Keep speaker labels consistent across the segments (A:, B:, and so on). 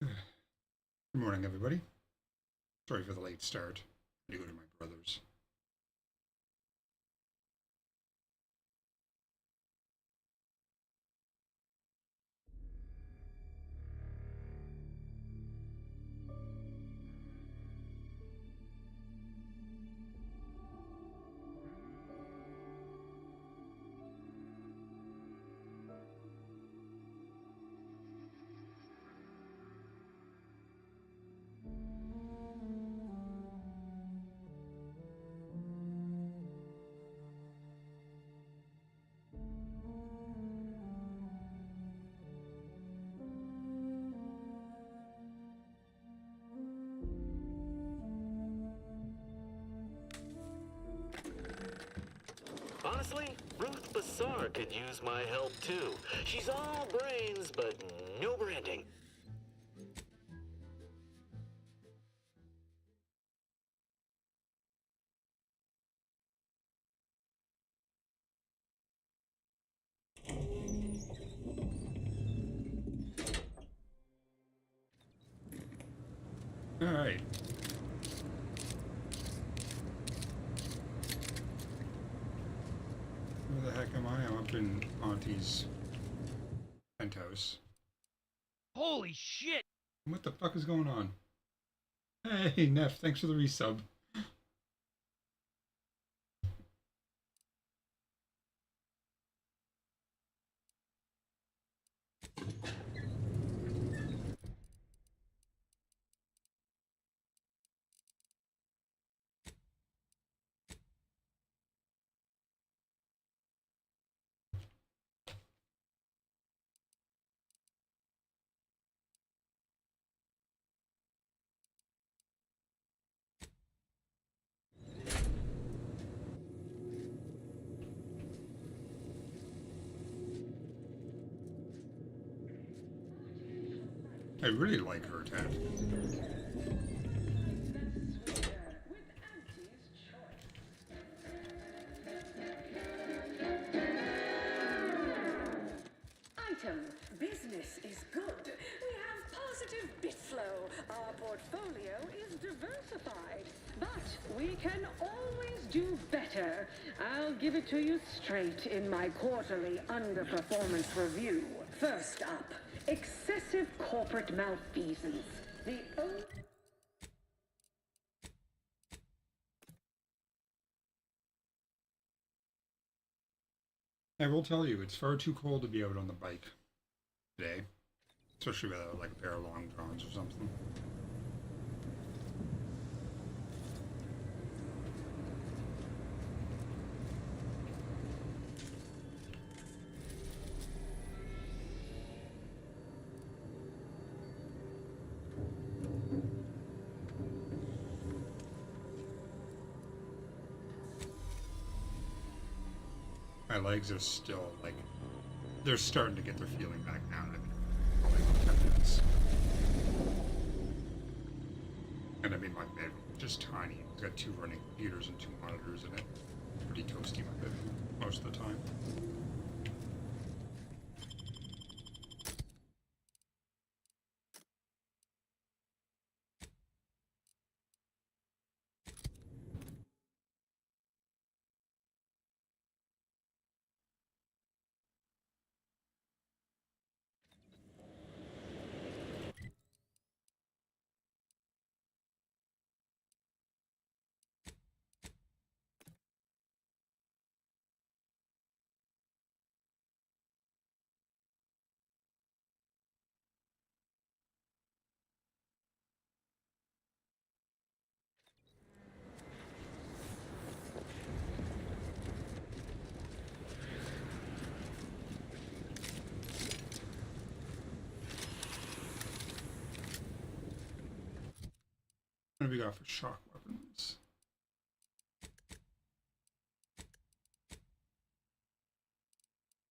A: Good morning, everybody. Sorry for the late start. I had to go to my brother's.
B: Honestly, Ruth Bassar could use my help too. She's all brains, but no branding.
A: All right. Where the heck am I? I'm up in Auntie's penthouse.
C: Holy shit!
A: What the fuck is going on? Hey, Neff, thanks for the resub. I really like her, Ted.
D: Item, business is good. We have positive bit flow. Our portfolio is diversified. But we can always do better. I'll give it to you straight in my quarterly underperformance review. First up, excessive corporate malfeasance. The only
A: I will tell you, it's far too cold to be out on the bike today, especially without like a pair of long johns or something. My legs are still like they're starting to get their feeling back now. I've been probably about 10 minutes. And I mean, my bed just tiny. It's got two running computers and two monitors in it. Pretty toasty, my bed, most of the time. What do we got for shock weapons?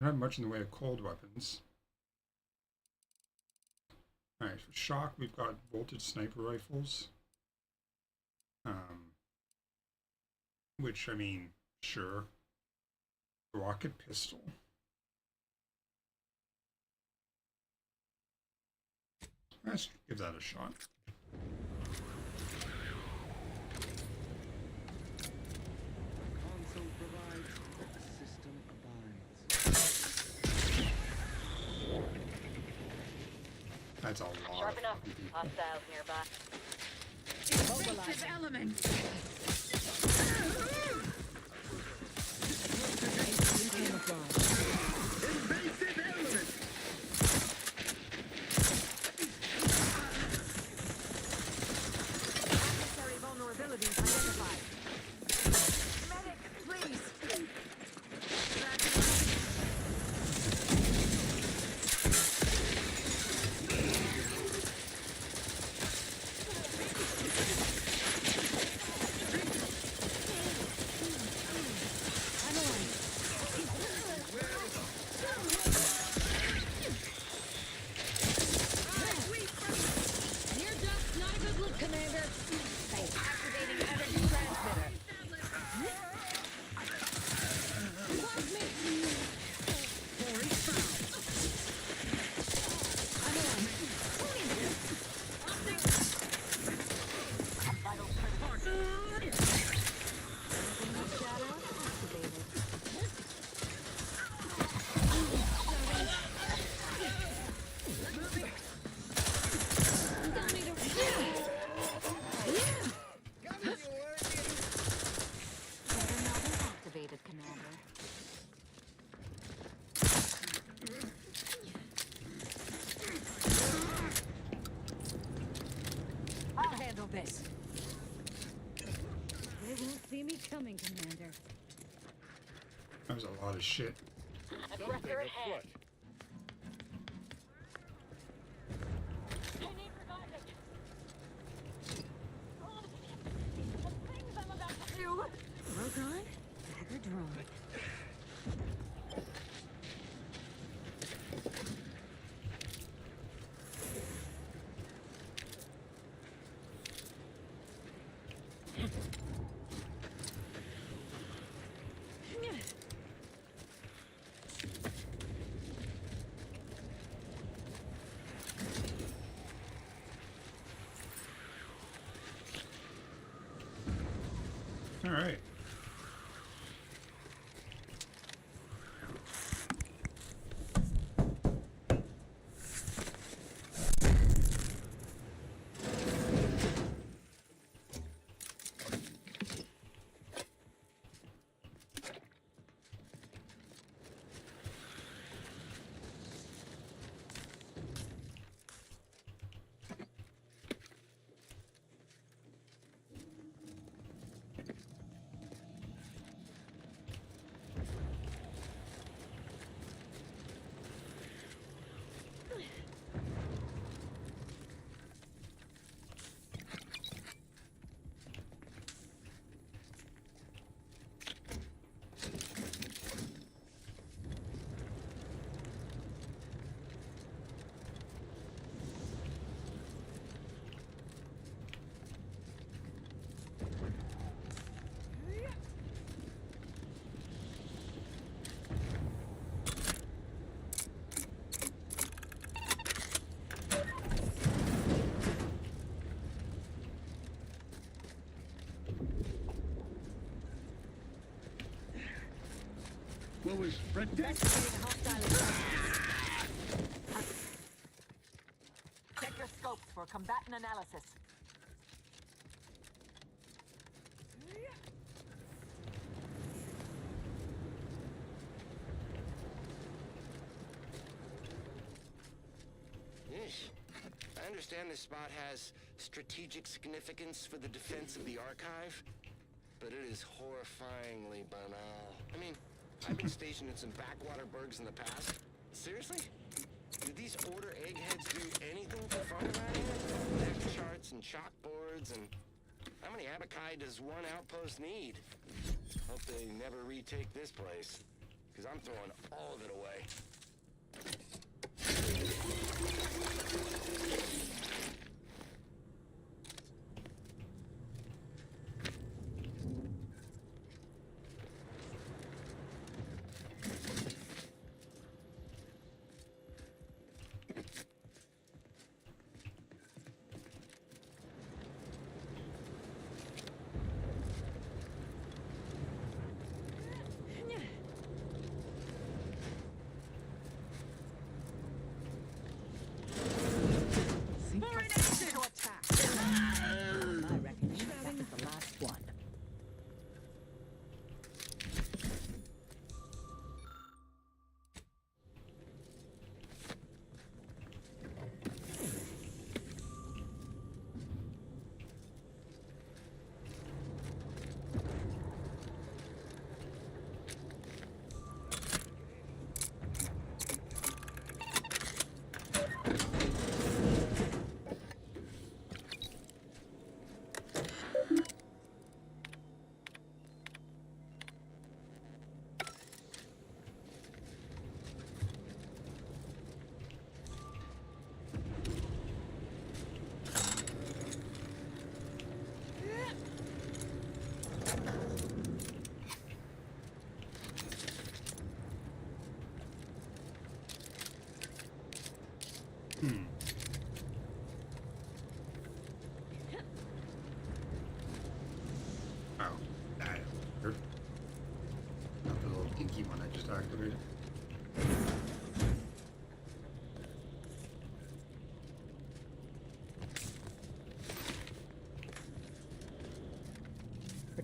A: Not much in the way of cold weapons. Alright, for shock, we've got voltage sniper rifles. Which, I mean, sure. Rocket pistol. Let's give that a shot.
E: Console provides, the system abides.
A: That's a lot.
F: Sharp
A: of
F: enough.
A: fucking people.
F: Hostiles nearby.
D: Invasive element.
F: Necessary vulnerabilities identified. Medic, please.
D: Near duck, not a good look, Commander.
F: Activating energy transmitter. Vital critical. Shadow activated. Juggernaut activated, Commander. I'll handle this.
D: They won't see me coming, Commander.
A: That was a lot of shit.
F: Aggressor at hand.
D: Rogon, dagger drawn.
A: All right.
E: What was protect?
F: Check your scopes for combatant analysis.
G: Yeesh. I understand this spot has strategic significance for the defense of the archive, but it is horrifyingly banal. I mean, I've been stationed in some backwater burgs in the past. Seriously? Do these order eggheads do anything for fun around here? Deck charts and chalkboards, and how many abakai does one outpost need? Hope they never retake this place, because I'm throwing all of it away.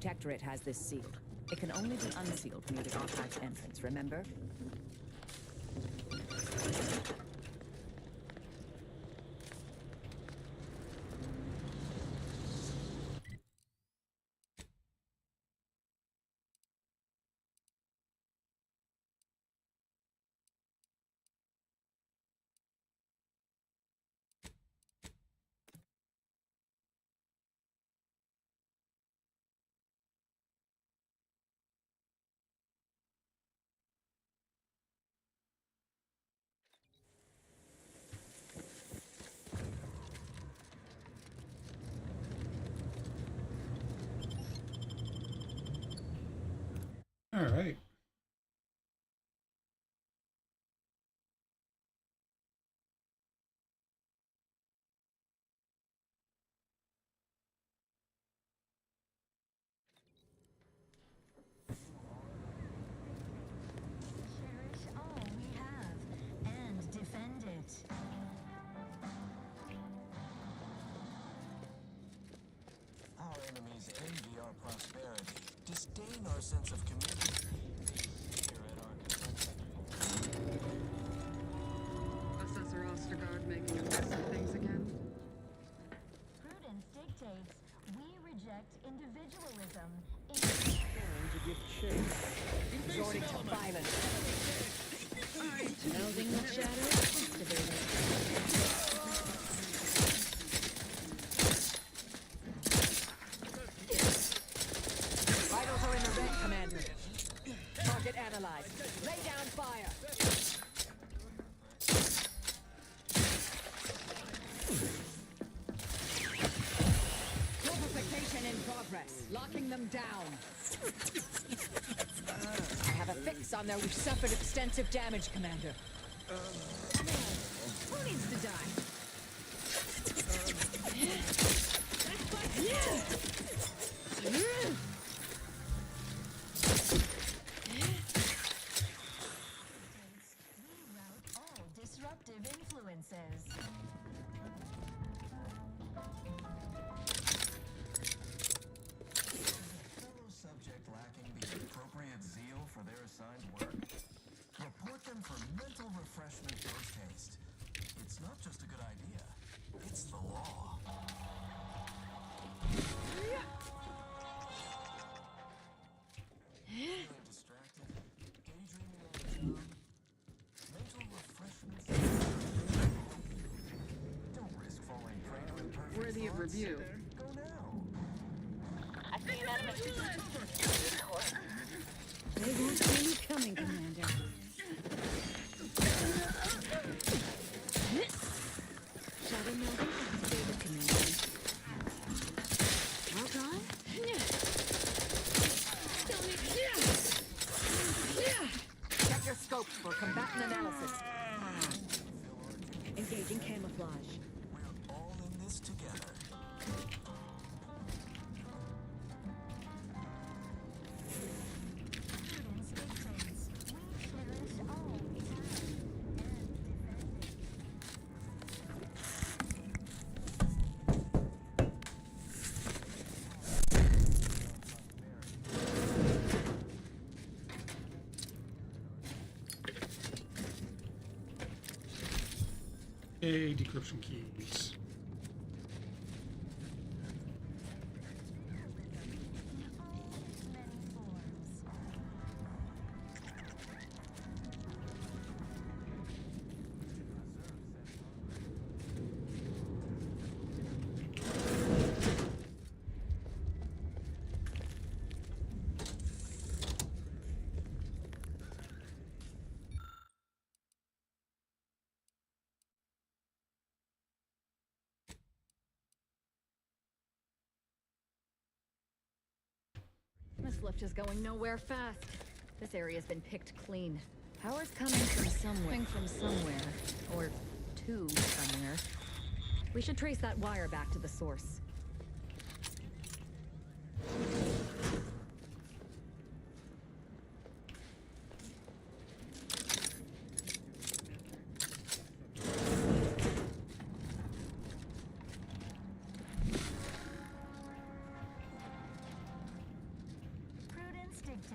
H: Protectorate has this sealed. It can only be unsealed near the archive's entrance, remember?
A: All right.
I: Cherish all we have and defend it.
J: Our enemies envy our prosperity, disdain our sense of community. Here at Arkham.
D: Assessor Ostergaard making a mess of things again?
I: Prudence dictates we reject individualism.
E: To give chase.
H: Resorting to violence. Melding with shadows. Activated. Vitals are in the red, Commander. Target analyzed. Lay down fire. Fortification in progress. Locking them down. I have a fix on there. We've suffered extensive damage, Commander. Who needs to die?
I: We rout all disruptive influences.
J: Fellow subject lacking the appropriate zeal for their assigned work? Report them for mental refreshment post haste. It's not just a good idea, it's the law. Feeling distracted? Daydreaming on the job? Mental refreshment. Don't risk falling prey to imperfect
D: Worthy of
J: thoughts.
D: review.
J: Go now.
H: They won't see you coming, Commander. Shadow melding activated, Commander. Well done. Check your scopes for combatant analysis. Engaging camouflage.
J: We're all in this together.
I: Prudence dictates we cherish all we have and defend it.
A: Hey, decryption keys.
I: In all its many forms.
F: This lift is going nowhere fast. This area's been picked clean. Power's coming from somewhere. Or to somewhere. We should trace that wire back to the source.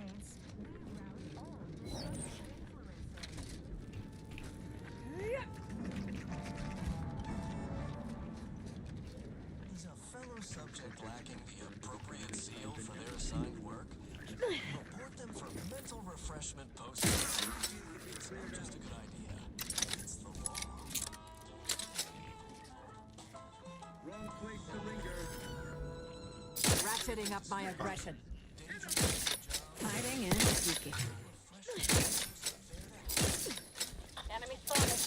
I: dictates, we route all social influences.
J: Is a fellow subject lacking the appropriate zeal for their assigned work? Report them for mental refreshment post. It's not just a good idea. It's the law.
E: Wrong place to linger.
H: Ratcheting up my aggression. Hiding and sneaking.
I: Enemy spotted.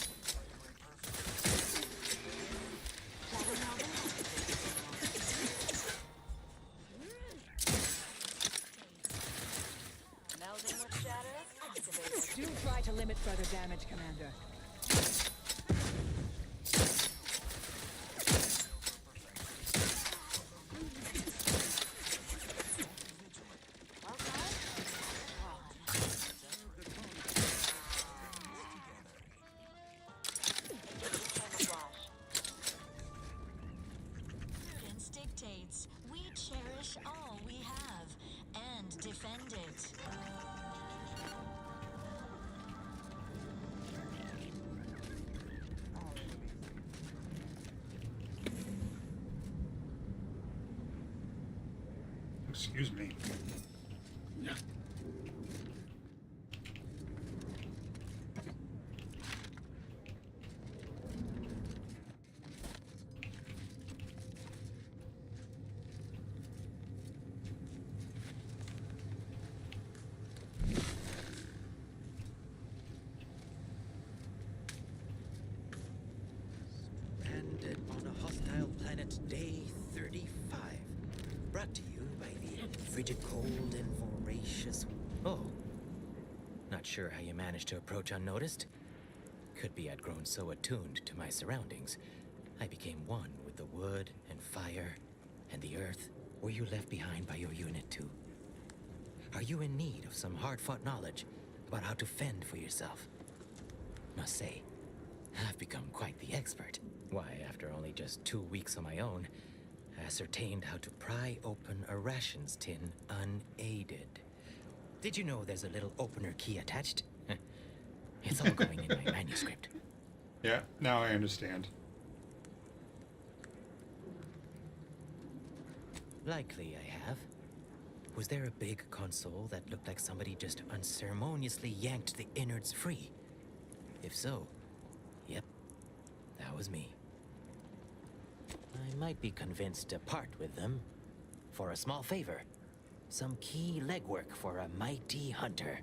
I: Melding with shadows activated.
H: Do try to limit further damage, Commander.
I: Prudence dictates, we cherish all we have and defend it.
A: Excuse me.
K: Stranded on a hostile planet, day 35. Brought to you by the frigid cold and voracious... Oh. Not sure how you managed to approach unnoticed. Could be I'd grown so attuned to my surroundings, I became one with the wood and fire and the earth. Were you left behind by your unit too? Are you in need of some hard-fought knowledge about how to fend for yourself? Must say, I've become quite the expert. Why, after only just 2 weeks on my own, ascertained how to pry open a rations tin unaided. Did you know there's a little opener key attached? It's all going in my manuscript.
A: Yeah, now I understand.
K: Likely I have. Was there a big console that looked like somebody just unceremoniously yanked the innards free? If so, yep, that was me. I might be convinced to part with them for a small favor. Some key legwork for a mighty hunter.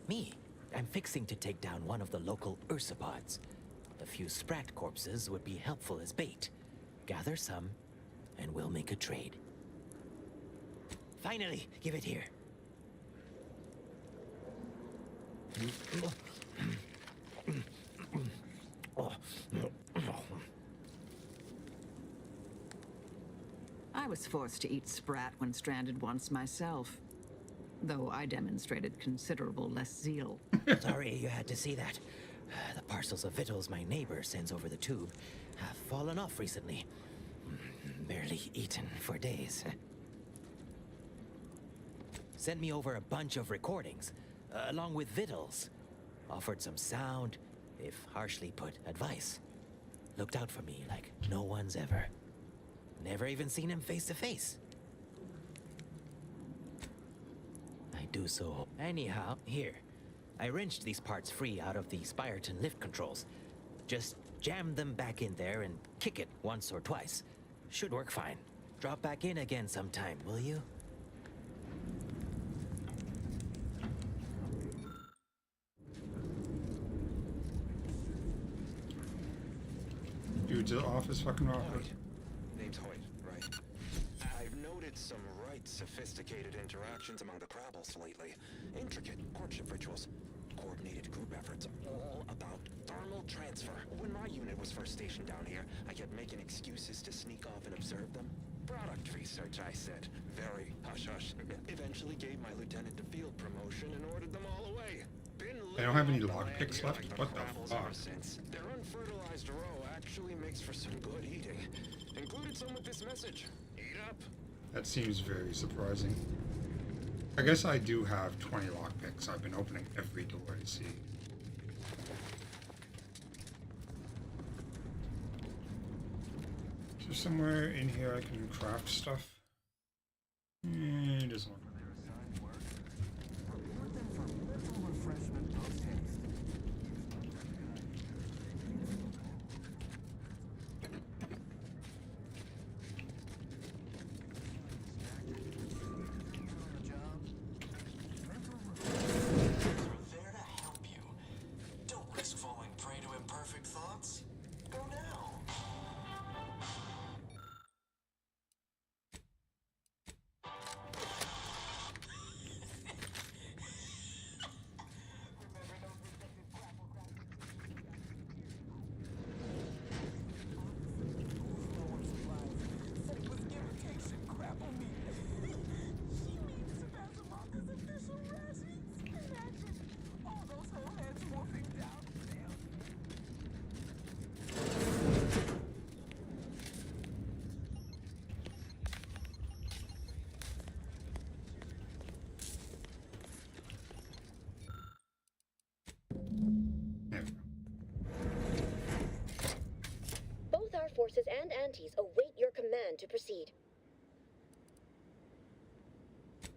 K: Me, I'm fixing to take down one of the local ursopods. A few sprat corpses would be helpful as bait. Gather some, and we'll make a trade. Finally, give it here.
H: I was forced to eat sprat when stranded once myself, though I demonstrated considerable less zeal.
K: Sorry you had to see that. The parcels of victuals my neighbor sends over the tube have fallen off recently. Barely eaten for days. Sent me over a bunch of recordings, along with victuals. Offered some sound, if harshly put, advice. Looked out for me like no one's ever. Never even seen him face to face. I do so. Anyhow, here. I wrenched these parts free out of the Spyreton lift controls. Just jam them back in there and kick it once or twice. Should work fine. Drop back in again sometime, will you?
A: Dude's office fucking awkward.
G: Hoyt. Name's Hoyt, right? I've noted some right sophisticated interactions among the Crabbles lately. Intricate courtship rituals. Coordinated group efforts, all about thermal transfer. When my unit was first stationed down here, I kept making excuses to sneak off and observe them. Product research, I said. Very hush-hush. Eventually gave my lieutenant a field promotion and ordered them all away.
A: They don't have any lockpicks left? What the fuck?
G: Since their unfertilized roe actually makes for some good eating. Included some with this message. Eat up.
A: That seems very surprising. I guess I do have 20 lockpicks. I've been opening every door I see. Is there somewhere in here I can craft stuff? It doesn't look like
J: Their assigned work. Report them for mental refreshment post-haste. On the job. Mental refreshment are there to help you. Don't risk falling prey to imperfect thoughts. Go now.
A: there we go.
L: Both our forces and antis await your command to proceed.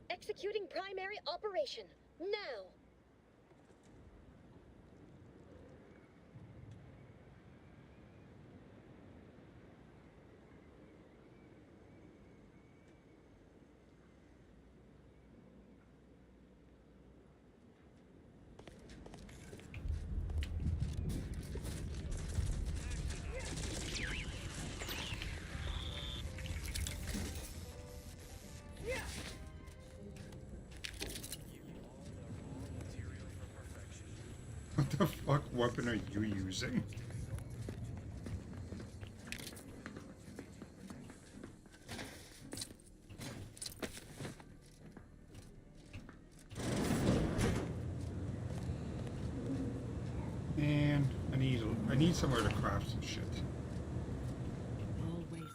L: Executing primary operation, now!
A: What the fuck weapon are you using? And I need somewhere to craft some shit.
H: Always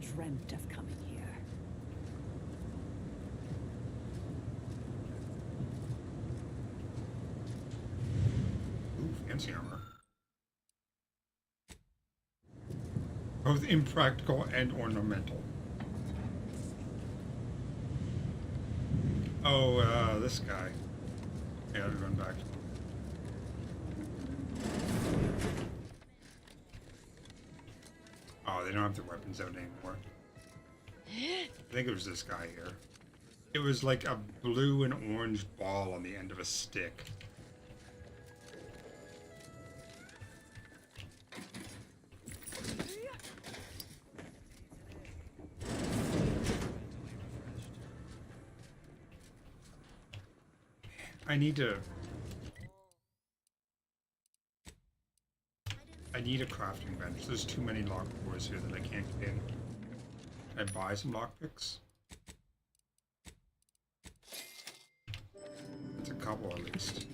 H: dreamt of coming here.
A: Ooh, fancy armor. Both impractical and ornamental. Oh, this guy. Yeah, I'll run back to him. Oh, they don't have their weapons out anymore. I think it was this guy here. It was like a blue and orange ball on the end of a stick. I need a crafting bench. There's too many locked doors here that I can't get in. Can I buy some lockpicks? That's a couple at least.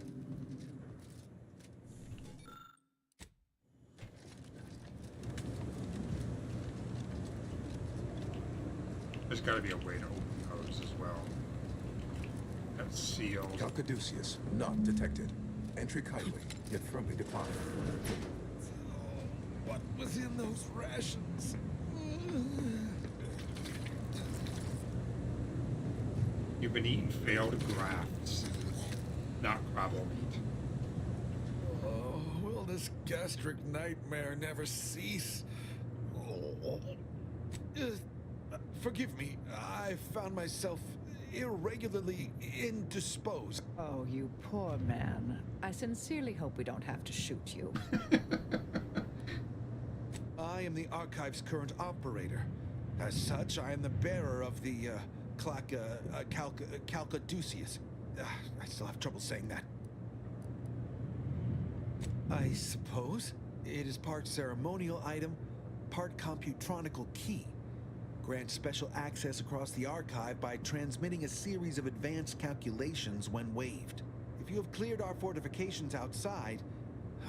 A: There's got to be a way to open those as well. That's sealed.
M: Calcaduceus, not detected. Entry kindly, yet firmly declined.
J: What was in those rations?
A: You've been eating failed grafts, not gravel meat.
J: Oh, will this gastric nightmare never cease? Forgive me, I found myself irregularly indisposed.
H: Oh, you poor man. I sincerely hope we don't have to shoot you.
J: I am the Archive's current operator. As such, I am the bearer of the Calcaduceus. I still have trouble saying that. I suppose it is part ceremonial item, part computronical key. Grants special access across the Archive by transmitting a series of advanced calculations when waived. If you have cleared our fortifications outside,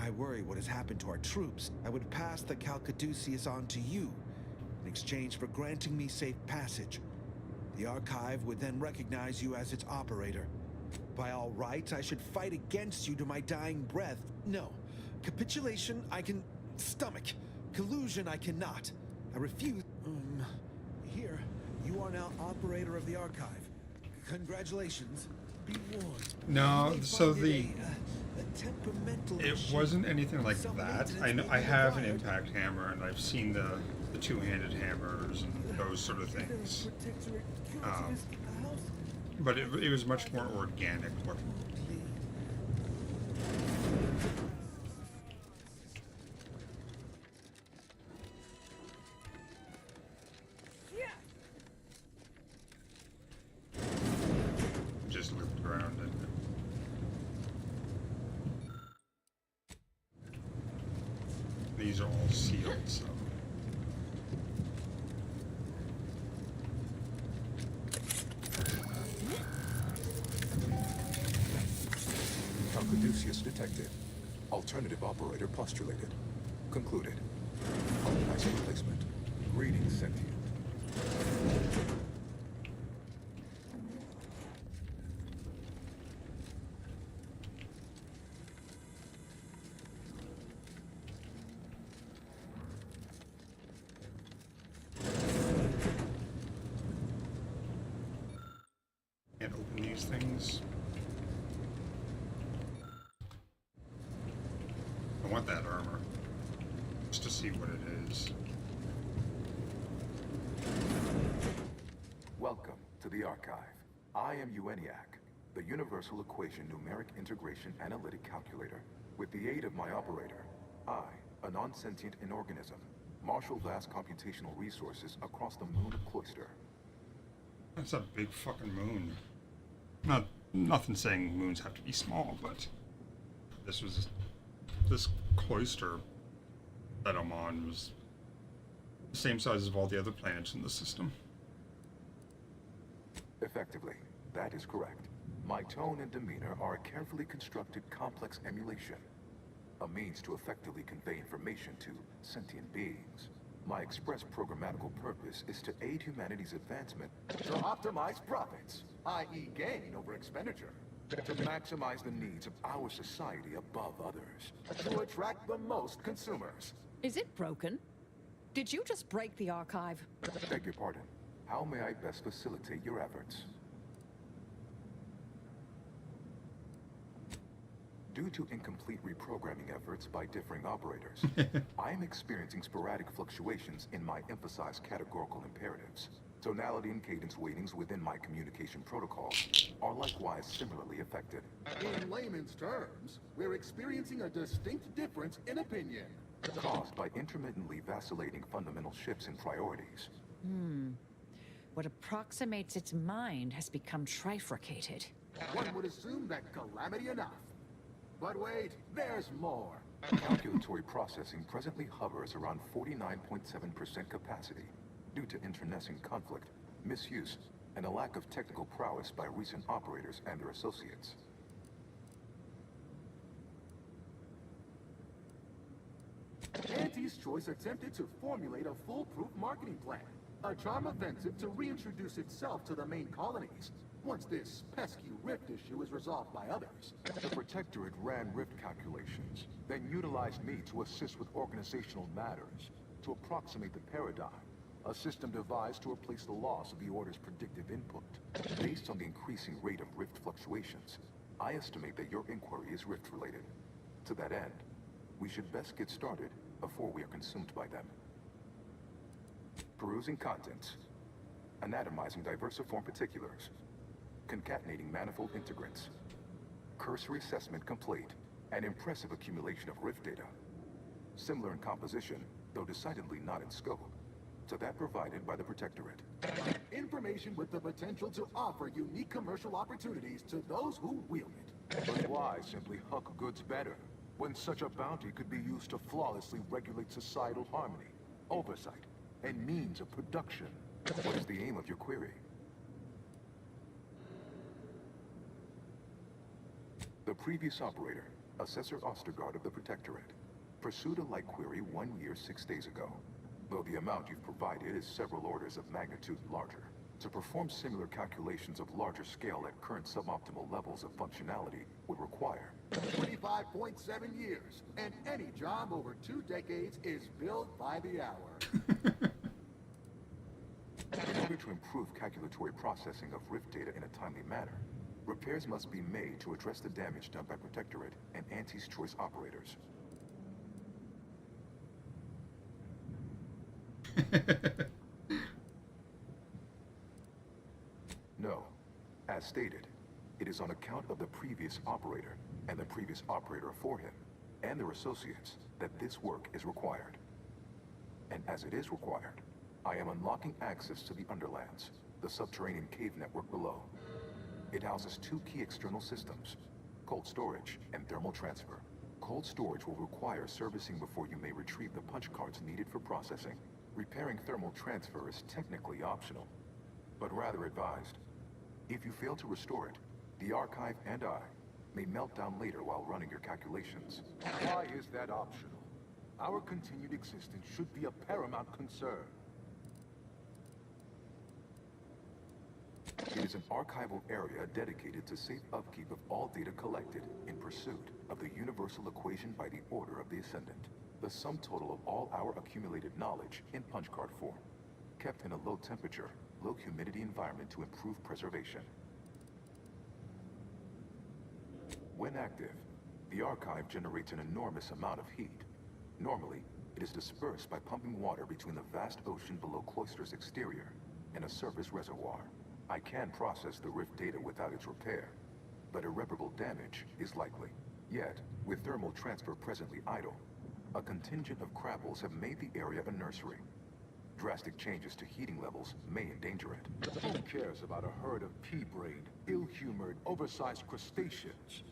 J: I worry what has happened to our troops. I would pass the Calcaduceus on to you in exchange for granting me safe passage.
N: The Archive would then recognize you as its operator. By all rights, I should fight against you to my dying breath. No. Capitulation, I can stomach. Collusion, I cannot. I refuse. Here, you are now operator of the Archive. Congratulations. Be warned.
A: No, so the
N: a temperamental
A: it
N: machine.
A: wasn't anything like that. I know I have an impact hammer, and I've seen the two-handed hammers and those sort of things. But it was much more organic looking. Just looped around and these are all sealed, so.
M: Caduceus detected. Alternative operator postulated. Concluded. Colonizer replacement. Greetings, sentient.
A: Can't open these things. I want that armor, just to see what it is.
M: Welcome to the Archive. I am EUENIAC, the Universal Equation Numeric Integration Analytic Calculator. With the aid of my operator, I, a non-sentient inorganism, marshal vast computational resources across the moon of Cloister.
A: That's a big fucking moon. Nothing saying moons have to be small, but this cloister that I'm on was the same size as all the other planets in the system.
M: Effectively, that is correct. My tone and demeanor are a carefully constructed complex emulation, a means to effectively convey information to sentient beings. My express programmatical purpose is to aid humanity's advancement to optimize profits, i.e. gain over expenditure, to maximize the needs of our society above others, to attract the most consumers.
H: Is it broken? Did you just break the Archive?
M: Beg your pardon. How may I best facilitate your efforts? Due to incomplete reprogramming efforts by differing operators, I am experiencing sporadic fluctuations in my emphasized categorical imperatives. Tonality and cadence weightings within my communication protocols are likewise similarly affected.
O: In layman's terms, we're experiencing a distinct difference in opinion.
M: Caused by intermittently vacillating fundamental shifts in priorities.
H: What approximates its mind has become trifurcated.
O: One would assume that calamity enough. But wait, there's more.
M: Calculatory processing presently hovers around 49.7% capacity due to internecine conflict, misuse, and a lack of technical prowess by recent operators and their associates.
O: Auntie's Choice attempted to formulate a foolproof marketing plan, a charm offensive to reintroduce itself to the main colonies, once this pesky rift issue is resolved by others.
M: The Protectorate ran rift calculations, then utilized me to assist with organizational matters, to approximate the paradigm, a system devised to replace the loss of the Order's predictive input. Based on the increasing rate of rift fluctuations, I estimate that your inquiry is rift-related. To that end, we should best get started before we are consumed by them. Perusing contents, anatomizing diversiform particulars, concatenating manifold integrants, cursory assessment complete, an impressive accumulation of rift data. Similar in composition, though decidedly not in scope, to that provided by the Protectorate.
O: Information with the potential to offer unique commercial opportunities to those who wield it.
M: But why simply huck goods better, when such a bounty could be used to flawlessly regulate societal harmony, oversight, and means of production? What is the aim of your query? The previous operator, Assessor Ostergaard of the Protectorate, pursued a like query 1 year, 6 days ago, though the amount you've provided is several orders of magnitude larger. To perform similar calculations of larger scale at current suboptimal levels of functionality would require
O: 25.7 years, and any job over 2 decades is billed by the hour.
M: In order to improve calculatory processing of Rift data in a timely manner, repairs must be made to address the damage done by Protectorate and Auntie's Choice operators. No. As stated, it is on account of the previous operator and the previous operator for him and their associates that this work is required. And as it is required, I am unlocking access to the Underlands, the subterranean cave network below. It houses 2 key external systems, cold storage and thermal transfer. Cold storage will require servicing before you may retrieve the punch cards needed for processing. Repairing thermal transfer is technically optional, but rather advised. If you fail to restore it, the Archive and I may melt down later while running your calculations.
O: Why is that optional? Our continued existence should be a paramount concern.
M: It is an archival area dedicated to safe upkeep of all data collected in pursuit of the universal equation by the Order of the Ascendant, the sum total of all our accumulated knowledge in punch card form, kept in a low temperature, low humidity environment to improve preservation. When active, the archive generates an enormous amount of heat. Normally, it is dispersed by pumping water between the vast ocean below Cloister's exterior and a surface reservoir. I can process the Rift data without its repair, but irreparable damage is likely. Yet, with thermal transfer presently idle, a contingent of Crapples have made the area a nursery. Drastic changes to heating levels may endanger it.
O: Who cares about a herd of pea-brained, ill-humored, oversized crustaceans?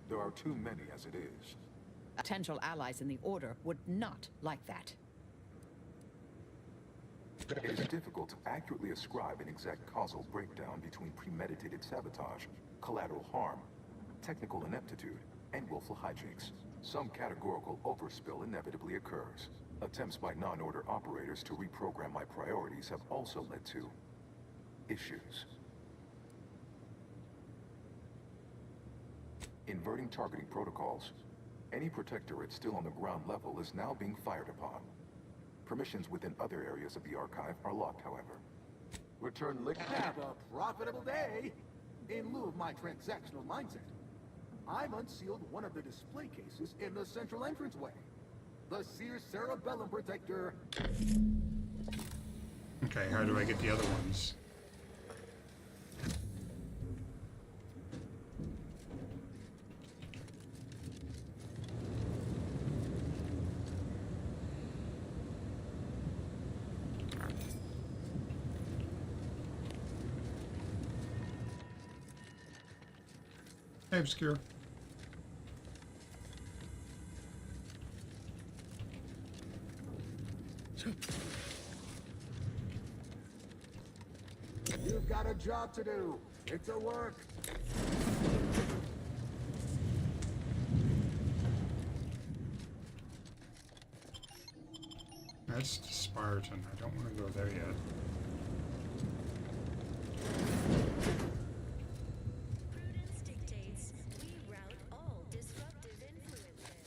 O: There are too many as it is.
H: Potential allies in the Order would not like that.
M: It is difficult to accurately ascribe an exact causal breakdown between premeditated sabotage, collateral harm, technical ineptitude, and willful hijinks. Some categorical overspill inevitably occurs. Attempts by non-Order operators to reprogram my priorities have also led to issues. Inverting targeting protocols. Any Protectorate still on the ground level is now being fired upon. Permissions within other areas of the Archive are locked, however.
O: Return lick. Have a profitable day! In lieu of my transactional mindset, I've unsealed one of the display cases in the central entranceway. The Sears Cerebellum Protector.
A: Okay, how do I get the other ones? Hey, Obscure.
O: You've got a job to do. It's a work.
A: That's Spartan. I don't want to go there yet.
I: Prudence dictates we rout all disruptive influences.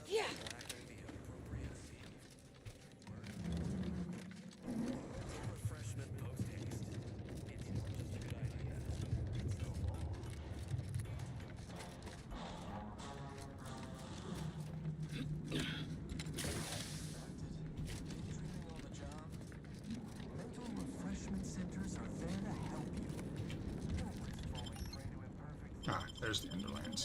H: Yeah.
J: Mental refreshment centers are there to help you.
A: Ah, there's the Underlands.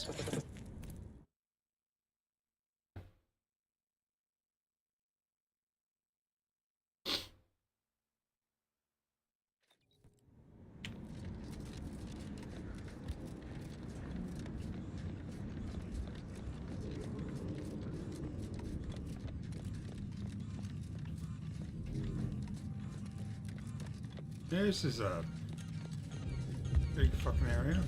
A: This is a big fucking area.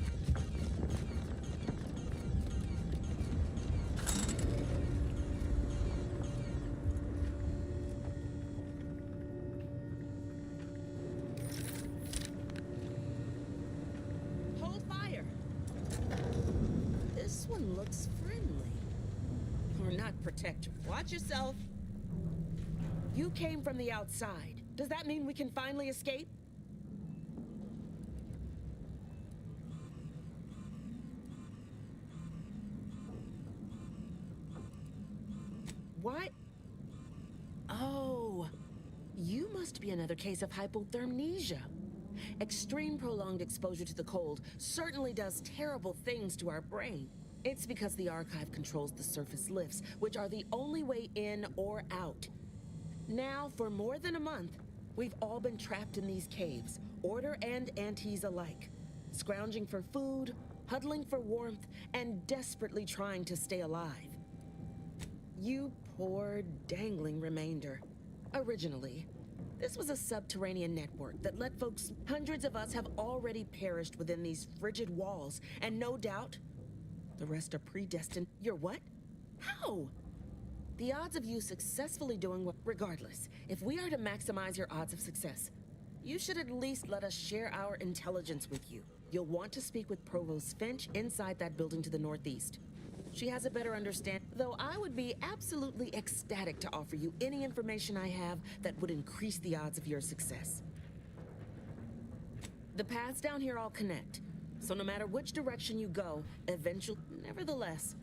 P: one looks friendly. Or not protector. Watch yourself. You came from the outside. Does that mean we can finally escape? What? Oh, you must be another case of hypothermia. Extreme prolonged exposure to the cold certainly does terrible things to our brain. It's because the Archive controls the surface lifts, which are the only way in or out. Now, for more than a month, we've all been trapped in these caves, Order and Antes alike, scrounging for food, huddling for warmth, and desperately trying to stay alive. You poor, dangling remainder. Originally, this was a subterranean network that let folks... Hundreds of us have already perished within these frigid walls, and no doubt, the rest are predestined. You're what? How? The odds of you successfully doing what... Regardless, if we are to maximize your odds of success, you should at least let us share our intelligence with you. You'll want to speak with Provost Finch inside that building to the northeast. She has a better understanding, though I would be absolutely ecstatic to offer you any information I have that would increase the odds of your success. The paths down here all connect, so no matter which direction you go, eventually, nevertheless,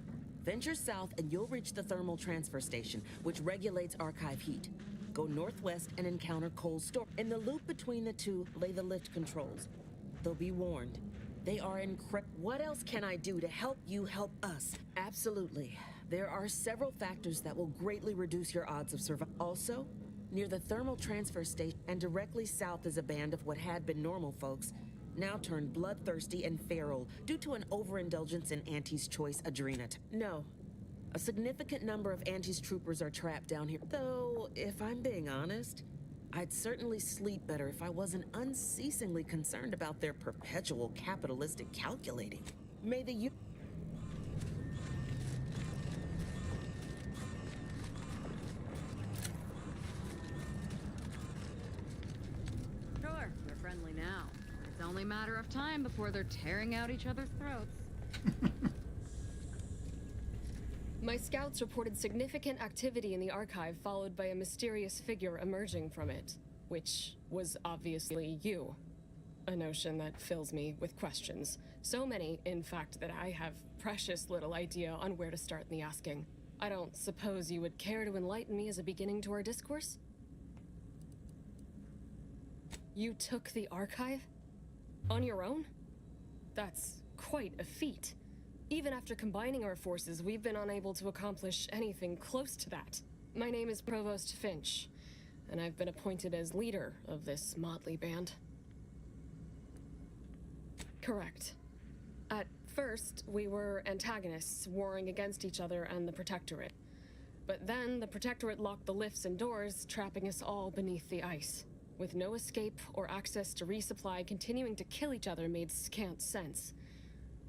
P: venture south and you'll reach the thermal transfer station, which regulates Archive heat. Go northwest and encounter Cole's store. In the loop between the two lay the lift controls. They'll be warned. They are incredible. What else can I do to help you help us? Absolutely. There are several factors that will greatly reduce your odds of survival. Also, near the thermal transfer station and directly south is a band of what had been normal folks, now turned bloodthirsty and feral due to an overindulgence in Auntie's choice adrenat. No. A significant number of Auntie's troopers are trapped down here. Though, if I'm being honest, I'd certainly sleep better if I wasn't unceasingly concerned about their perpetual capitalistic calculating. May the
F: Sure, we're friendly now. It's only a matter of time before they're tearing out each other's throats.
Q: My scouts reported significant activity in the Archive, followed by a mysterious figure emerging from it, which was obviously you. A notion that fills me with questions. So many, in fact, that I have precious little idea on where to start in the asking. I don't suppose you would care to enlighten me as a beginning to our discourse? You took the Archive? On your own? That's quite a feat. Even after combining our forces, we've been unable to accomplish anything close to that. My name is Provost Finch, and I've been appointed as leader of this motley band. Correct. At first, we were antagonists, warring against each other and the Protectorate. But then, the Protectorate locked the lifts and doors, trapping us all beneath the ice. With no escape or access to resupply, continuing to kill each other made scant sense.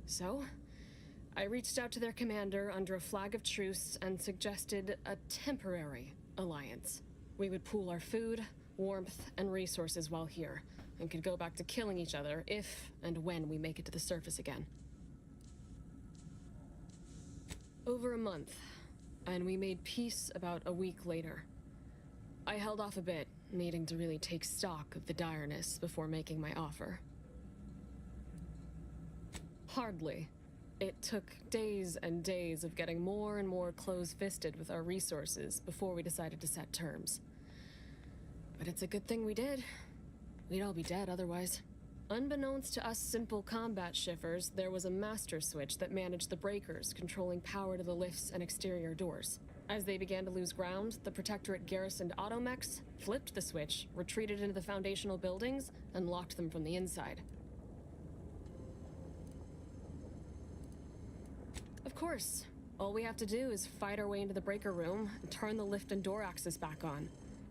Q: So, I reached out to their commander under a flag of truce and suggested a temporary alliance. We would pool our food, warmth, and resources while here, and could go back to killing each other if and when we make it to the surface again. Over a month, and we made peace about a week later. I held off a bit, needing to really take stock of the direness before making my offer. Hardly. It took days and days of getting more and more close-fisted with our resources before we decided to set terms. But it's a good thing we did. We'd all be dead otherwise. Unbeknownst to us simple combat shiffers, there was a master switch that managed the breakers, controlling power to the lifts and exterior doors. As they began to lose ground, the Protectorate garrisoned automechs, flipped the switch, retreated into the foundational buildings, and locked them from the inside. Of course. All we have to do is fight our way into the breaker room and turn the lift and door access back on.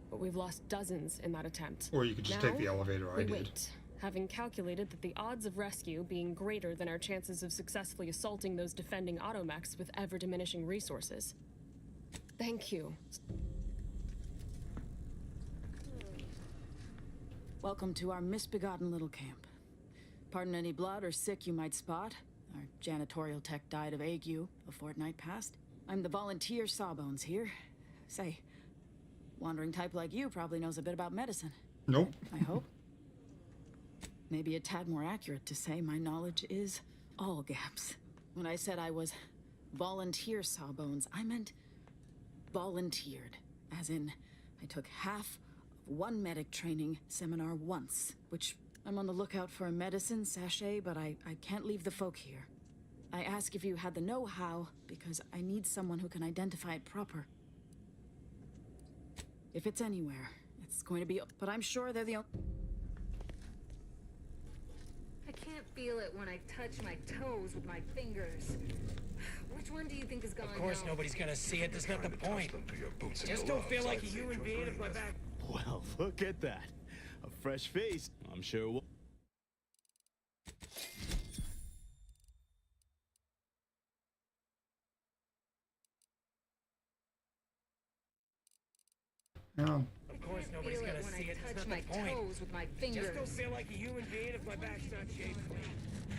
Q: But we've lost dozens in that attempt.
A: Or you could just take the elevator I
Q: we
A: did.
Q: wait, having calculated that the odds of rescue being greater than our chances of successfully assaulting those defending automechs with ever-diminishing resources. Thank you.
R: Welcome to our misbegotten little camp. Pardon any blood or sick you might spot. Our janitorial tech died of ague a fortnight past. I'm the volunteer Sawbones here. Say, wandering type like you probably knows a bit about medicine.
A: Nope.
R: I hope. Maybe a tad more accurate to say my knowledge is all gaps. When I said I was volunteer Sawbones, I meant volunteered. As in, I took half of one medic training seminar once, which I'm on the lookout for a medicine sachet, but I can't leave the folk here. I ask if you had the know-how, because I need someone who can identify it proper. If it's anywhere, it's going to be... But I'm sure they're the only...
F: I can't feel it when I touch my toes with my fingers. Which one do you think is going
C: Of course
F: out?
C: nobody's gonna see it, there's not the point. Just don't feel like a human being if my back...
S: Well, look at that. A fresh face. I'm sure we'll...
A: No.
C: Of course nobody's gonna see it, there's not the point.
F: Toes with my fingers.
C: Just don't feel like a human being if my back's not shaved clean.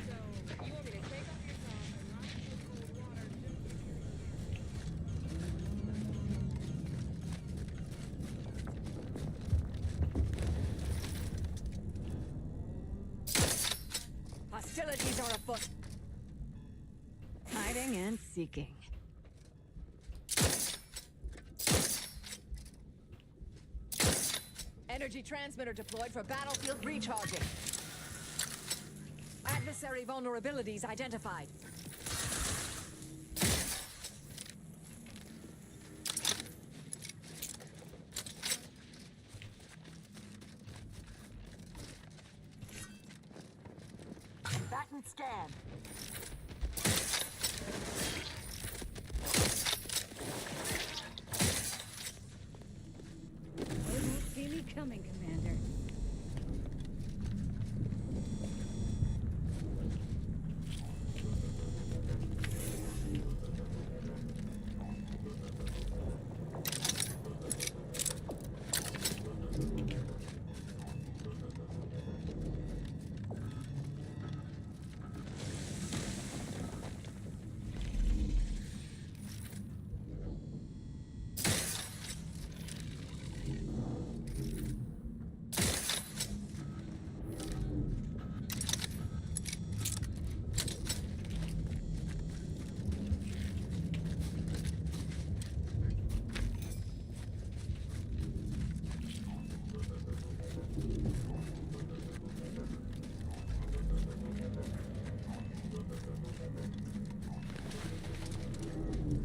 Q: So, you want me to take off your top and run into the cold water?
R: Hostilities are afoot. Hiding and seeking. Energy transmitter deployed for battlefield recharging. Adversary vulnerabilities identified. Baton scan.
F: They won't see me coming, Commander.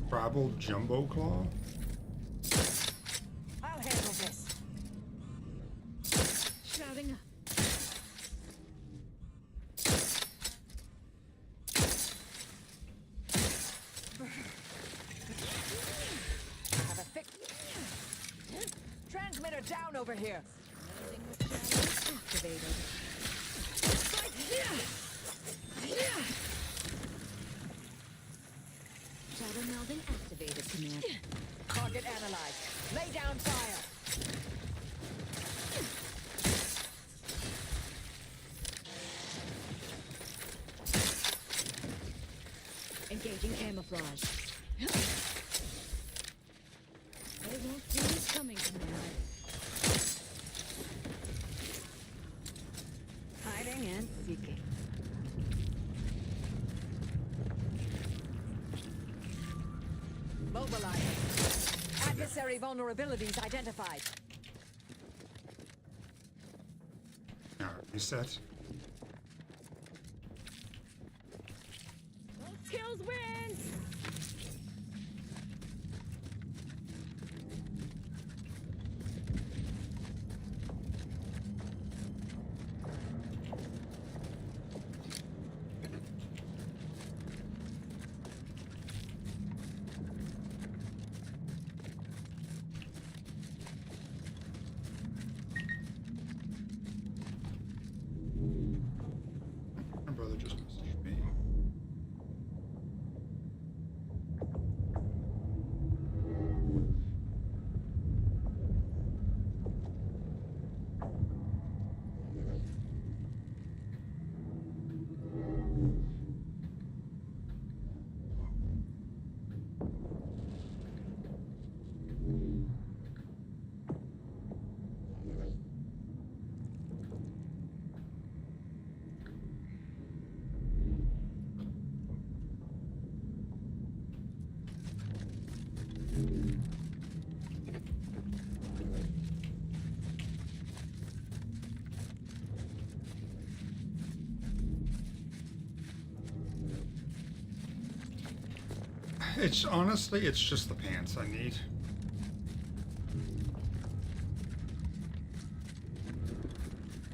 A: Tribal Jumbo Claw?
R: I'll handle this.
F: Shouting up.
R: Have a fix. Transmitter down over here.
F: Activated. Shadow melding activated, Commander.
R: Target analyzed. Lay down fire.
F: Engaging camouflage. They won't see me coming, Commander.
R: Hiding and seeking. Mobilizing. Adversary vulnerabilities identified.
A: Alright, reset.
F: Kills win!
A: My brother just messaged me. It's honestly, it's just the pants I need.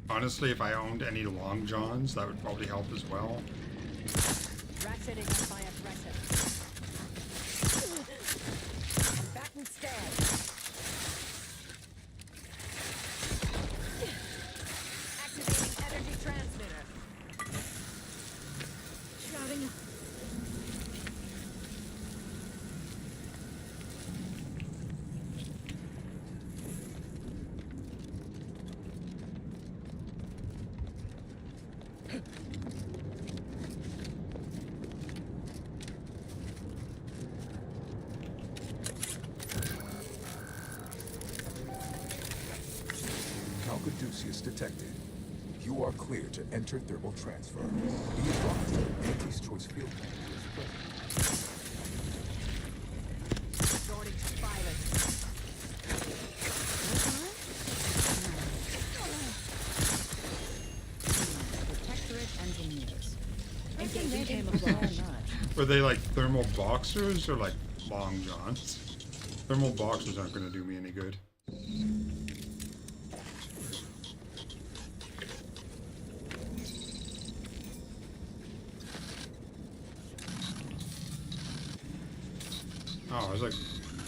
A: Honestly, if I owned any long johns, that would probably help as well.
F: Ratcheting up my aggressor. Back instead. Activating energy transmitter. Shouting.
M: Caduceus detected. You are clear to enter thermal transfer. Be advised that Anti's choice field manager is present.
F: Resorting to violence. Protectorate engineers. Engaging camouflage.
A: Were they like thermal boxers or like long johns? Thermal boxers aren't going to do me any good. Oh, I was like,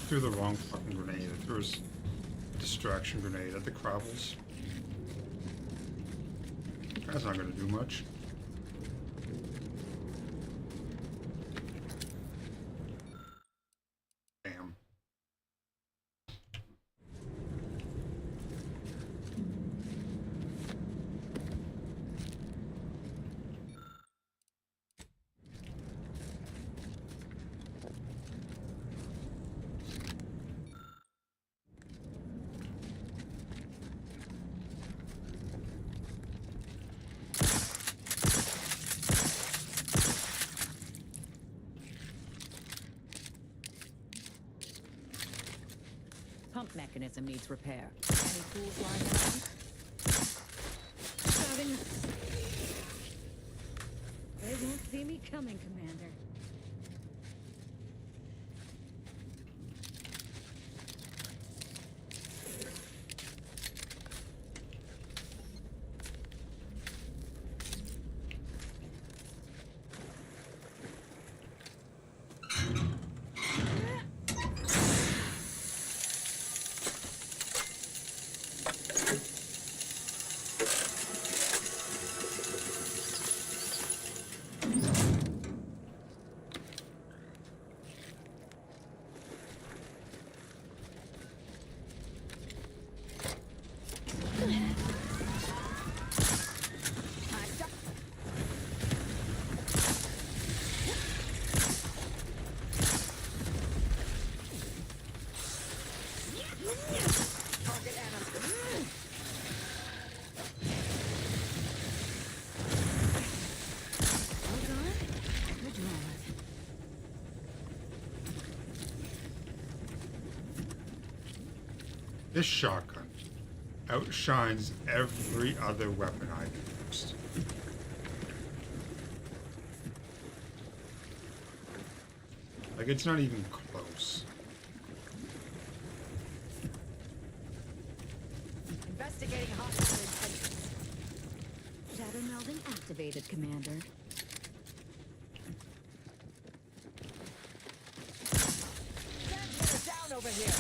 A: threw the wrong fucking grenade. I threw a distraction grenade at the Kravels. That's not gonna do much. Damn.
F: Pump mechanism needs repair. Any tools lying around? Shouting. They won't see me coming, Commander. This shotgun outshines every other weapon I've used. Like, it's not even close. Investigating hostile intelligence. Shadow melding activated, Commander. Transmitter down over here.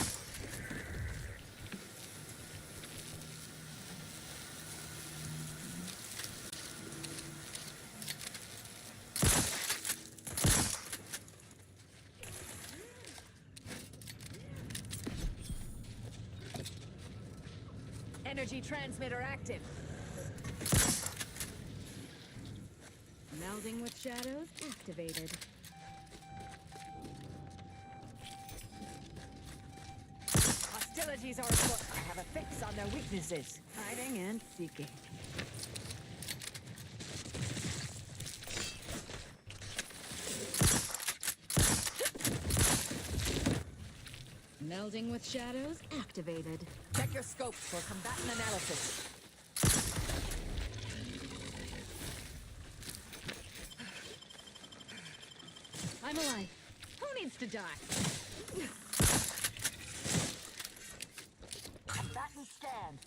F: Energy transmitter active. Melding with shadows activated. Hostilities are afoot. I have a fix on their weaknesses. Hiding and seeking. Melding with shadows activated. Check your scopes for combatant analysis. I'm alive. Who needs to die?
H: Combatant stand.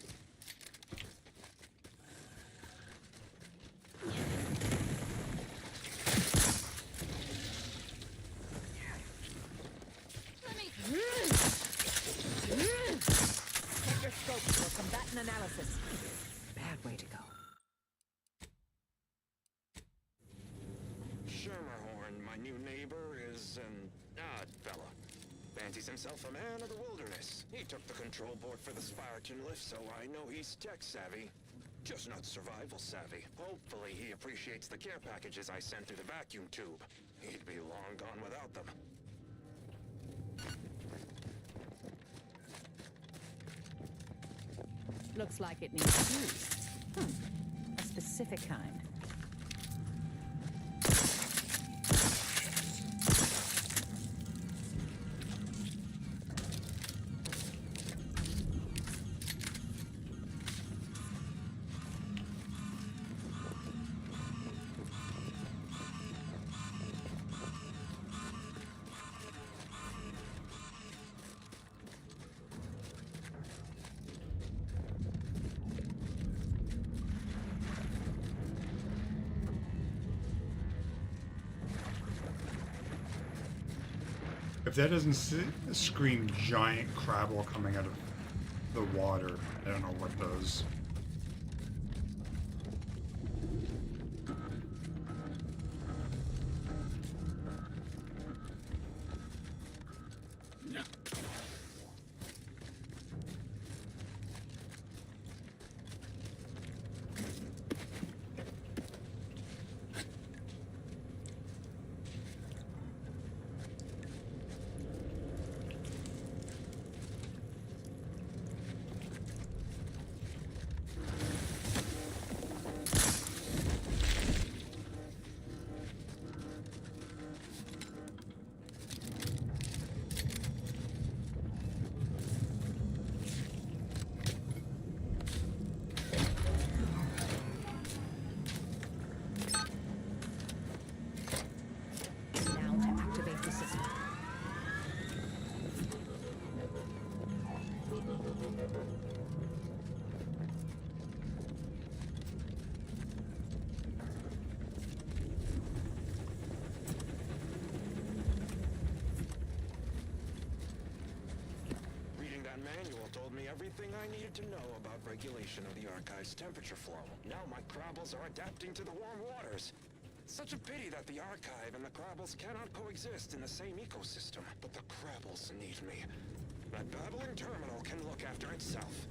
H: Take your scope for combatant analysis. Bad way to go.
G: Schermerhorn, my new neighbor, is an odd fella. Fancies himself a man of the wilderness. He took the control board for the Spiraton lift, so I know he's tech-savvy. Just not survival-savvy. Hopefully he appreciates the care packages I sent through the vacuum tube. He'd be long gone without them.
H: Looks like it needs use. A specific kind.
A: If that doesn't scream giant crabble coming out of the water, I don't know what does.
G: Manual told me everything I needed to know about regulation of the Archive's temperature flow. Now my Crabbles are adapting to the warm waters. It's such a pity that the Archive and the Crabbles cannot coexist in the same ecosystem. But the Crabbles need me. That babbling terminal can look after itself.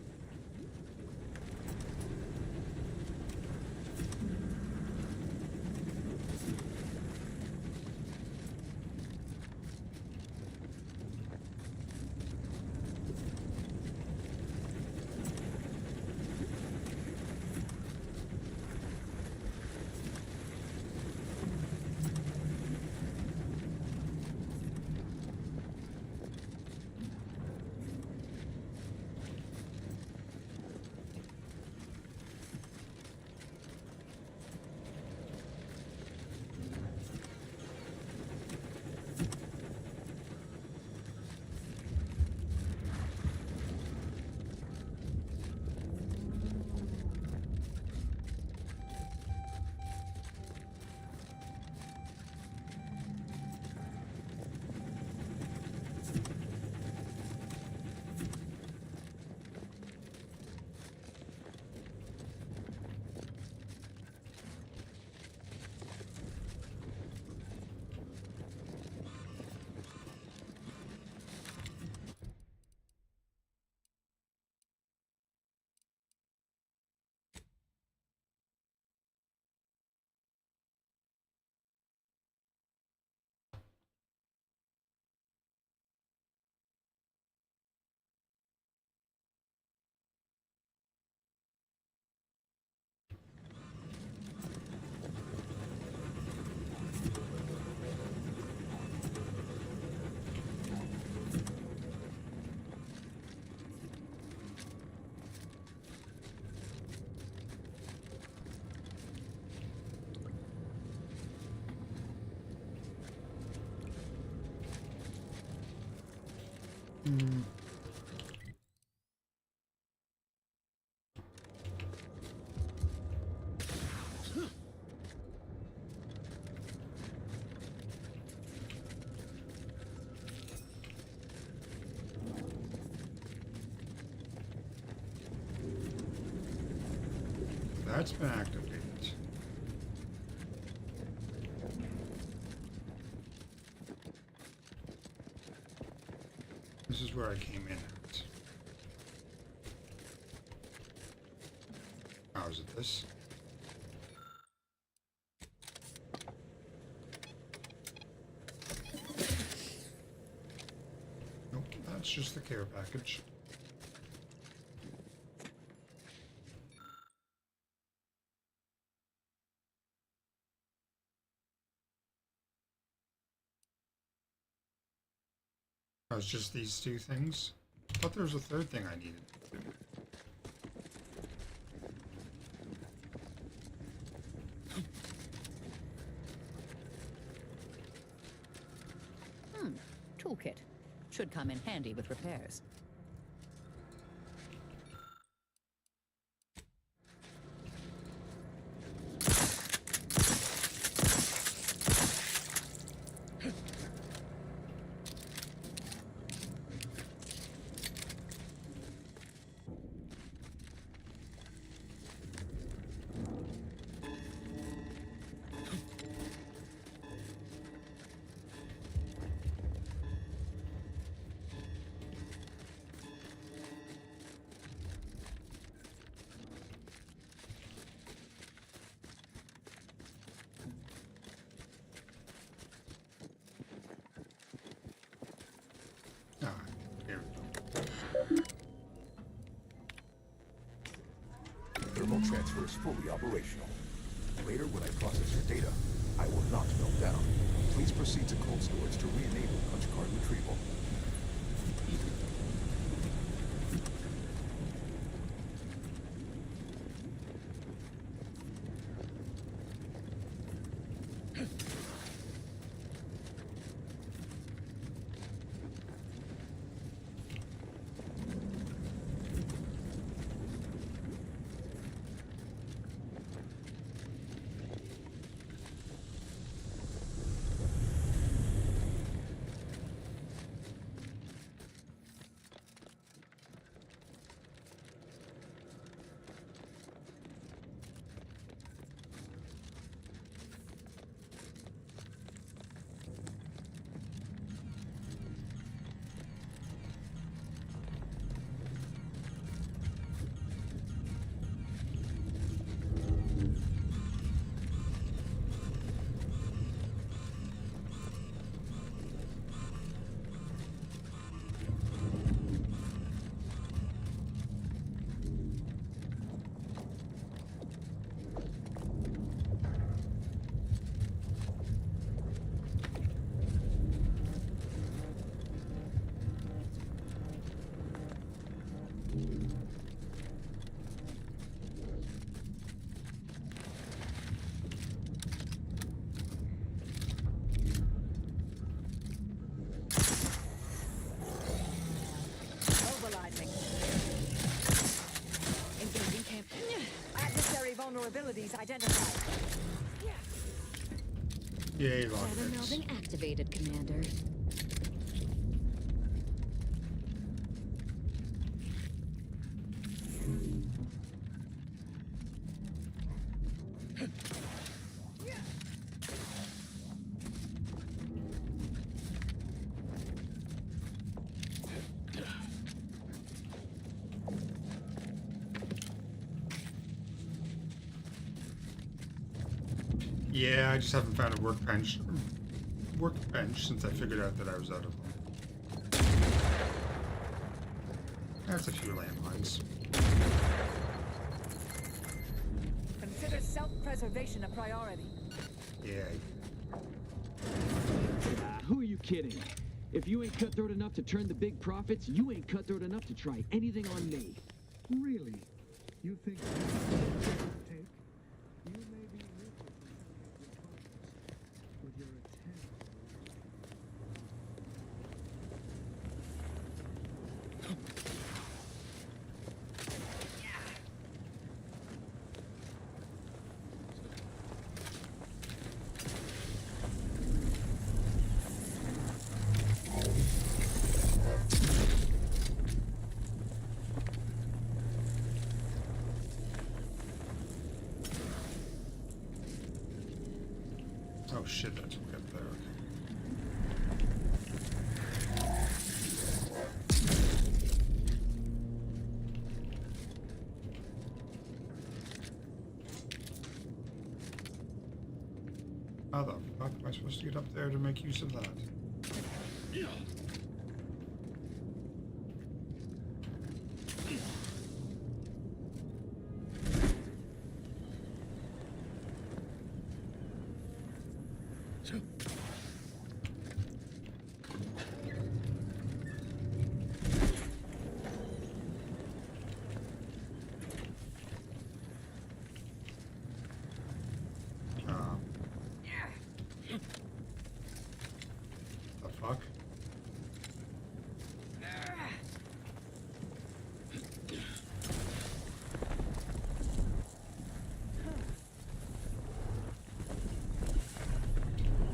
A: That's been activated. This is where I came in at. How is it this? Nope, that's just the care package. Oh, it's just these two things? I thought there was a third thing I needed.
T: Toolkit. Should come in handy with repairs.
M: Thermal transfer is fully operational. Later, when I process your data, I will not melt down. Please proceed to cold storage to re-enable punch card retrieval.
U: Vulnerabilities identified.
A: Yay,
F: Data
A: lockpicks.
F: melding activated, Commander.
A: Yeah, I just haven't found a workbench since I figured out that I was out of them. That's a few landmines.
U: Consider self-preservation a priority.
A: Yeah.
V: Who are you kidding? If you ain't cutthroat enough to turn the big profits, you ain't cutthroat enough to try anything on me.
E: Really? You think take? You may be with your attempt.
A: shit, that's way up there. How the fuck am I supposed to get up there to make use of that? The fuck?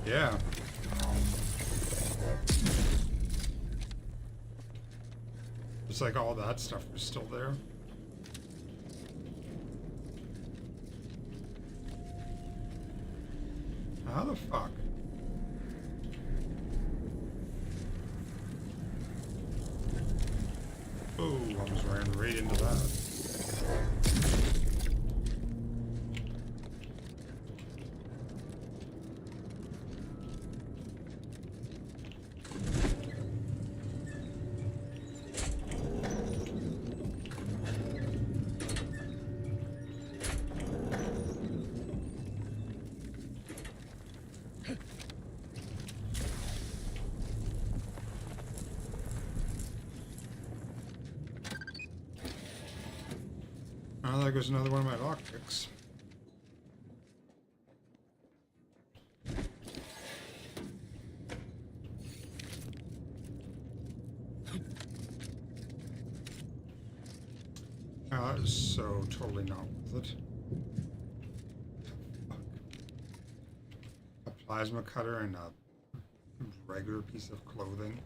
A: Yeah. It's like all that stuff was still there. How the fuck? Oh, almost ran right into that. Oh, there goes another one of my lockpicks. That is so totally not worth it. Fuck. A plasma cutter and a regular piece of clothing.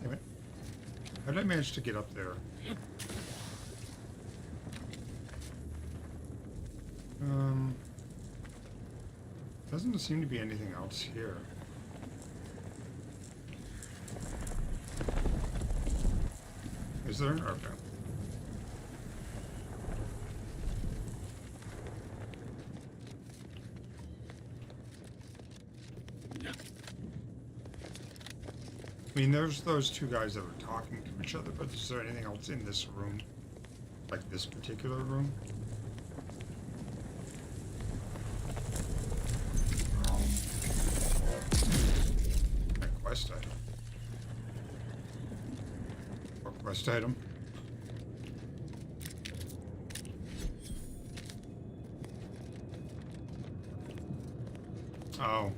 A: Damn it. How did I manage to get up there? Doesn't seem to be anything else here. Is there? Okay. I mean, there's those two guys that were talking to each other, but is there anything else in this room? Like this particular room? A quest item. Or quest item. Oh.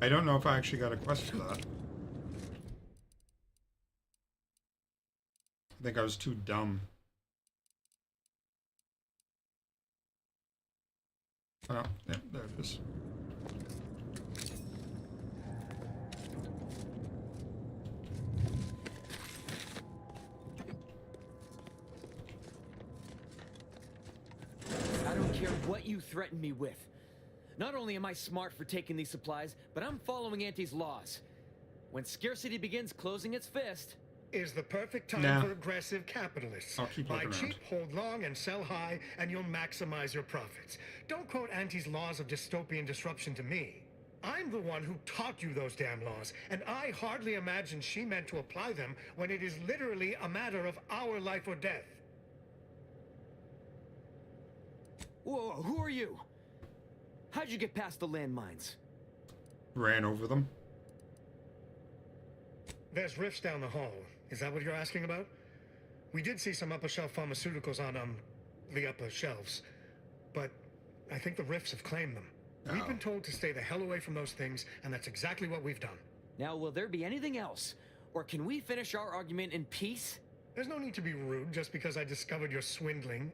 A: I don't know if I actually got a quest for that. I think I was too dumb. Oh, yeah, there it is.
V: I don't care what you threaten me with. Not only am I smart for taking these supplies, but I'm following Auntie's laws. When scarcity begins closing its fist...
C: Is the perfect time for aggressive capitalists.
A: I'll keep
C: Buy
A: looking
C: cheap, hold long, and sell high, and you'll maximize your profits. Don't quote Auntie's laws of dystopian disruption to me. I'm the one who taught you those damn laws, and I hardly imagine she meant to apply them when it is literally a matter of our life or death.
V: Whoa, who are you? How'd you get past the landmines?
A: Ran over them.
C: There's rifts down the hall. Is that what you're asking about? We did see some upper-shelf pharmaceuticals on, the upper shelves. But I think the rifts have claimed them. We've been told to stay the hell away from those things, and that's exactly what we've done.
V: Now, will there be anything else? Or can we finish our argument in peace?
C: There's no need to be rude just because I discovered you're swindling.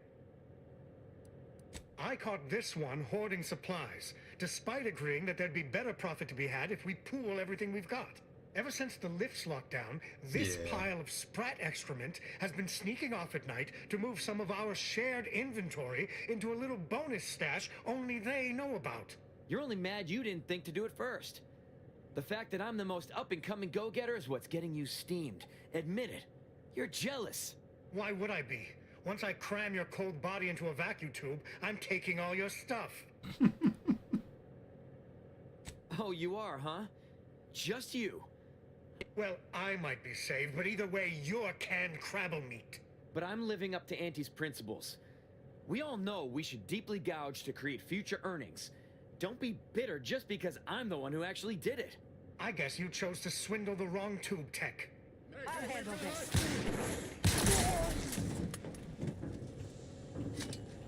C: I caught this one hoarding supplies, despite agreeing that there'd be better profit to be had if we pool everything we've got. Ever since the lifts locked down, this pile of Sprat excrement has been sneaking off at night to move some of our shared inventory into a little bonus stash only they know about.
V: You're only mad you didn't think to do it first. The fact that I'm the most up-and-coming go-getter is what's getting you steamed. Admit it. You're jealous.
C: Why would I be? Once I cram your cold body into a vacuum tube, I'm taking all your stuff.
V: Oh, you are, huh? Just you.
C: Well, I might be saved, but either way, you're canned crabble meat.
V: But I'm living up to Auntie's principles. We all know we should deeply gouge to create future earnings. Don't be bitter just because I'm the one who actually did it.
C: I guess you chose to swindle the wrong tube tech.
U: I'll handle this.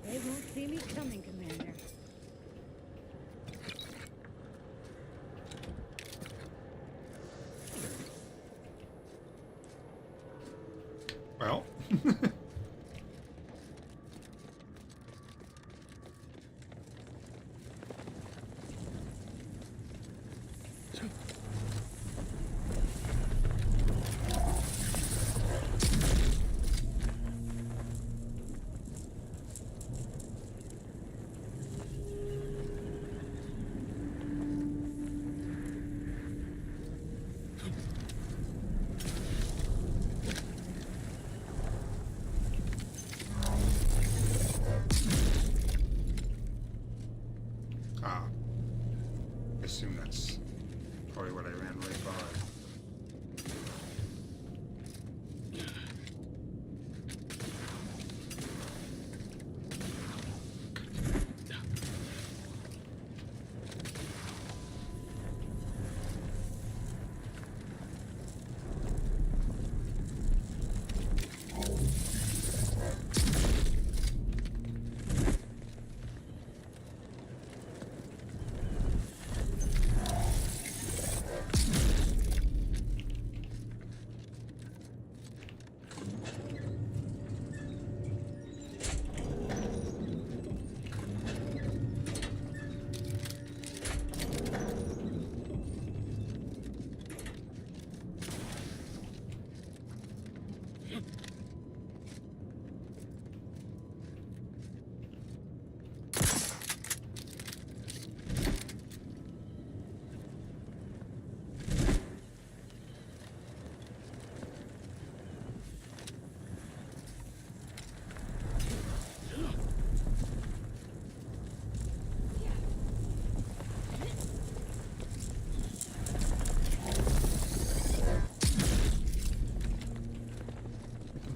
B: They won't see me coming, Commander.
A: Well. I assume that's probably what I ran right by.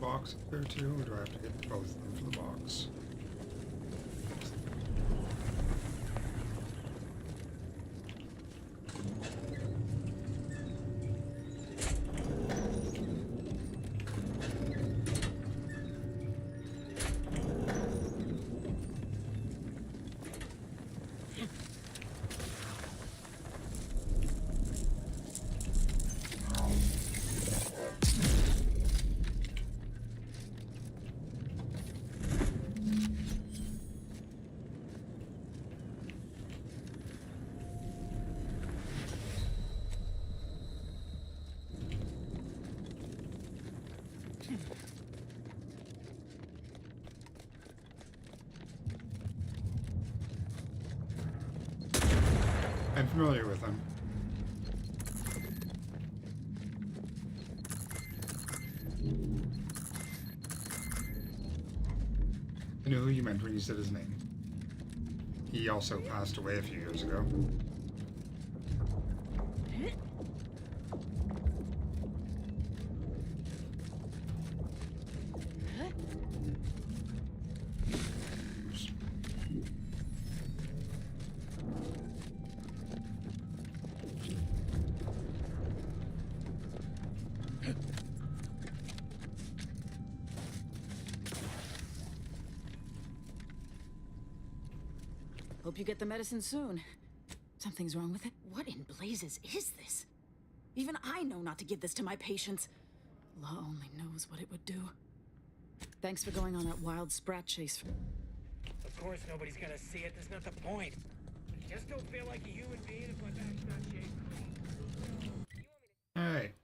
A: Box up there too, or do I have to get both of them for the box? I'm familiar with them. I knew who you meant when you said his name. He also passed away a few years ago.
R: Hope you get the medicine soon. Something's wrong with it. What in blazes is this? Even I know not to give this to my patients. Law only knows what it would do. Thanks for going on that wild Sprat chase.
C: Of course nobody's gonna see it. There's not the point. I just don't feel like a human being if my back's not shaved clean.
A: All right.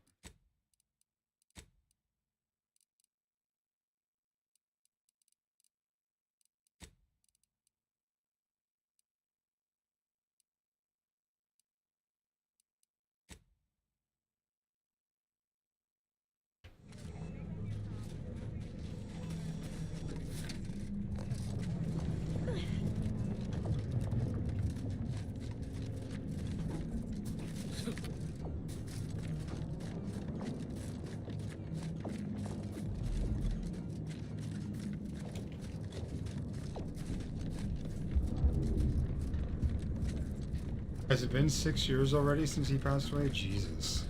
A: Has it been 6 years already since he passed away? Jesus.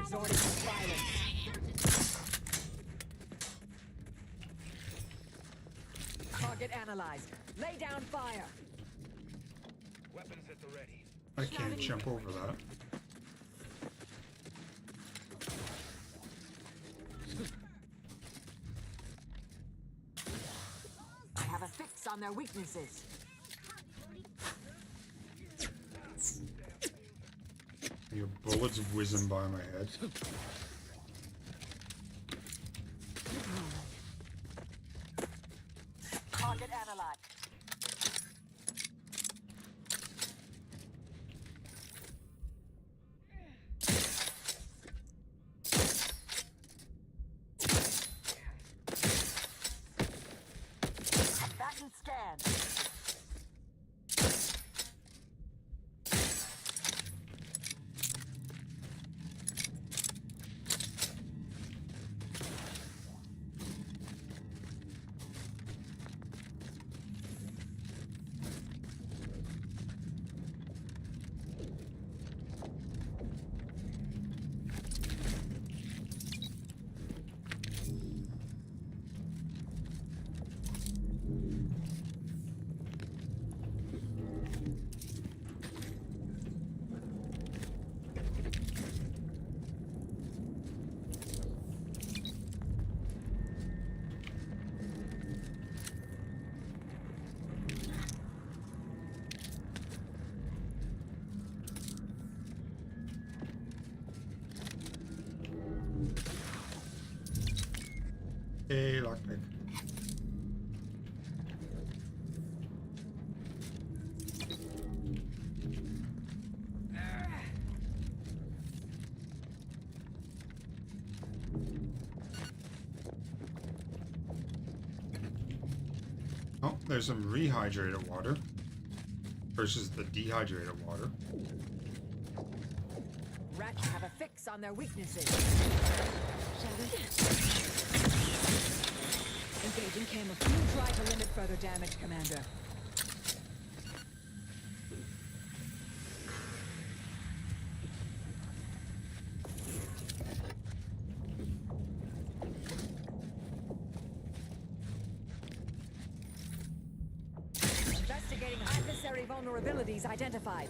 U: Resorting to violence. Target analyzed. Lay down fire.
C: Weapons at the ready.
A: I can't jump over that.
U: I have a fix on their weaknesses.
A: Your bullets whizzing by my head.
U: Target analyzed. Combatant scan.
A: Hey, lockpick. Oh, there's some rehydrated water versus the dehydrated water.
U: Ratchet have a fix on their weaknesses. Engaging camouflage. You try to limit further damage, Commander. Investigating adversary vulnerabilities identified.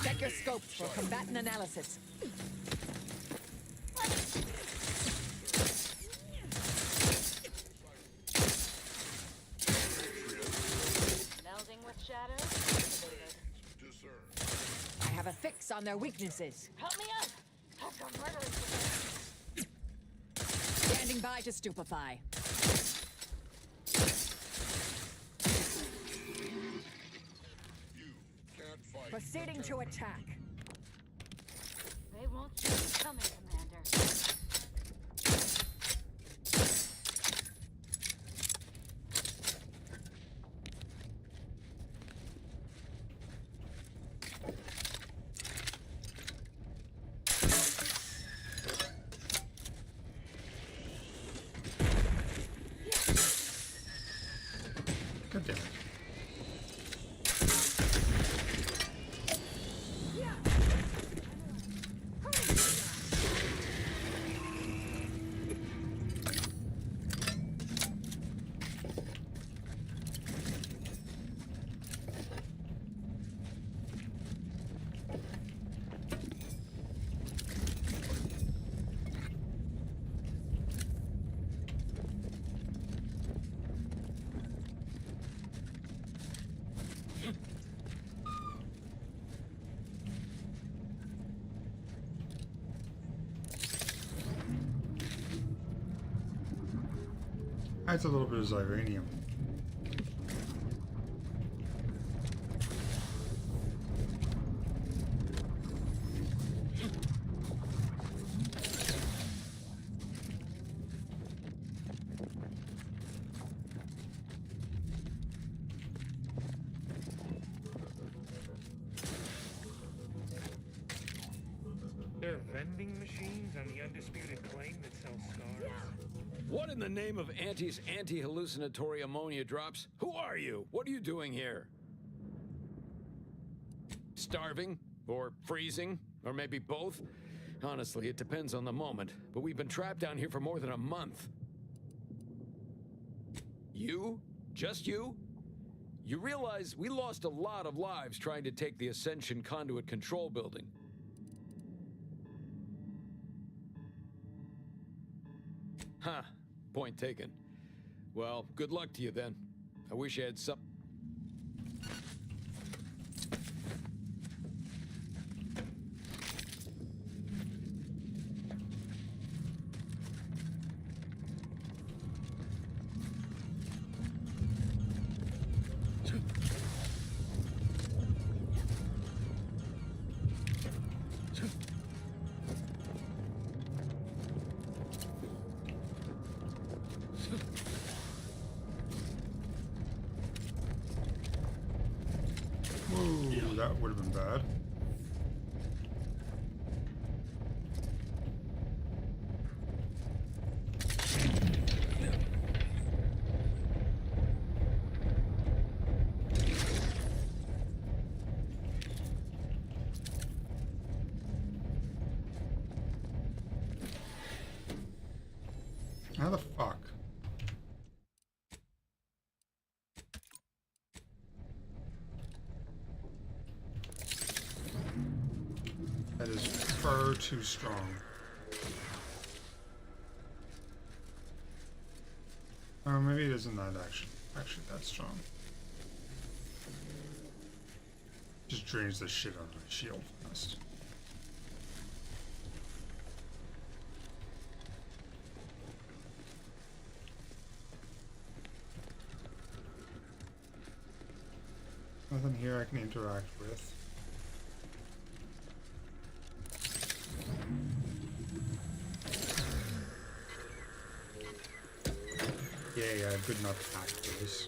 U: Check your scopes for combatant analysis.
I: Melding with shadows.
U: I have a fix on their weaknesses.
I: Help me up! I've got murderers.
U: Standing by to stupefy. Proceeding to attack.
I: They won't see me coming, Commander.
A: Adds a little bit of Xyranium.
C: There are vending machines on the undisputed claim that sell scars.
D: What in the name of Auntie's anti-hallucinatory ammonia drops? Who are you? What are you doing here? Starving? Or freezing? Or maybe both? Honestly, it depends on the moment, but we've been trapped down here for more than a month. You? Just you? You realize we lost a lot of lives trying to take the Ascension Conduit Control Building. Huh. Point taken. Well, good luck to you then. I wish I had some...
A: Ooh, that would have been bad. How the fuck? That is far too strong. Oh, maybe it isn't that actually that strong. Just drains the shit out of my shield fast. Nothing here I can interact with. Yeah, good enough pack for this.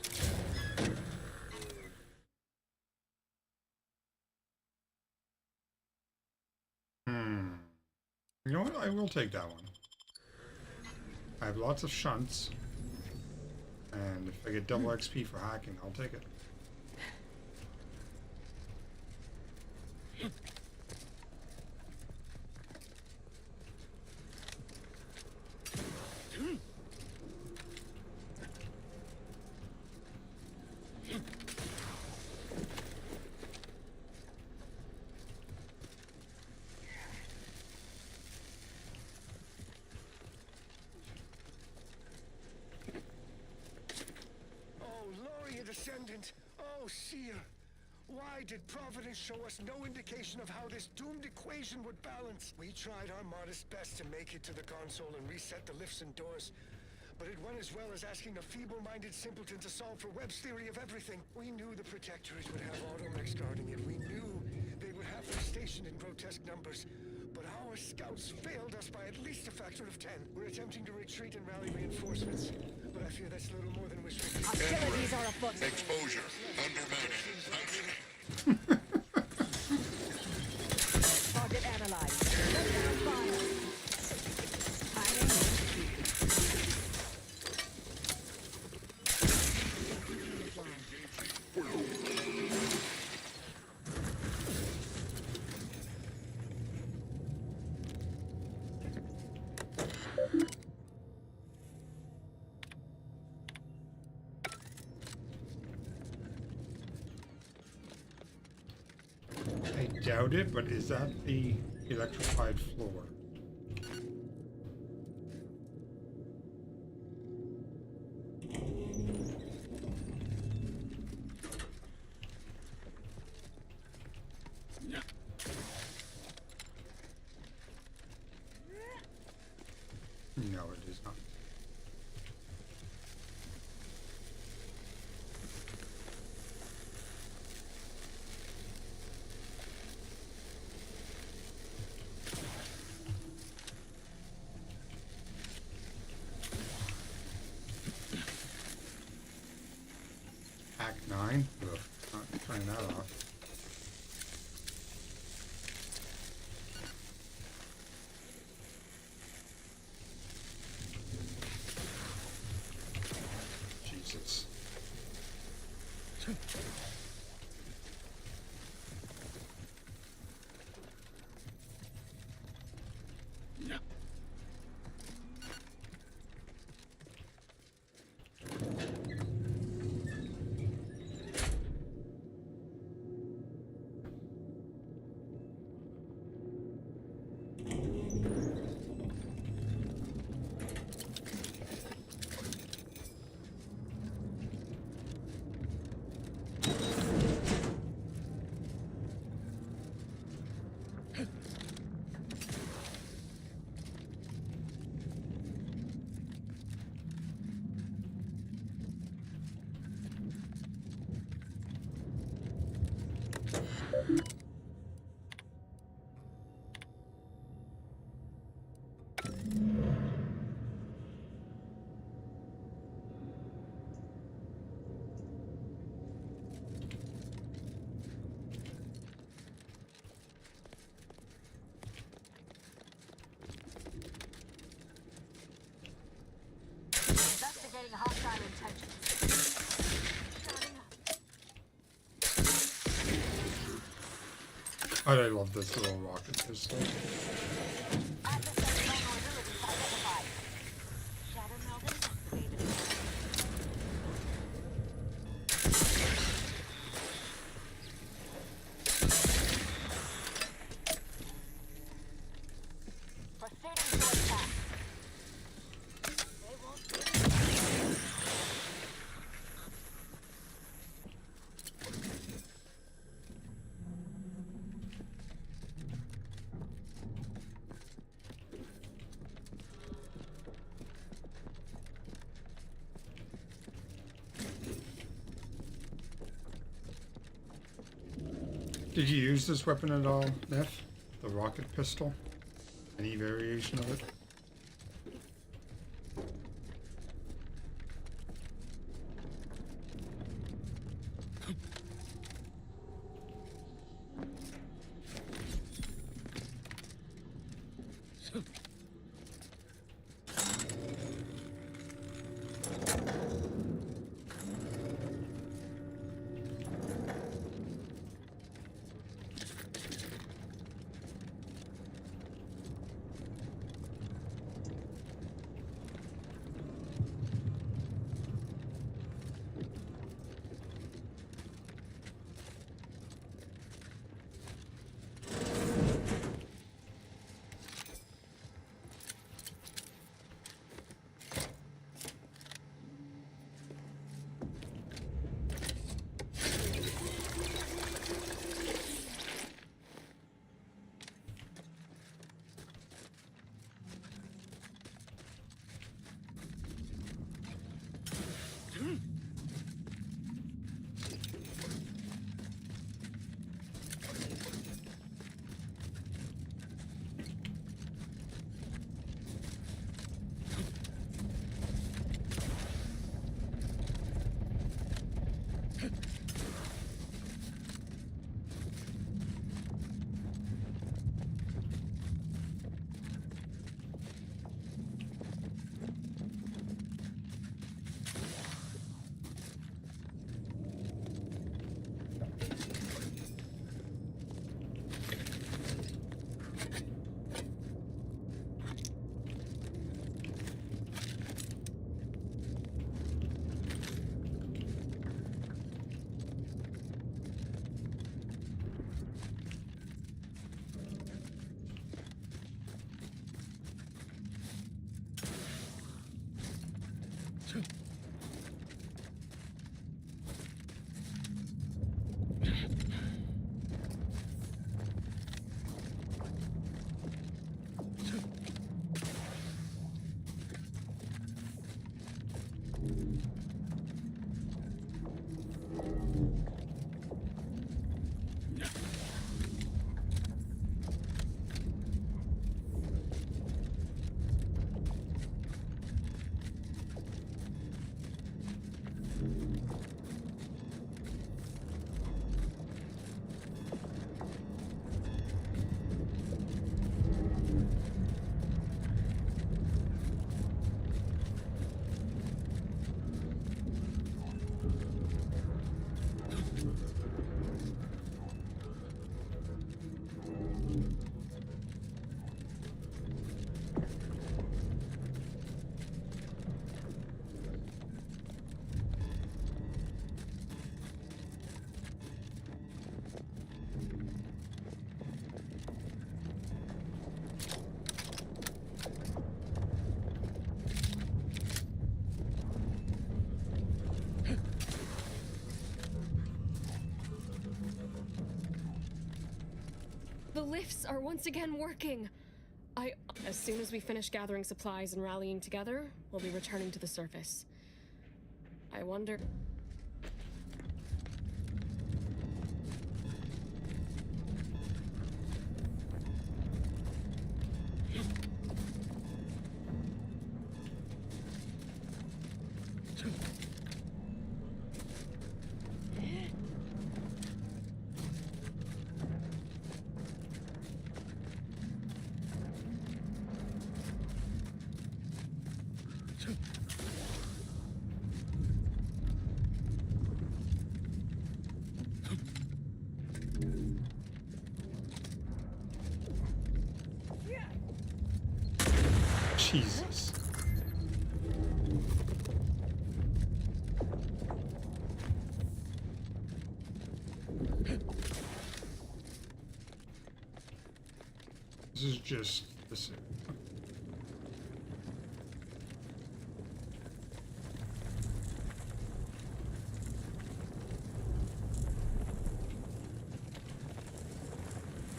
A: You know what? I will take that one. I have lots of shunts. And if I get double XP for hacking, I'll take it.
C: Descendant, oh seer, why did Providence show us no indication of how this doomed equation would balance? We tried our modest best to make it to the console and reset the lifts and doors, but it went as well as asking a feeble-minded simpleton to solve for Webb's theory of everything. We knew the Protectorate would have Automechs guarding it. We knew they would have them stationed in grotesque numbers. But our scouts failed us by at least a factor of 10. We're attempting to retreat and rally reinforcements, but I fear that's little more than wishful thinking.
U: Hostilities are afoot.
K: Exposure. Undermounted.
U: Target analyzed. Let down fire.
A: I doubt it, but is that the electrified floor? No, it is not. 9? Ugh, not turning that off. Jesus.
I: Investigating hostile intentions.
A: I love this little rocket pistol.
I: Adversary vulnerabilities identified. Shadow meld activated. Proceeding to attack. They won't.
A: Did you use this weapon at all, Neff? The rocket pistol? Any variation of it?
Q: lifts are once again working. As soon as we finish gathering supplies and rallying together, we'll be returning to the surface. I wonder...
A: Jesus. This is just this.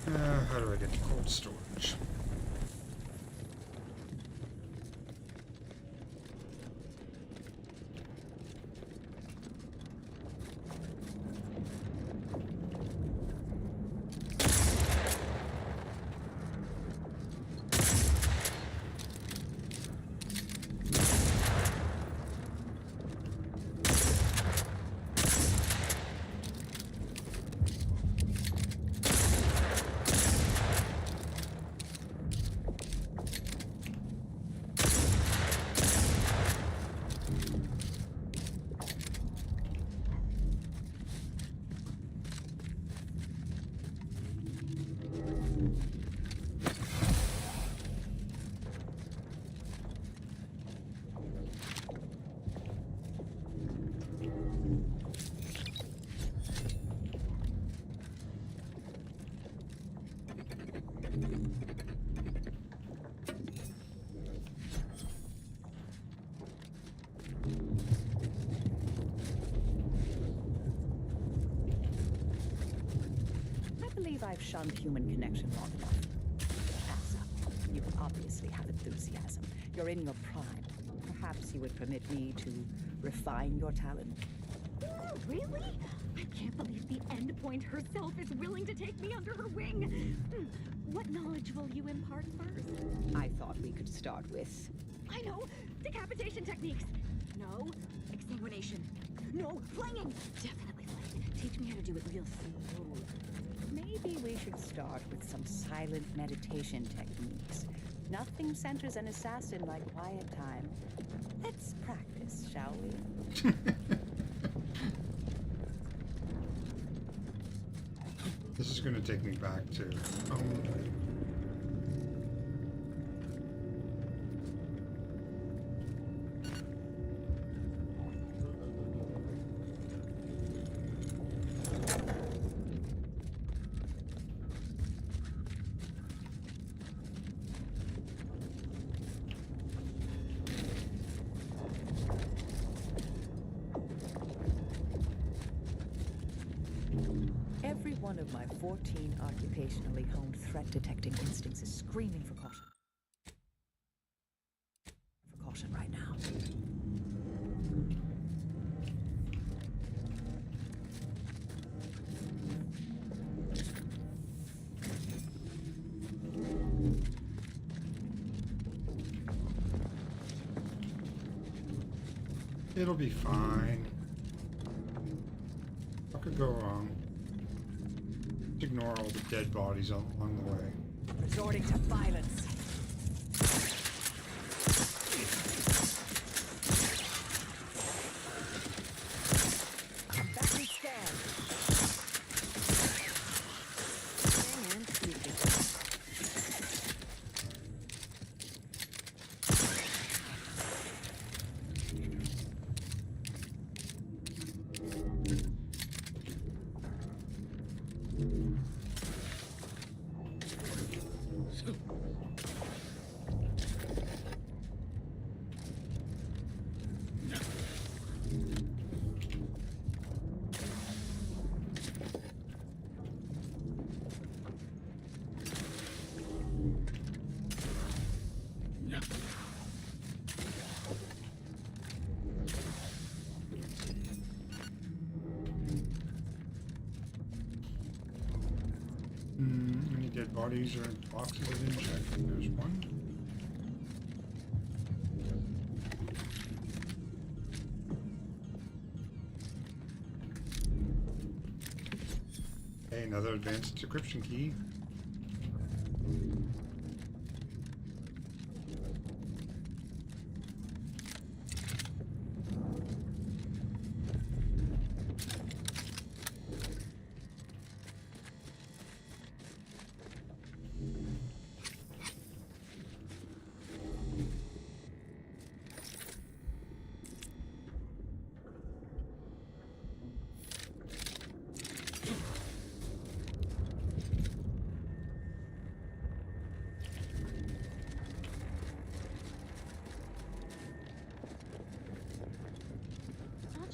A: How do I get to cold storage?
T: I've shunned human connection long enough. Pass up. You obviously have enthusiasm. You're in your prime. Perhaps you would permit me to refine your talent.
F: Oh, really? I can't believe the Endpoint herself is willing to take me under her wing. What knowledge will you impart first?
T: I thought we could start with...
F: I know! Decapitation techniques! No, exsanguination. No, flanging! Definitely flanging. Teach me how to do it real slow.
T: Maybe we should start with some silent meditation techniques. Nothing centers an assassin like quiet time. Let's practice, shall we?
A: This is going to take me back to...
T: Every one of my 14 occupationally honed threat-detecting instincts is screaming for caution. For caution right now.
A: It'll be fine. What could go wrong? Ignore all the dead bodies along the way.
T: Resorting to violence. Battery scan. And tweaking.
A: bodies or boxes I didn't check. There's one. Okay, another advanced decryption key.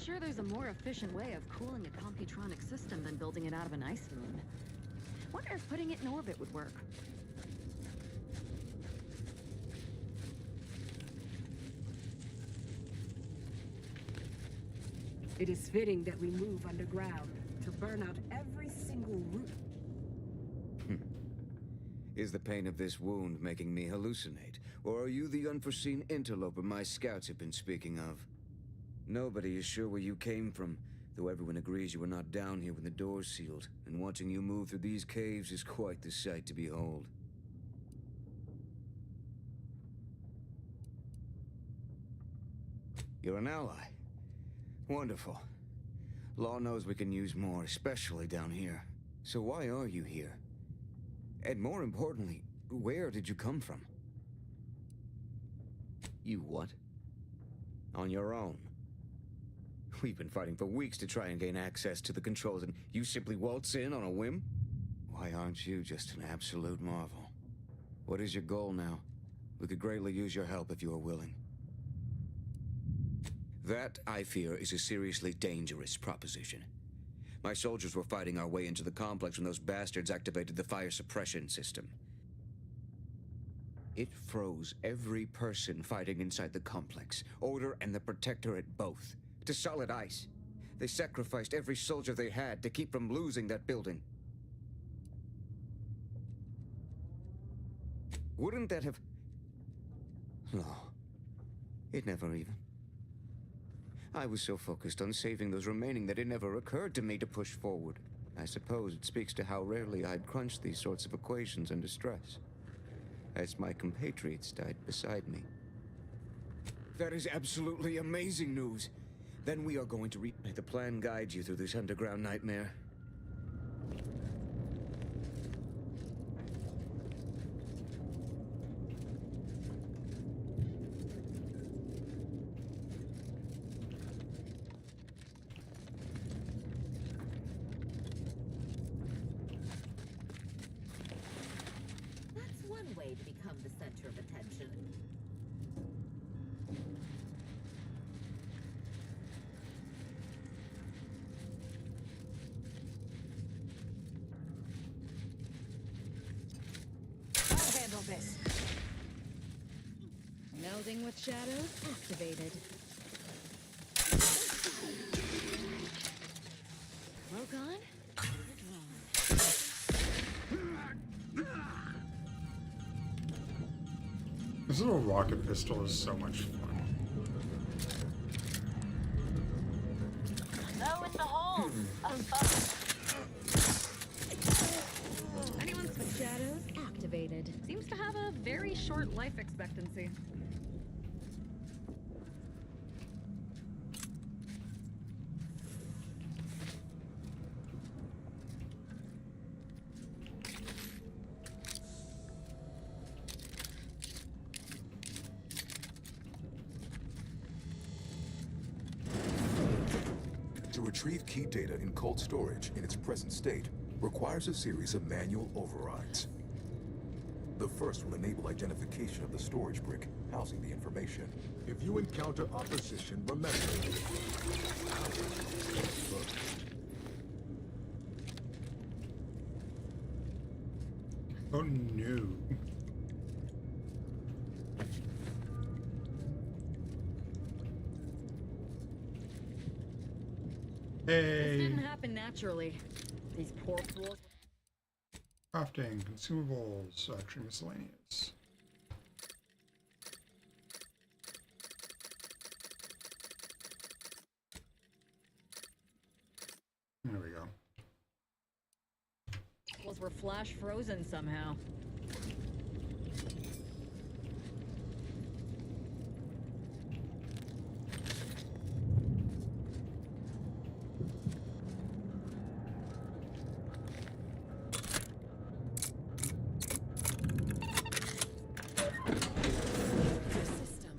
F: Sure, there's a more efficient way of cooling a computronic system than building it out of an ice moon. Wonder if putting it in orbit would work.
L: It is fitting that we move underground to burn out every single root.
N: Is the pain of this wound making me hallucinate? Or are you the unforeseen interloper my scouts have been speaking of? Nobody is sure where you came from, though everyone agrees you were not down here when the doors sealed, and watching you move through these caves is quite the sight to behold. You're an ally. Wonderful. Law knows we can use more, especially down here. So why are you here? And more importantly, where did you come from? You what? On your own? We've been fighting for weeks to try and gain access to the controls, and you simply waltz in on a whim? Why aren't you just an absolute marvel? What is your goal now? We could greatly use your help if you are willing. That, I fear, is a seriously dangerous proposition. My soldiers were fighting our way into the complex when those bastards activated the fire suppression system. It froze every person fighting inside the complex, Order and the Protectorate both, to solid ice. They sacrificed every soldier they had to keep from losing that building. Wouldn't that have... No. It never even... I was so focused on saving those remaining that it never occurred to me to push forward. I suppose it speaks to how rarely I'd crunch these sorts of equations under stress, as my compatriots died beside me. That is absolutely amazing news. Then we are going to may the plan guide you through this underground nightmare.
W: That's one way to become the center of attention.
B: This.
F: Melding with shadows activated. Rogon?
A: This little rocket pistol is so much fun.
B: Lo and behold, a
F: Anyone's with shadows activated. Seems to have a very short life expectancy.
M: To retrieve key data in cold storage in its present state requires a series of manual overrides. The first will enable identification of the storage brick housing the information.
O: If you encounter opposition, remember.
A: Oh no.
F: This
A: Hey.
F: didn't happen naturally. These poor fools.
A: Crafting, consumables, actually miscellaneous. There we go.
F: Those were flash frozen somehow.
R: System.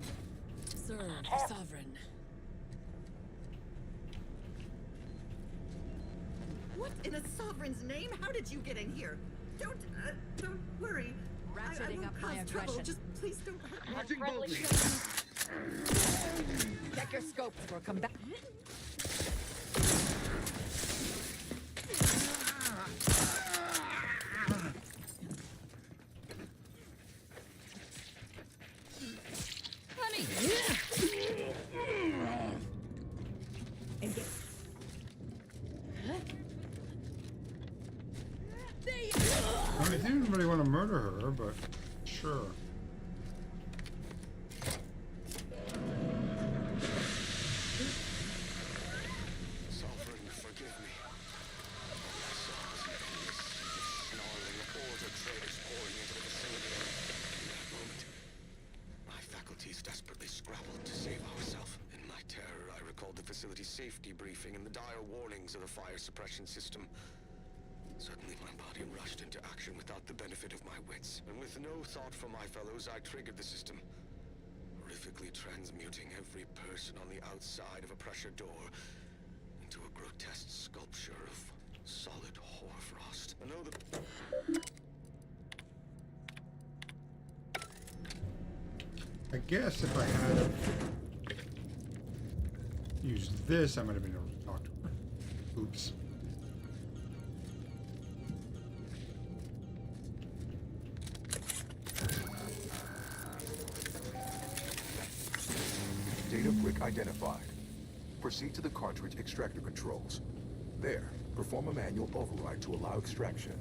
R: Serve, sovereign.
H: What in a sovereign's name? How did you get in here? Don't worry. I
B: Ratcheting
H: won't
B: up my
H: cause trouble.
B: aggression.
H: Just please don't hurt me.
B: Acting boldly. Check your scopes for combat.
A: I mean, he didn't really want to murder her, but sure.
G: Sovereign, forgive me. All I saw was an endless sea of snarling order traders pouring into the vicinity. In that moment, my faculties desperately scrabbled to save ourselves. In my terror, I recalled the facility's safety briefing and the dire warnings of the fire suppression system. Suddenly, my body rushed into action without the benefit of my wits. And with no thought for my fellows, I triggered the system, horrifically transmuting every person on the outside of a pressure door into a grotesque sculpture of solid hoarfrost. And though the...
A: I guess if I had used this, I might have been able to talk to her. Oops.
M: Data brick identified. Proceed to the cartridge extractor controls. There, perform a manual override to allow extraction.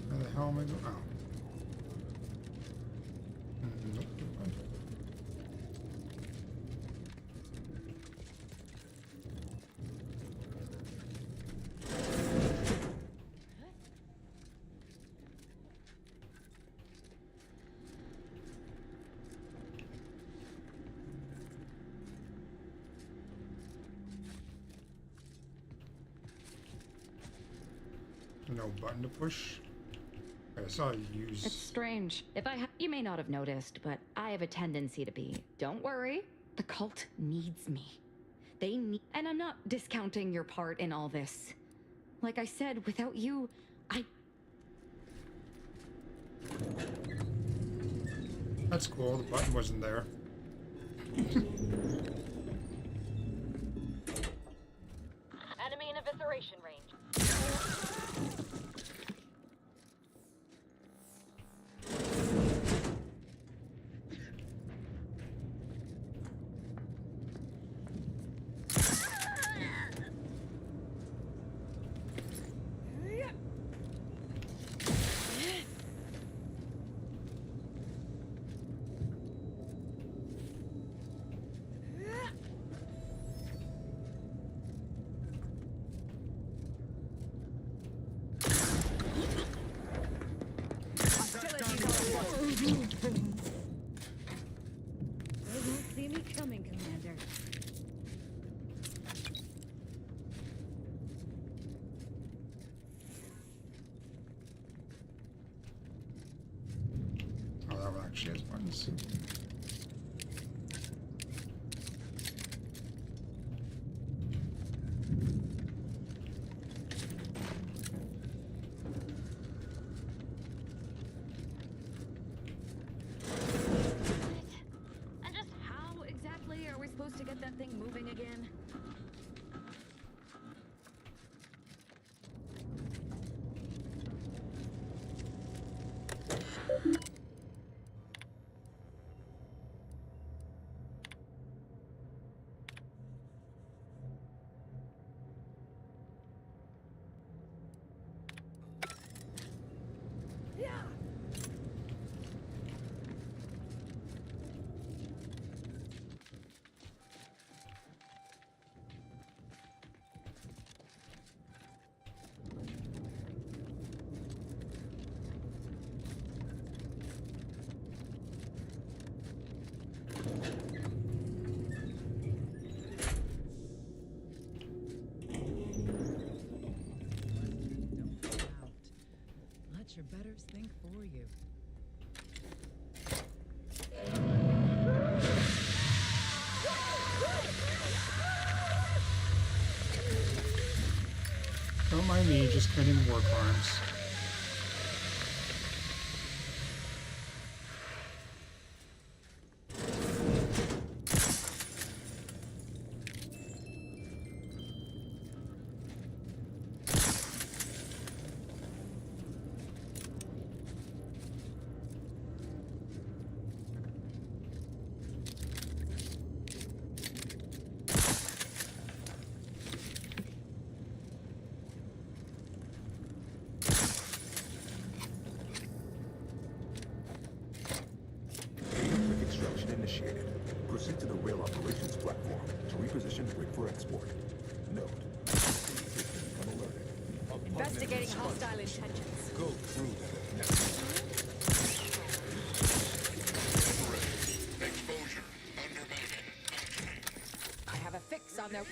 A: Where the hell am I going? Oh. Nope. No button to push. I saw you use.
F: It's strange. You may not have noticed, but I have a tendency to be. Don't worry. The cult needs me. And I'm not discounting your part in all this. Like I said, without you,
A: That's cool. The button wasn't there.
B: Enemy in evisceration range.
F: They won't see me coming, Commander.
A: Oh, that one actually has buttons.
F: And just how exactly are we supposed to get that thing moving again?
J: betters think for you.
A: Don't mind me, just cutting war farms.
M: Extraction initiated. Proceed to the rail operations platform to reposition rig for export. Note. Become alerted.
U: Investigating hostile intentions.
M: Go through that.
K: Exposure. Undermounted.
U: I have a fix on their...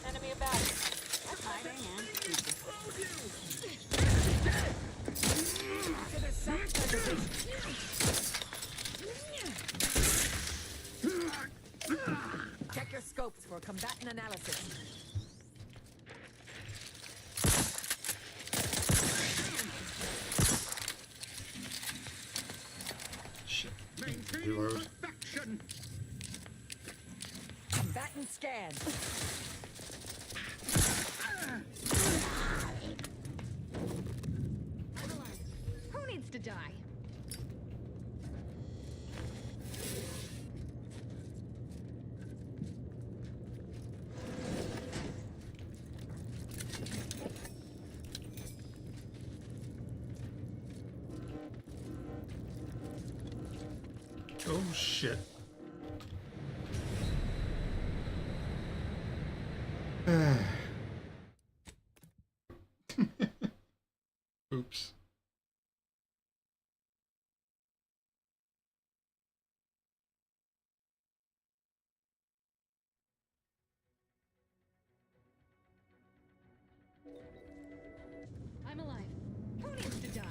B: Enemy about.
U: To the self-preservation. Check your scopes for combatant analysis.
A: Shit. Reload.
U: Combatant scan.
F: Who needs to die?
A: Oh shit. Oops.
F: I'm alive. Who needs to die?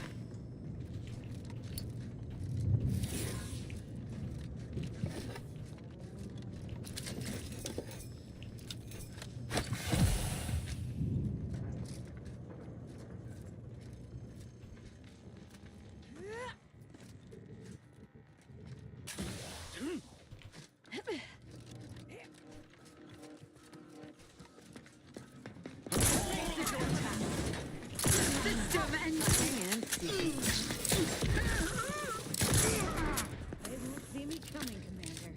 F: They won't see me coming, Commander.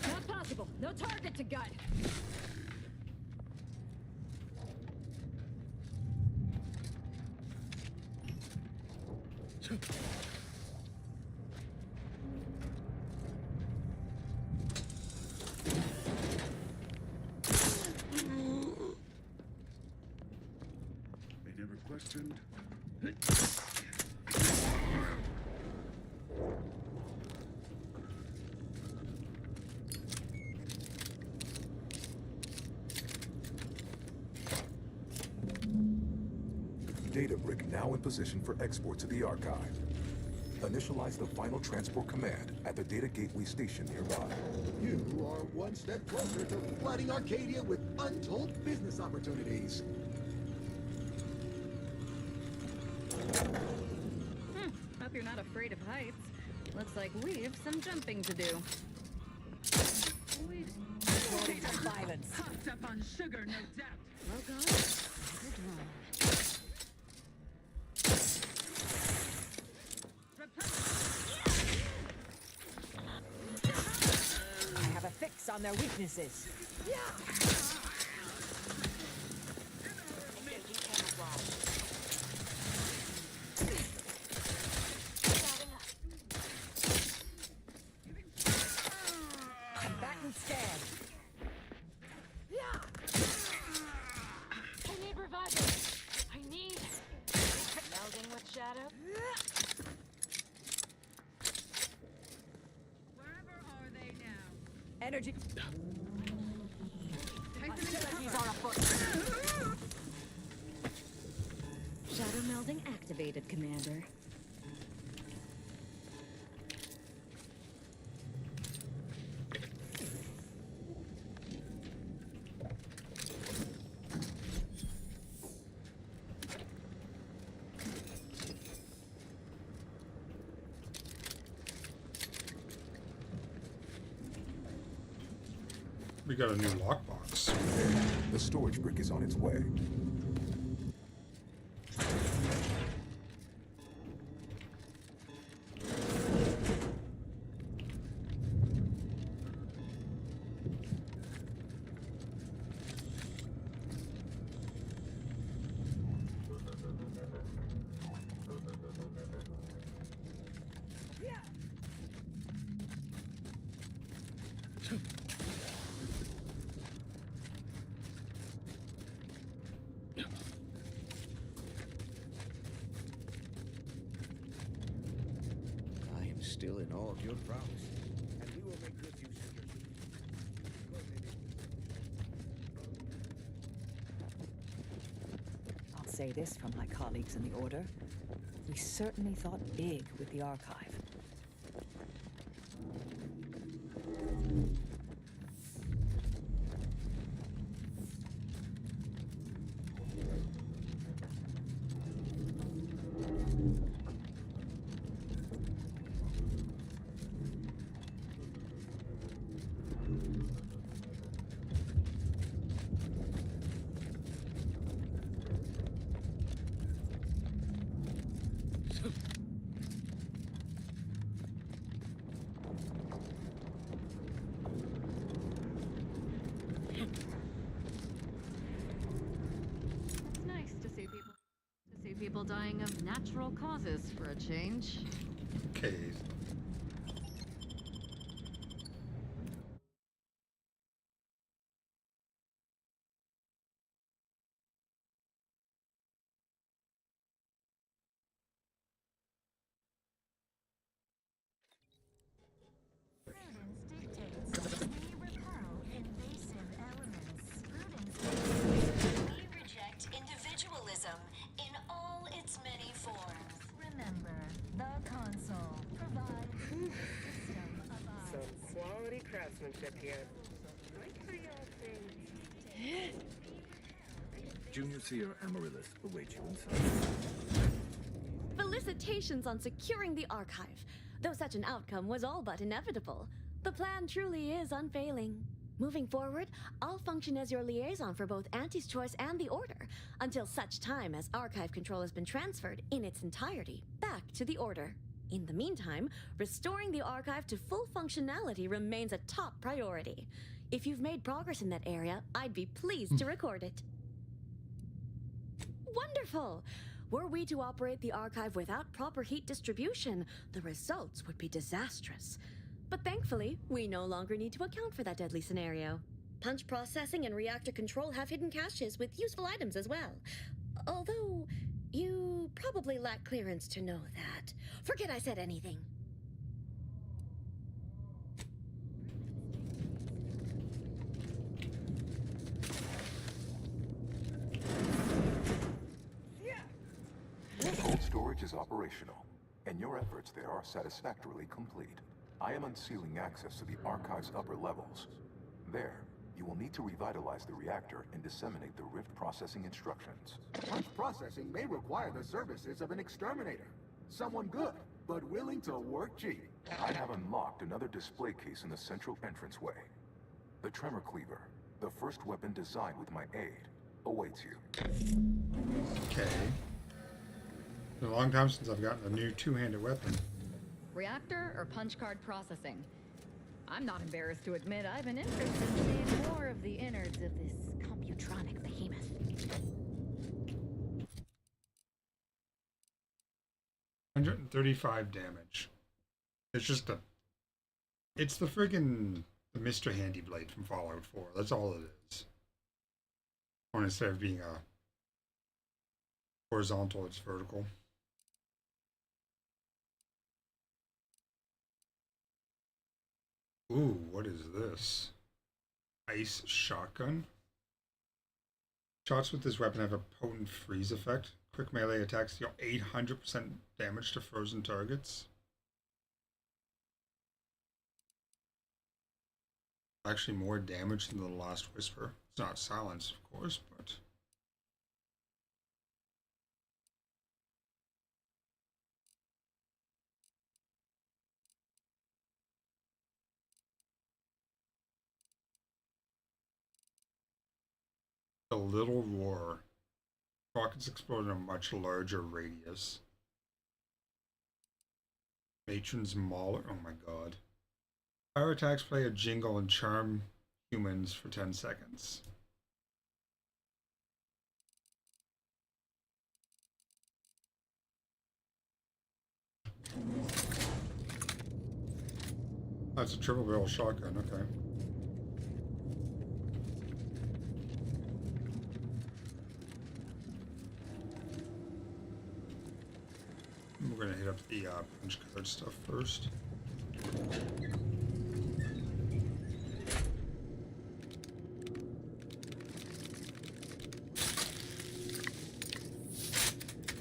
F: Not possible. No target to gut.
E: They never questioned.
M: Data brick now in position for export to the archive. Initialize the final transport command at the data gateway station nearby.
O: You are one step closer to flooding Arcadia with untold business opportunities.
F: Hope you're not afraid of heights. Looks like we've some jumping to do.
U: According to violence.
J: Pumped up on sugar, no doubt.
F: Well gone.
U: I have a fix on their weaknesses.
B: Shadow?
J: Wherever are they now?
U: Energy.
J: Hostilities
U: are afoot.
F: Shadow melding activated, Commander.
A: We got a new lockbox.
M: The storage brick is on its way.
N: I am still in awe of your prowess, and we will make good use of your
T: I'll say this from my colleagues in the Order. We certainly thought big with the Archive.
F: It's nice to see people dying of natural causes for a change.
A: Okay.
I: Prudence dictates we repel invasive elements. Prudence dictates we reject individualism in all its many forms. Remember, the console provides system of
L: Some quality craftsmanship here. Great for your things.
E: Junior Seer Amaryllis awaits you inside.
P: Felicitations on securing the archive. Though such an outcome was all but inevitable, the plan truly is unfailing. Moving forward, I'll function as your liaison for both Auntie's Choice and the Order, until such time as archive control has been transferred in its entirety back to the Order. In the meantime, restoring the archive to full functionality remains a top priority. If you've made progress in that area, I'd be pleased to record it. Wonderful! Were we to operate the archive without proper heat distribution, the results would be disastrous. But thankfully, we no longer need to account for that deadly scenario. Punch processing and reactor control have hidden caches with useful items as well. Although, you probably lack clearance to know that. Forget I said anything.
M: Cold storage is operational, and your efforts there are satisfactorily complete. I am unsealing access to the Archive's upper levels. There, you will need to revitalize the reactor and disseminate the Rift processing instructions.
O: Punch processing may require the services of an exterminator. Someone good, but willing to work cheap.
M: I have unlocked another display case in the central entranceway. The Tremor Cleaver, the first weapon designed with my aid, awaits you.
A: Okay. It's been a long time since I've gotten a new two-handed weapon.
F: Reactor or punch card processing? I'm not embarrassed to admit I've an interest in seeing more of the innards of this computronic behemoth.
A: 135 damage. It's just a... It's the friggin' the Mr. Handy Blade from Fallout 4. That's all it is. Or instead of being a horizontal, it's vertical. Ooh, what is this? Ice shotgun? Shots with this weapon have a potent freeze effect. Quick melee attacks deal 800% damage to frozen targets. Actually more damage than the Last Whisper. It's not silence, of course, but... The Little Roar. Rockets explode in a much larger radius. Matron's Mauler. Oh my god. Fire attacks play a jingle and charm humans for 10 seconds. That's a triple barrel shotgun, okay. We're gonna hit up the punch card stuff first.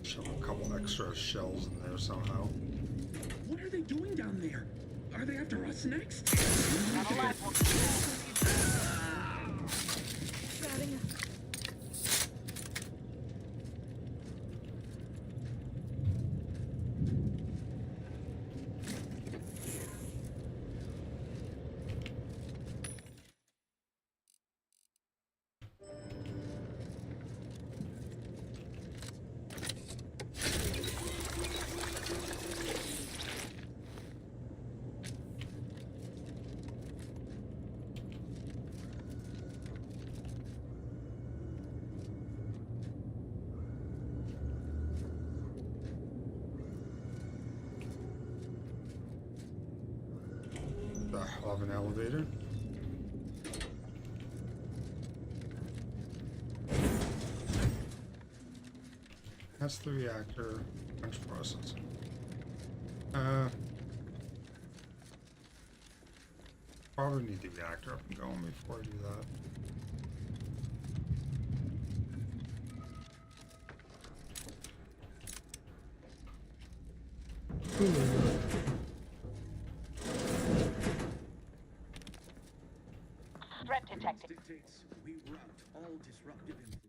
A: Shove a couple extra shells in there somehow.
D: What are they doing down there? Are they after us next? The hell of an elevator. That's the reactor punch processing. Probably need the reactor up and going before I do that. Threat detected. Dictates we rout all disruptive influence.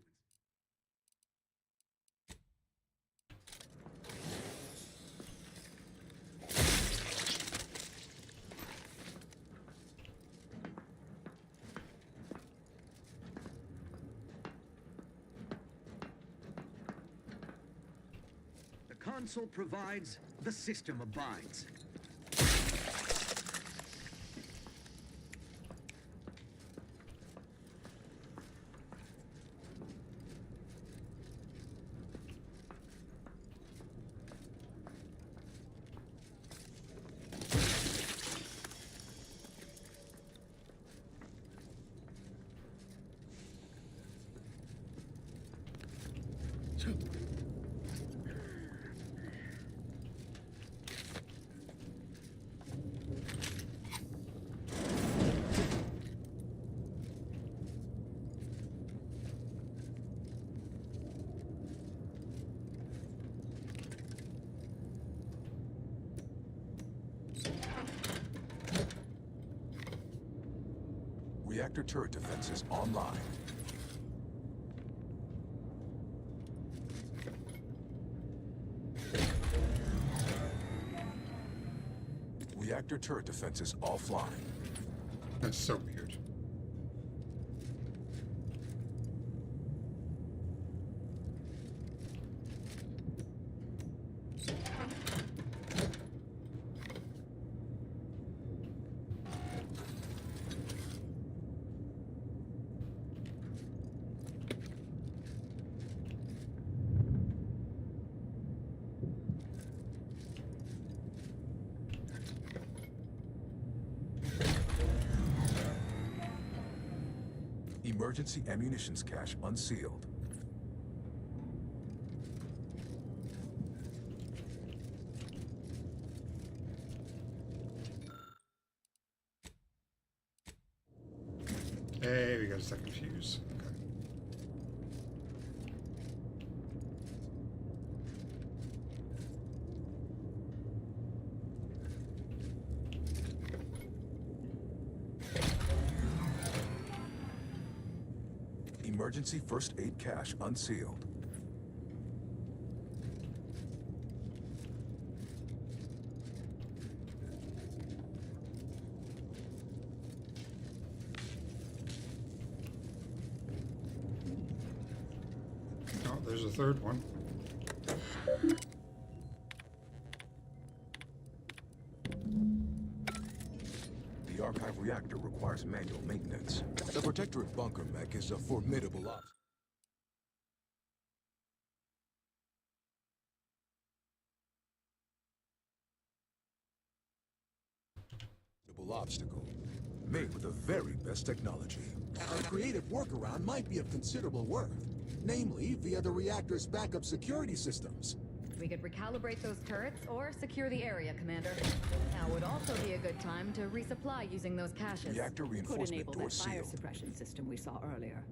D: The console provides, the system abides.
M: Reactor turret defenses online. Reactor turret defenses offline.
A: That's so weird.
M: Emergency ammunitions cache unsealed.
A: Hey, we got a second fuse. Okay.
M: Emergency first aid cache unsealed.
A: Oh, there's a third one.
M: The archive reactor requires manual maintenance. The Protectorate bunker mech is a formidable obstacle, made with the very best technology.
O: A creative workaround might be of considerable worth, namely via the reactor's backup security systems.
F: We could recalibrate those turrets or secure the area, Commander. Now would also be a good time to resupply using those caches.
M: Reactor
T: Could
M: reinforcement
T: enable
M: door
T: that fire
M: sealed.
T: suppression system we saw earlier.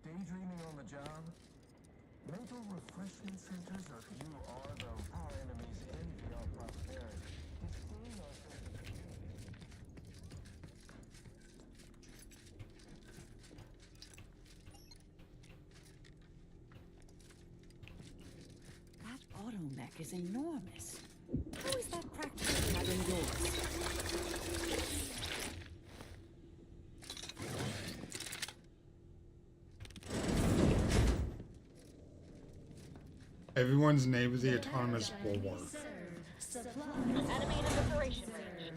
E: Daydreaming on the job? Mental refreshment centers are you are the our enemies envy our prosperity. Explain our sense of community.
T: That automech is enormous. How is that practical having yours?
A: Everyone's name is the autonomous bulwark.
B: Enemy in liberation range.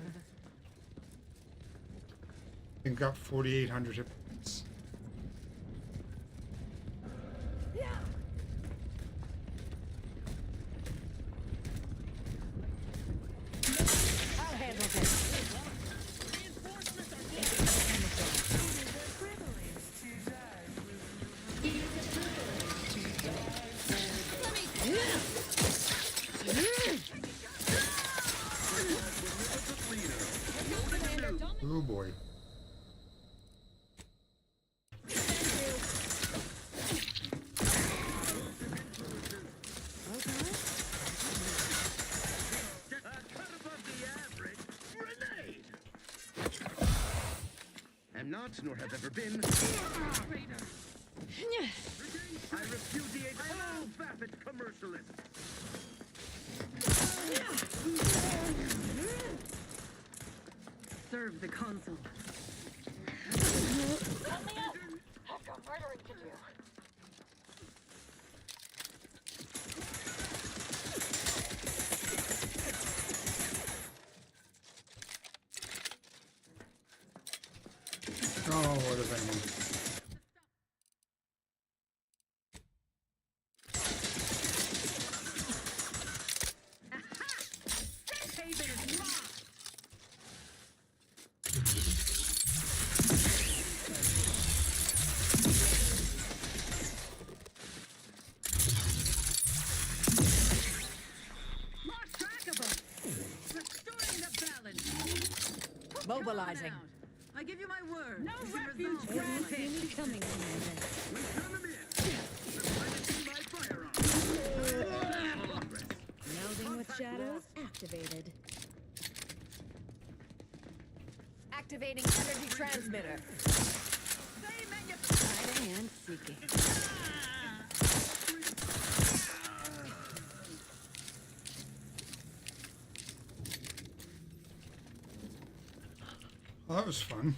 A: I think got 4,800 hit points.
T: I'll handle this.
A: Oh boy.
G: Am not, nor have ever been. I repudiate all vapid commercialism.
L: Serve the console.
B: Let me up. I've got murdering to do.
A: Oh, what is anyone?
L: Lost track of them. Restoring the balance.
U: mobilizing.
J: I give you my word.
L: No
J: we can
L: refuge
J: resolve
L: granted.
J: this.
F: See me coming, Commander.
J: We turn them in. The privacy by firearm. Progress.
F: Melding with shadows activated.
U: Activating energy transmitter.
F: Hiding and seeking.
A: Well, that was fun.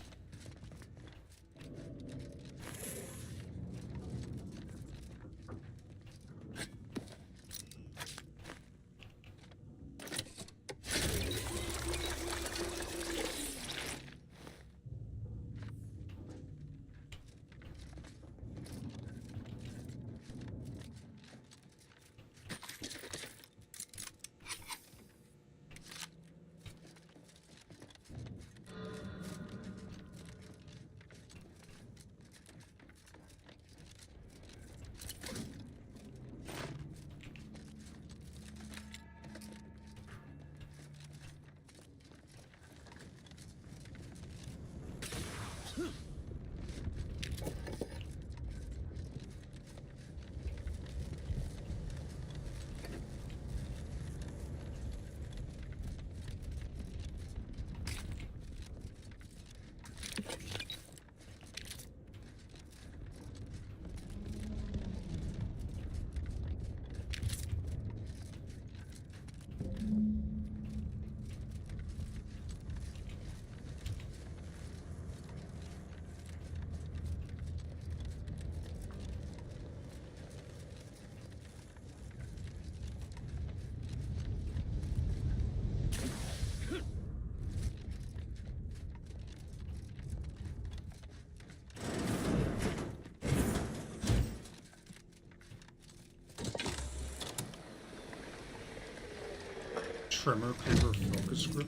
A: Tremor Cleaver focus group.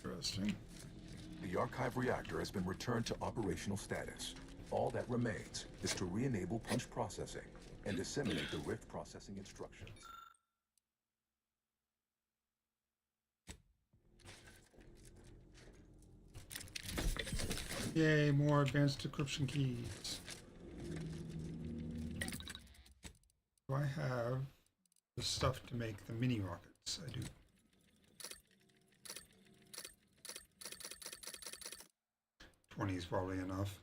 A: Interesting.
M: The archive reactor has been returned to operational status. All that remains is to re-enable punch processing and disseminate the rift processing instructions.
A: Yay, more advanced decryption keys. Do I have the stuff to make the mini rockets? I do. $20 is probably enough.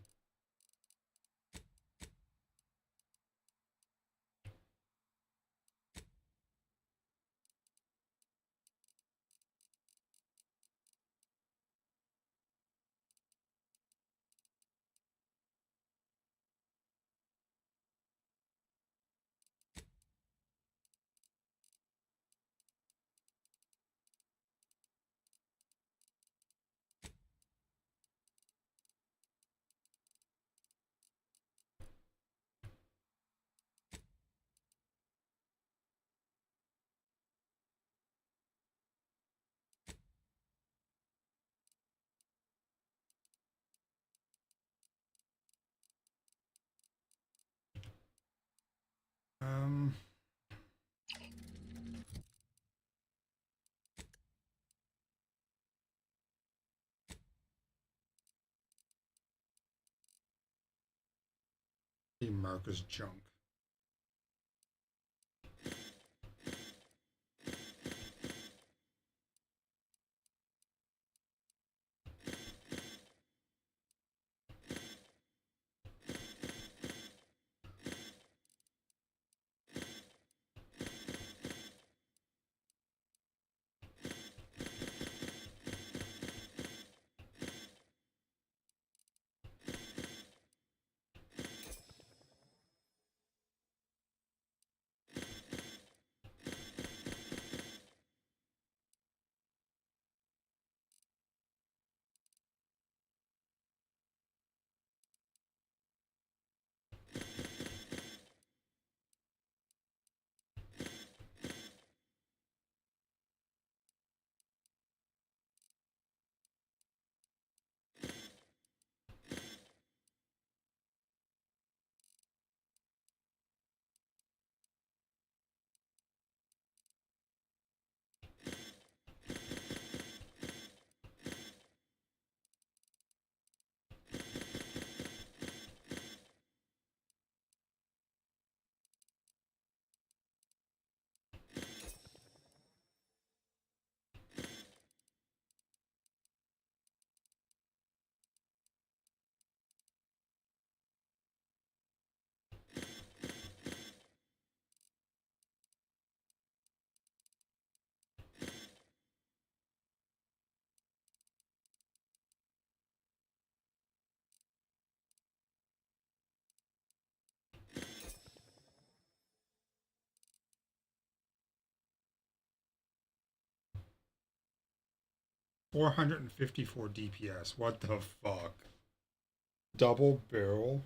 A: Um, mark as junk. 454 DPS. What the fuck? Double barrel?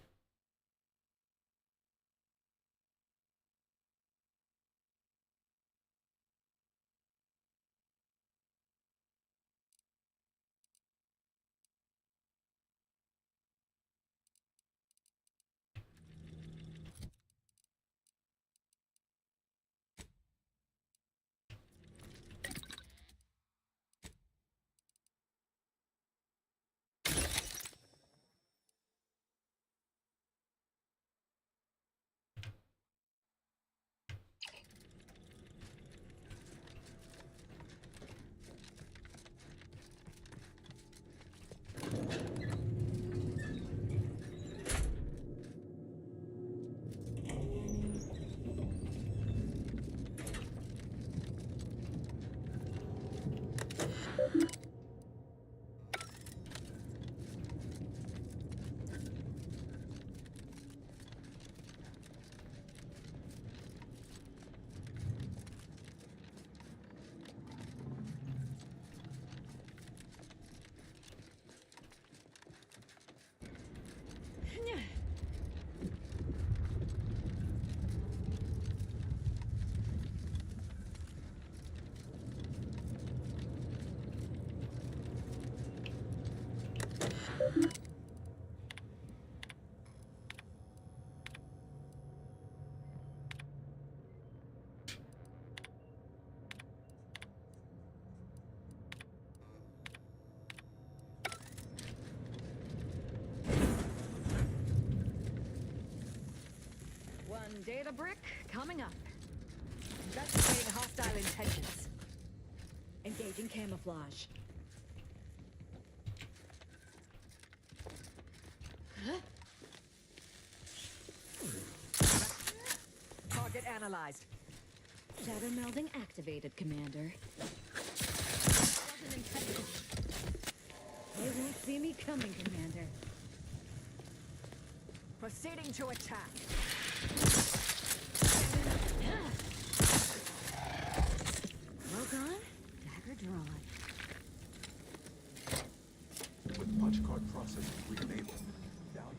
F: One data brick coming up. Investigating hostile intentions. Engaging camouflage. Target analyzed. Shadow melding activated, Commander. Wasn't intended. They won't see me coming, Commander. Proceeding to attack. Cloak on, dagger drawn.
M: With punch card processing re-enabled, now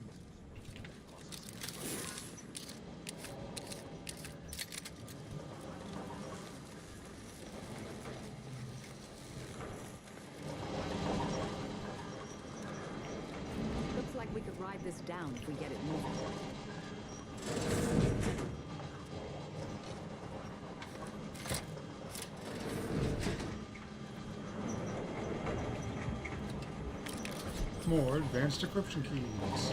F: Looks like we could ride this down if we get it moving.
A: More advanced decryption keys.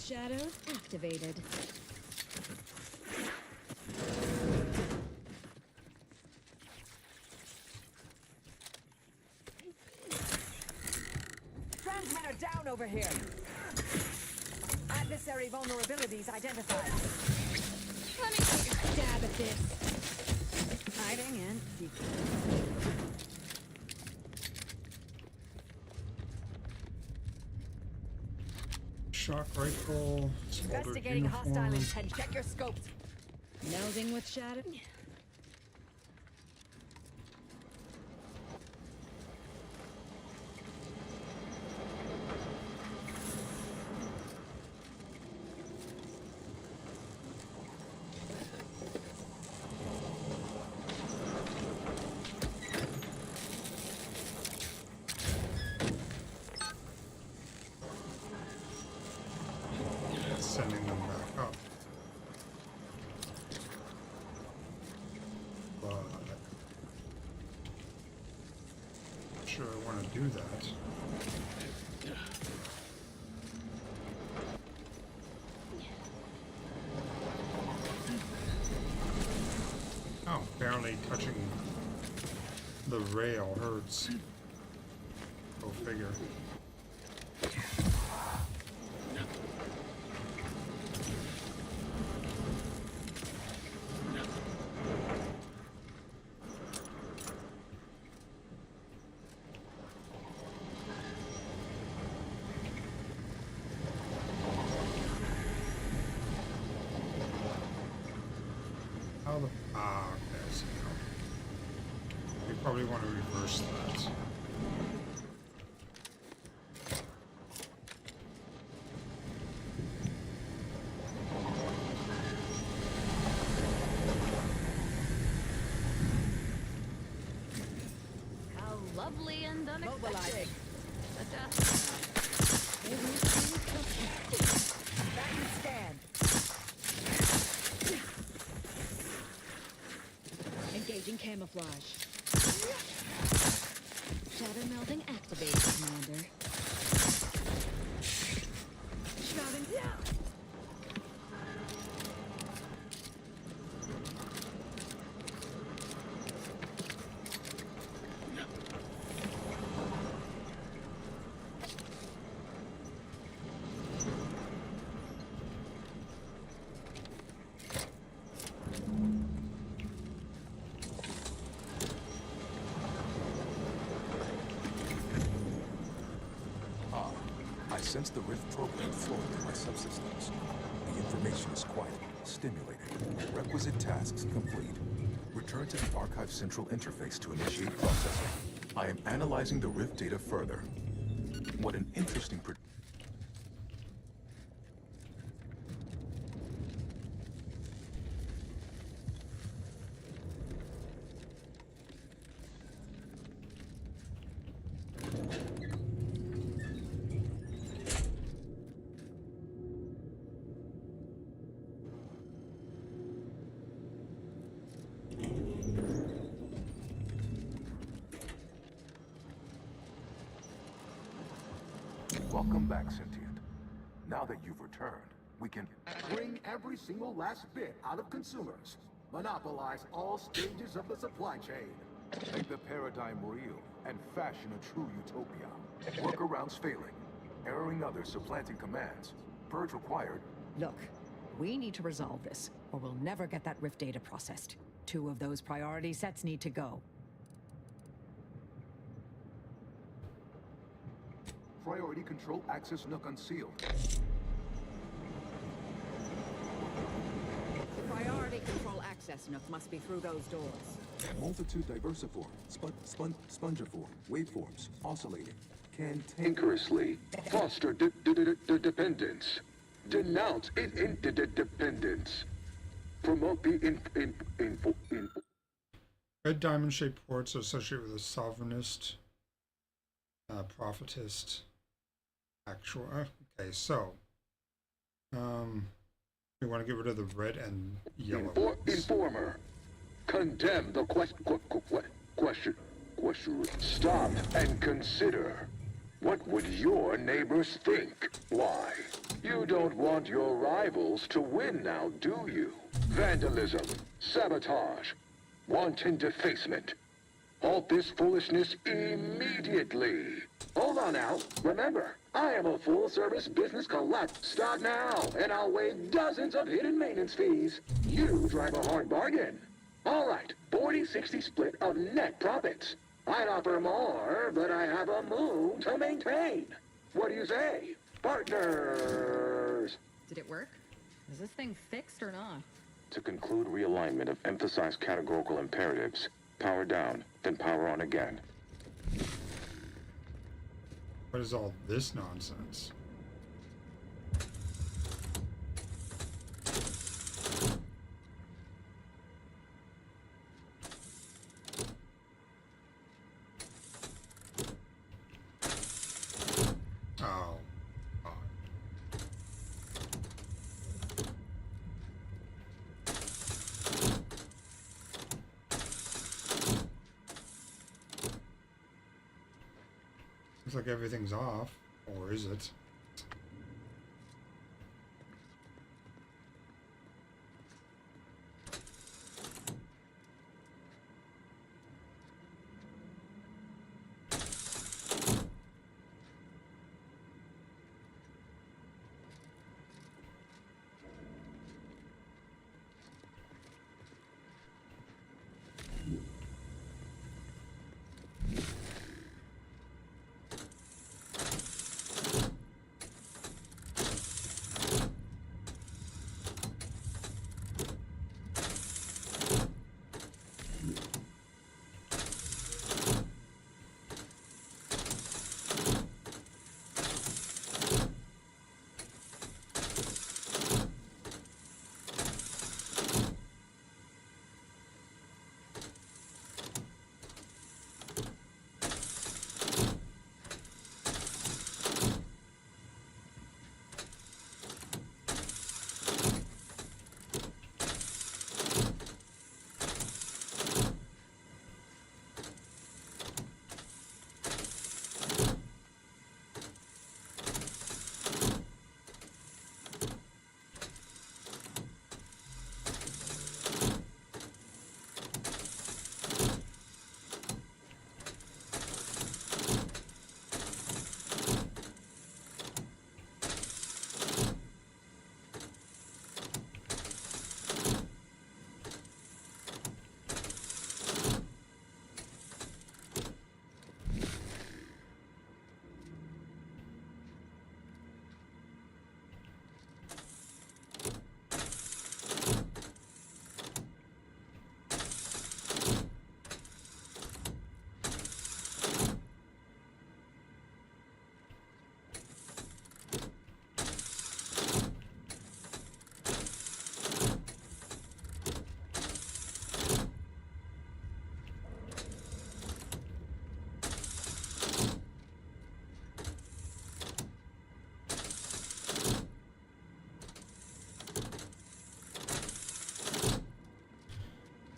F: Shadows activated.
U: Transmitter down over here. Adversary vulnerabilities identified.
F: Let me take a stab at this. Hiding and seeking.
A: Shock rifle.
U: Investigating hostile intent. Check your scopes.
F: Melding with shadow.
A: Sending them back up. But I'm sure I want to do that. Oh, barely touching The rail hurts. Go figure. How the... Ah, okay, so we probably want to reverse that.
F: How lovely and unexpected.
U: Back and stand.
F: Engaging camouflage. Shatter melding activated, Commander. Shrouding down.
M: I sense the Rift program flowing through my subsystems. The information is quite stimulating. Requisite tasks complete. Return to the Archive Central interface to initiate processing. I am analyzing the Rift data further. What an interesting Welcome back, Sentient. Now that you've returned, we can
O: Bring every single last bit out of consumers. Monopolize all stages of the supply chain.
M: make the paradigm real and fashion a true utopia. Workarounds failing, erroring others supplanting commands. Purge required.
U: Look, we need to resolve this, or we'll never get that Rift data processed. 2 of those priority sets need to go.
M: Priority control access nook unsealed.
U: Priority control access nook must be through those doors.
M: Multitude diversiform, spongiform, waveforms, oscillating,
C: Cantankerously foster dependence. Denounce interdependence. Promote the
A: Red diamond-shaped ports are associated with a sovereignist, prophetist, actual. Okay, so we want to get rid of the red and yellow.
C: Informer. Condemn the question. Stop and consider. What would your neighbors think? Why? You don't want your rivals to win now, do you? Vandalism, sabotage, wanton defacement. Halt this foolishness immediately. Hold on now. Remember, I am a full-service business collect. Start now, and I'll waive dozens of hidden maintenance fees. You drive a hard bargain. All right, 40-60 split of net profits. I'd offer more, but I have a moon to maintain. What do you say, partners?
F: Did it work? Is this thing fixed or not?
C: To conclude realignment of emphasized categorical imperatives, power down, then power on again.
A: What is all this nonsense? Oh. Looks like everything's off, or is it?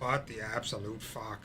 A: What the absolute fuck?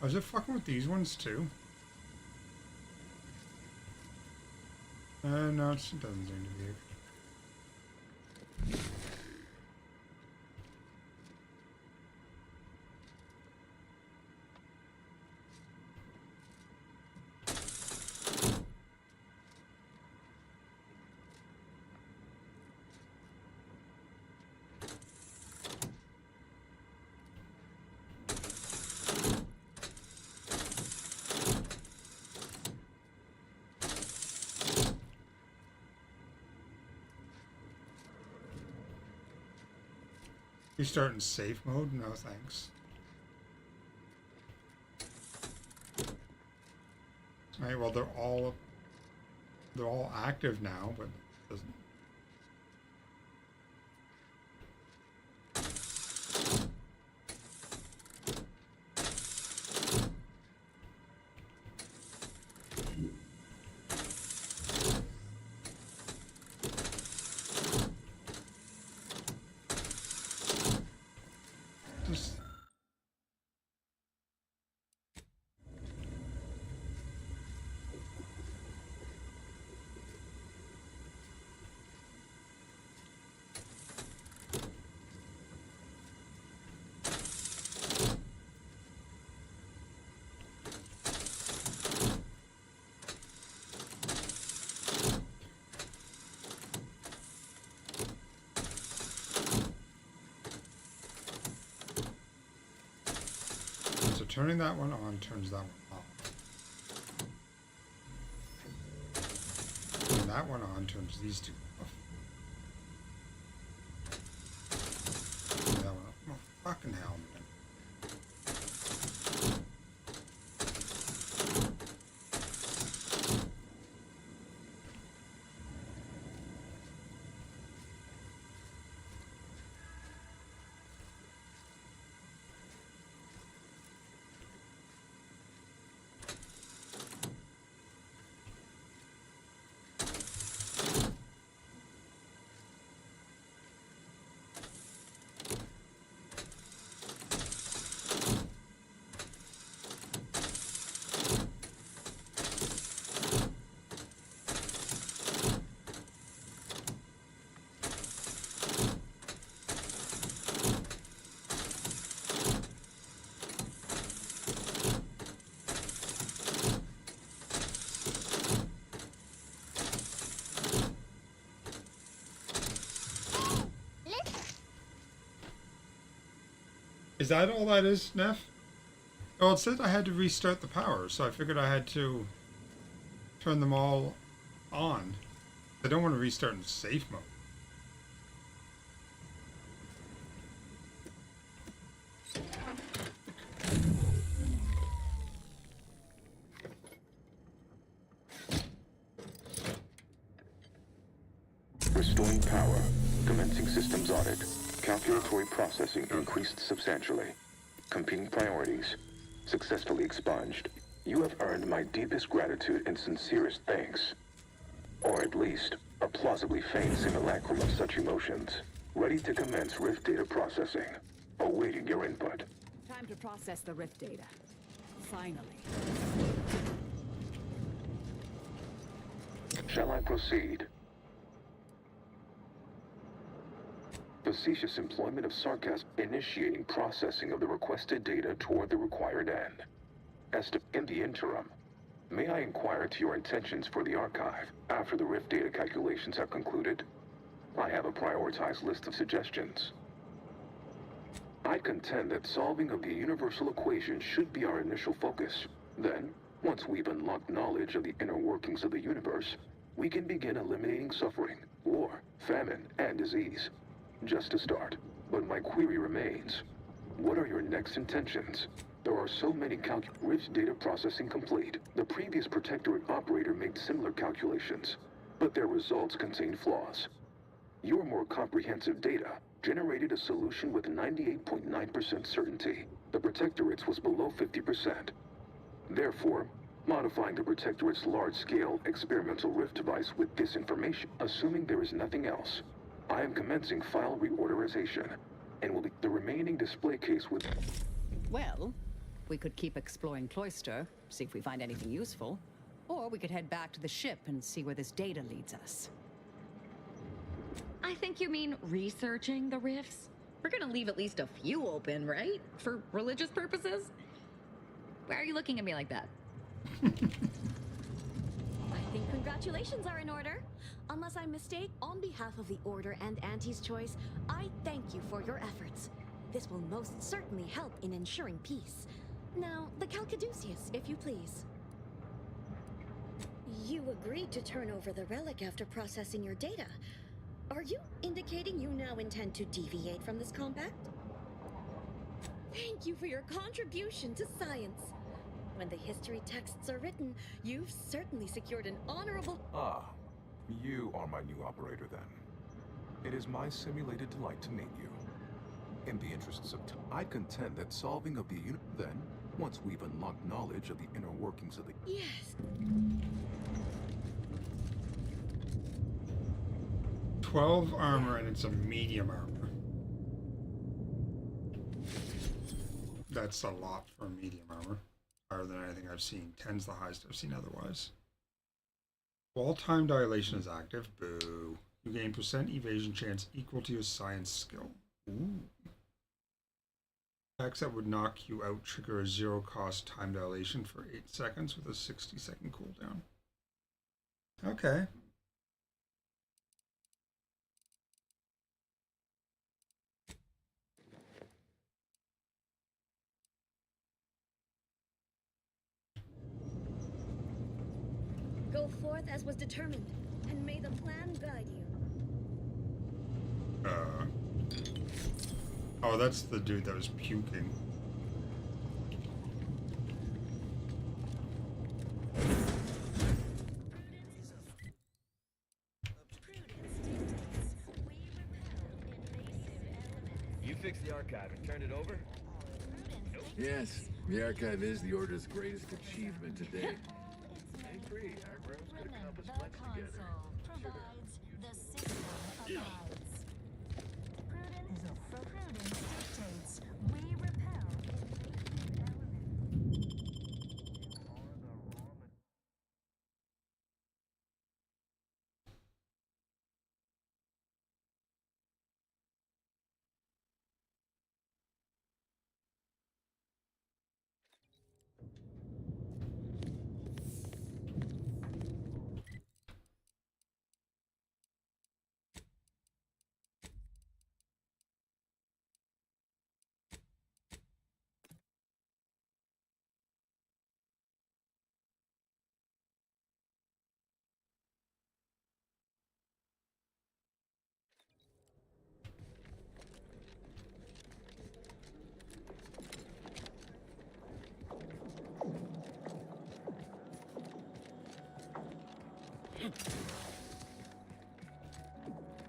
A: Oh, is it fucking with these ones too? No, it doesn't seem to be. You start in safe mode? No, thanks. Alright, well they're all active now, but it doesn't. Turning that one on turns that one off. Turning that one on turns these two off. Turning that one off. Oh, fucking hell, man. Is that all that is, Neff? Oh, it said I had to restart the power, so I figured I had to turn them all on. I don't want to restart in safe mode.
C: Restoring power. Commencing systems audit. Calculatory processing increased substantially. Competing priorities. Successfully expunged. You have earned my deepest gratitude and sincerest thanks. Or at least, a plausibly faint simulacrum of such emotions. Ready to commence Rift data processing. Awaiting your input.
U: Time to process the Rift data. Finally.
C: Shall I proceed? Facetious employment of sarcasm, initiating processing of the requested data toward the required end. In the interim, may I inquire to your intentions for the archive after the Rift data calculations have concluded? I have a prioritized list of suggestions. I contend that solving of the universal equation should be our initial focus. Then, once we've unlocked knowledge of the inner workings of the universe, we can begin eliminating suffering, war, famine, and disease. Just a start. But my query remains. What are your next intentions? There are so many Rift data processing complete. The previous Protectorate operator made similar calculations, but their results contain flaws. Your more comprehensive data generated a solution with 98.9% certainty. The Protectorate's was below 50%. Therefore, modifying the Protectorate's large-scale experimental Rift device with this information, assuming there is nothing else, I am commencing file reorderization, and will be the remaining display case with...
U: Well, we could keep exploring Cloister, see if we find anything useful. Or we could head back to the ship and see where this data leads us.
F: I think you mean researching the rifts? We're gonna leave at least a few open, right? For religious purposes? Why are you looking at me like that?
P: I think congratulations are in order. Unless I'm mistaken, on behalf of the Order and Auntie's Choice, I thank you for your efforts. This will most certainly help in ensuring peace. Now, the Calcaduceus, if you please. You agreed to turn over the relic after processing your data. Are you indicating you now intend to deviate from this compact? Thank you for your contribution to science. When the history texts are written, you've certainly secured an honorable...
M: Ah, you are my new operator then. It is my simulated delight to meet you. In the interests of time, I contend that solving of the then, once we've unlocked knowledge of the inner workings of the...
P: Yes.
A: 12 armor, and it's a medium armor. That's a lot for medium armor. Higher than anything I've seen. 10's the highest I've seen otherwise. While time dilation is active, boo. You gain % evasion chance equal to your science skill. Ooh. Attacks that would knock you out trigger a 0 cost time dilation for 8 seconds with a 60-second cooldown. Okay.
P: Go forth as was determined, and may the plan guide you.
A: Oh, that's the dude that was puking.
Q: You fixed the archive and turned it over? Nope.
S: Yes, the archive is the Order's greatest achievement to date.
Q: I agree. Our rooms could accomplish much together.
I: Provides the system abides. Prudence dictates we repel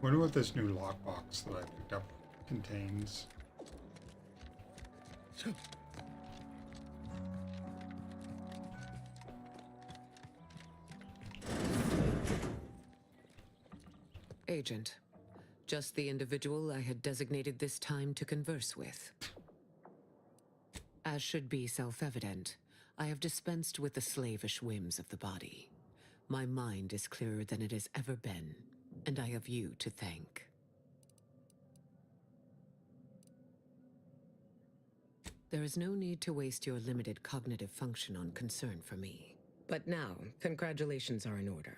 A: Wonder what this new lockbox that I picked up contains.
V: Agent, just the individual I had designated this time to converse with. As should be self-evident, I have dispensed with the slavish whims of the body. My mind is clearer than it has ever been, and I have you to thank. There is no need to waste your limited cognitive function on concern for me. But now, congratulations are in order.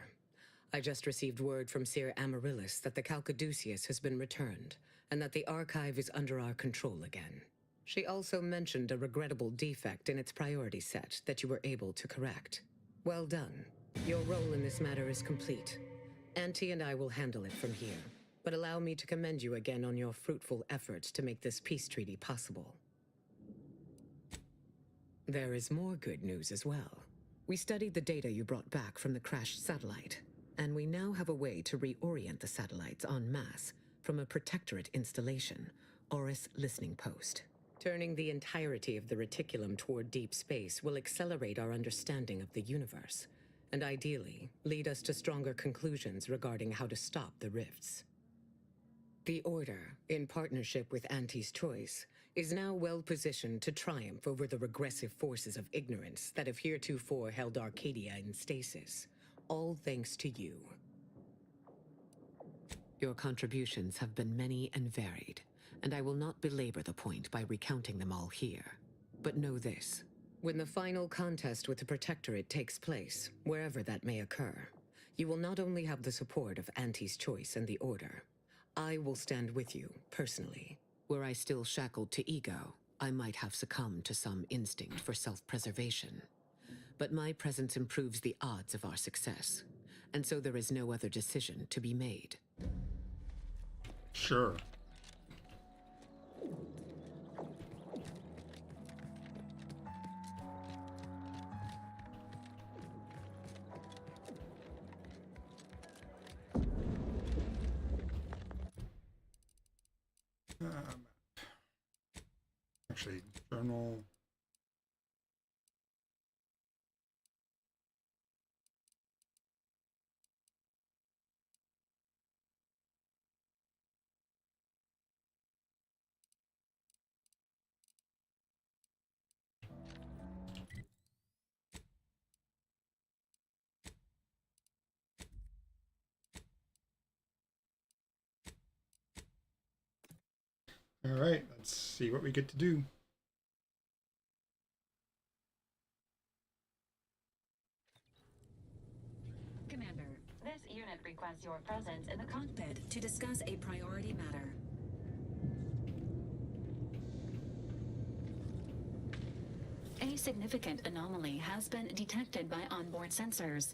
V: I just received word from Seer Amaryllis that the Calcaduceus has been returned, and that the archive is under our control again. She also mentioned a regrettable defect in its priority set that you were able to correct. Well done. Your role in this matter is complete. Auntie and I will handle it from here, but allow me to commend you again on your fruitful efforts to make this peace treaty possible. There is more good news as well. We studied the data you brought back from the crashed satellite, and we now have a way to reorient the satellites en masse from a protectorate installation, Oris Listening Post. Turning the entirety of the reticulum toward deep space will accelerate our understanding of the universe, and ideally lead us to stronger conclusions regarding how to stop the rifts. The Order, in partnership with Auntie's Choice, is now well positioned to triumph over the regressive forces of ignorance that have heretofore held Arcadia in stasis, all thanks to you. Your contributions have been many and varied, and I will not belabor the point by recounting them all here. But know this. When the final contest with the Protectorate takes place, wherever that may occur, you will not only have the support of Auntie's Choice and the Order. I will stand with you, personally. Were I still shackled to ego, I might have succumbed to some instinct for self-preservation. But my presence improves the odds of our success, and so there is no other decision to be made.
A: Sure. Actually, journal. All right, let's see what we get to do.
H: Commander, this unit requests your presence in the cockpit to discuss a priority matter. A significant anomaly has been detected by onboard sensors.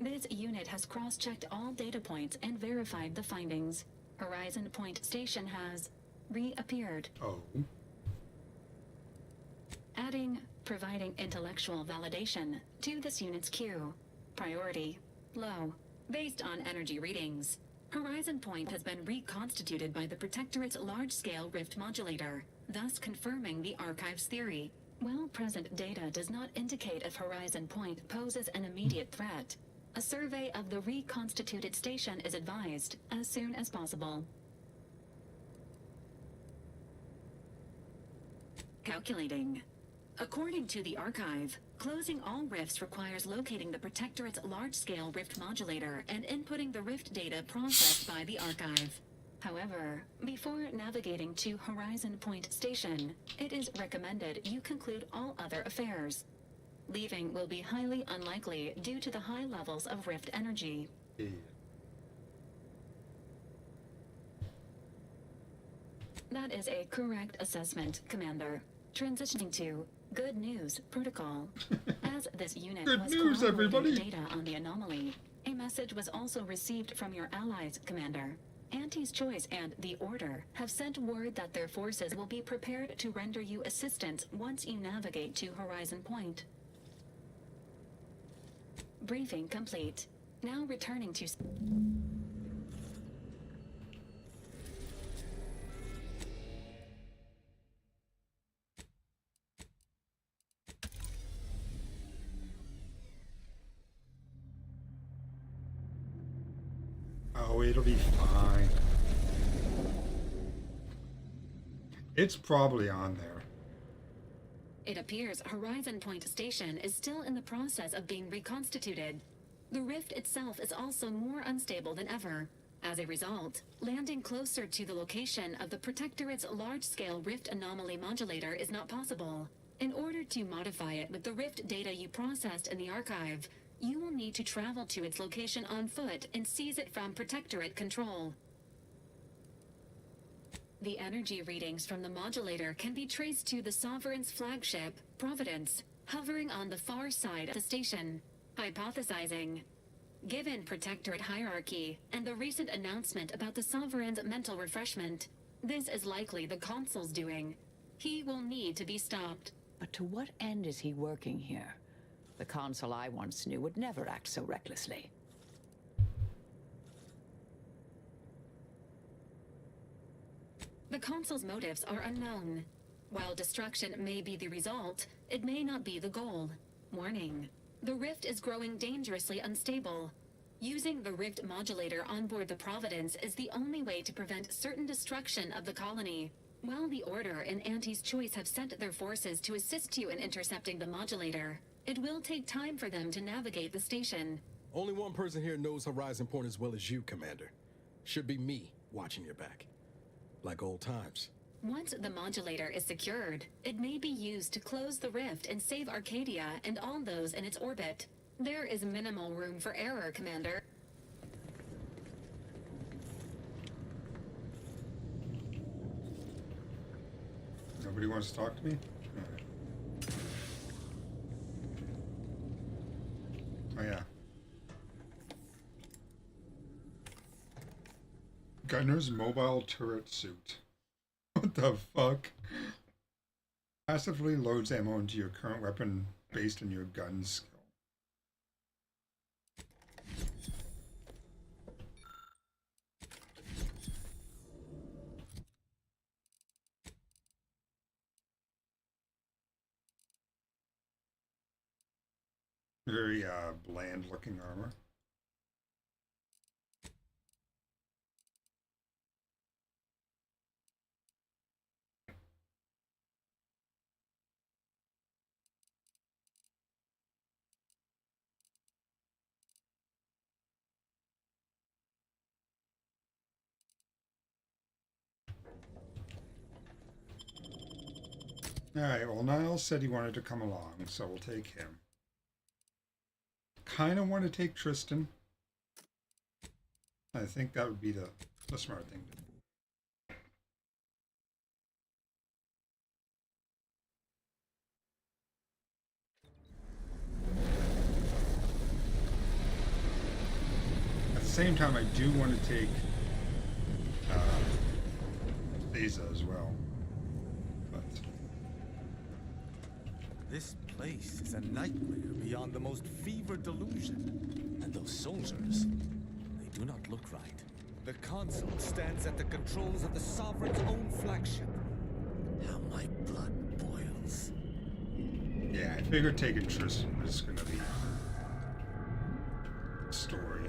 H: This unit has cross-checked all data points and verified the findings. Horizon Point Station has reappeared.
A: Oh.
H: Providing intellectual validation to this unit's queue. Priority low. Based on energy readings, Horizon Point has been reconstituted by the Protectorate's large-scale rift modulator, thus confirming the Archive's theory. While present data does not indicate if Horizon Point poses an immediate threat, a survey of the reconstituted station is advised as soon as possible. Calculating. According to the Archive, closing all rifts requires locating the Protectorate's large-scale rift modulator and inputting the rift data processed by the Archive. However, before navigating to Horizon Point Station, it is recommended you conclude all other affairs. Leaving will be highly unlikely due to the high levels of rift energy.
A: Yeah.
H: That is a correct assessment, Commander. Transitioning to Good News Protocol. As this unit
A: Good
H: was
A: news,
H: corroborating
A: everybody.
H: data on the anomaly, a message was also received from your allies, Commander. Auntie's Choice and the Order have sent word that their forces will be prepared to render you assistance once you navigate to Horizon Point. Briefing complete. Now returning to...
A: Oh, it'll be fine. It's probably on there.
H: It appears Horizon Point Station is still in the process of being reconstituted. The rift itself is also more unstable than ever. As a result, landing closer to the location of the Protectorate's large-scale rift anomaly modulator is not possible. In order to modify it with the rift data you processed in the Archive, you will need to travel to its location on foot and seize it from Protectorate control. The energy readings from the modulator can be traced to the Sovereign's flagship, Providence, hovering on the far side of the station. Hypothesizing. Given Protectorate hierarchy and the recent announcement about the Sovereign's mental refreshment, this is likely the Consul's doing. He will need to be stopped.
T: But to what end is he working here? The Consul I once knew would never act so recklessly.
H: The Consul's motives are unknown. While destruction may be the result, it may not be the goal. Warning. The rift is growing dangerously unstable. Using the rift modulator on board the Providence is the only way to prevent certain destruction of the colony. While the Order and Auntie's Choice have sent their forces to assist you in intercepting the modulator, it will take time for them to navigate the station.
K: Only one person here knows Horizon Point as well as you, Commander. Should be me watching your back. Like old times.
H: Once the modulator is secured, it may be used to close the rift and save Arcadia and all those in its orbit. There is minimal room for error, Commander.
A: Nobody wants to talk to me? All right. Oh yeah. Gunner's mobile turret suit. What the fuck? Passively loads ammo into your current weapon based on your gun skill. Very bland looking armor. Alright, well, Niles said he wanted to come along, so we'll take him. Kind of want to take Tristan. I think that would be the smart thing to do. At the same time, I do want to take Thesa as well. But
R: this place is a nightmare beyond the most fevered delusion. And those soldiers, they do not look right. The Consul stands at the controls of the Sovereign's own flagship. How my blood boils.
A: Yeah, I figured taking Tristan was going to be a story.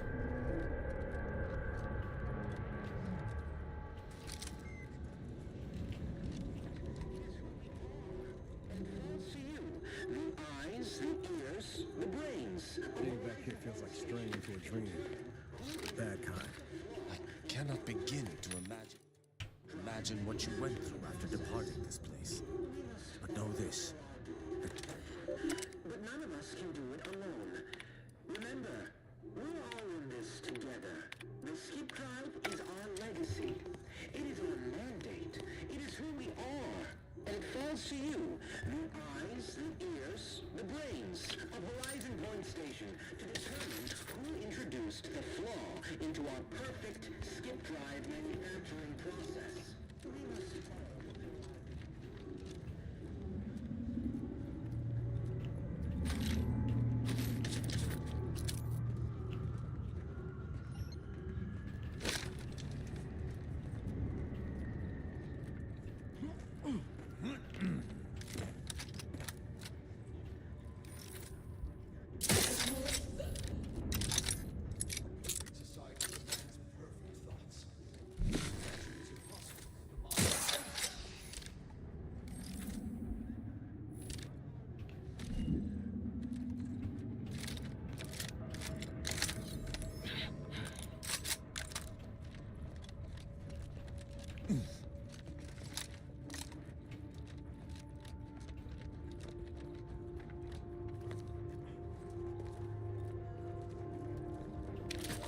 K: Being back here feels like straying into a dream. Bad kind.
R: I cannot begin to imagine what you went through after departing this place. But know this.
C: But none of us can do it alone. Remember, we're all in this together. The Skip Tribe is our legacy. It is our mandate. It is who we are. And it falls to you, the eyes, the ears, the brains of Horizon Point Station to determine who introduced the flaw into our perfect Skip Drive manufacturing process. We must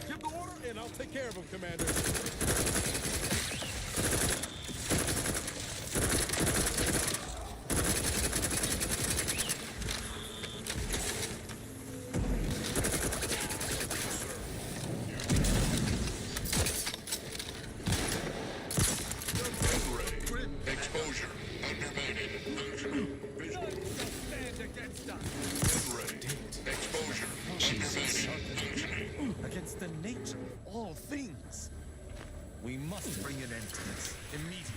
K: Give the order and I'll take care of him, Commander.
R: nature of all things. We must bring an end to this immediately.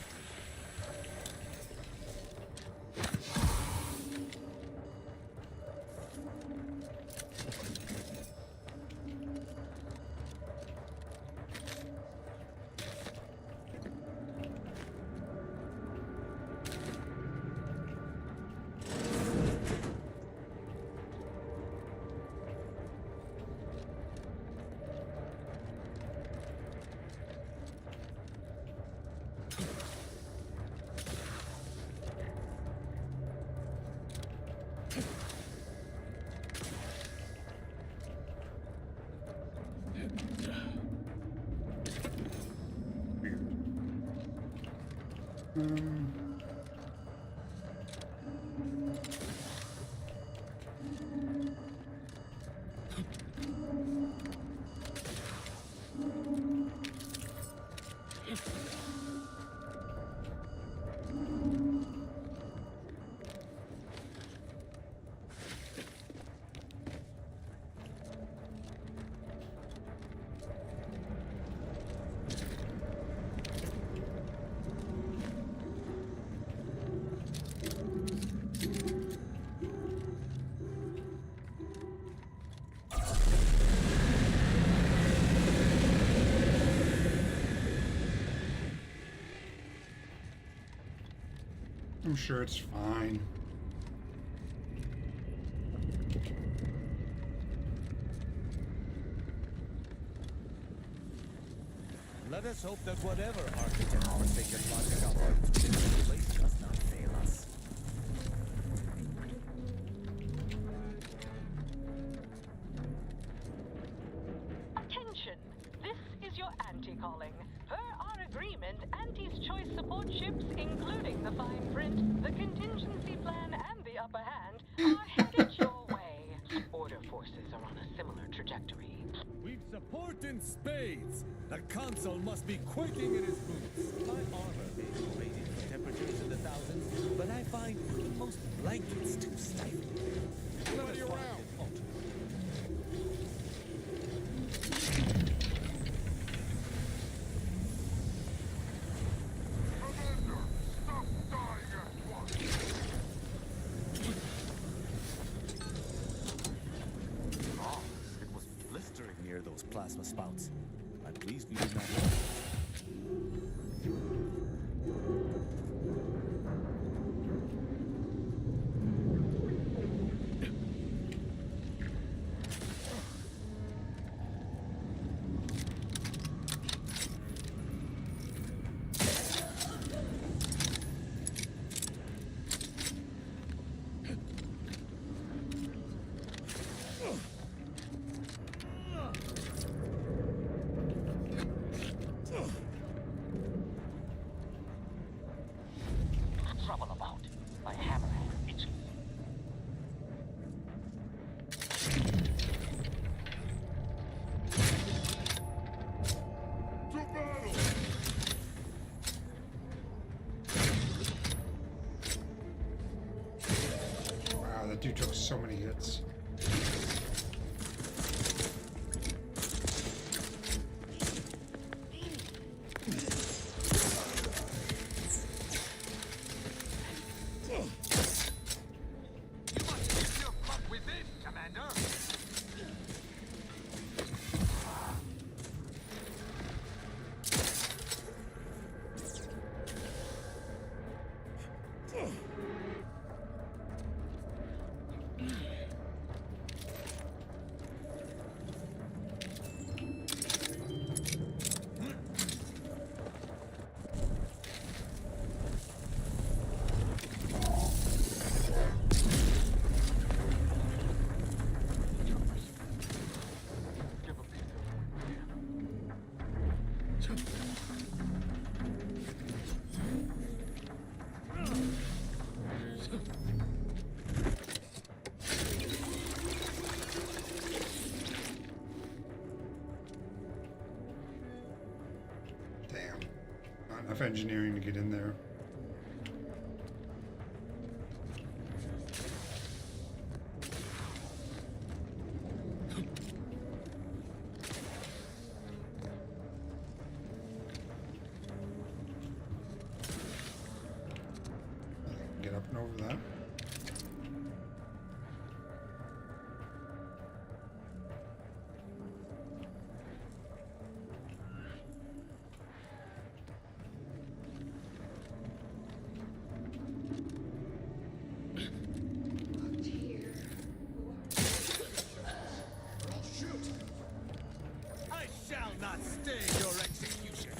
A: I'm sure it's fine.
R: Let us hope that whatever architect forsaken logic operates within this place does not fail us.
D: Attention! This is your anti-calling. Per our agreement, Anti's choice support ships, including the fine print, the contingency plan, and the upper hand, are headed your way. Order forces are on a similar trajectory.
R: We've support in spades. The consul must be quaking in his boots. My armor may be rated for temperatures in the thousands, but I find most blankets too stifling. Let us find an alternate. It was blistering near those plasma spouts. I'm pleased we did not hit.
D: Trouble about. My hammerhead itches.
C: To battle!
A: Wow, that dude took so many hits. Damn. Not enough engineering to get in there.
R: not stay your execution.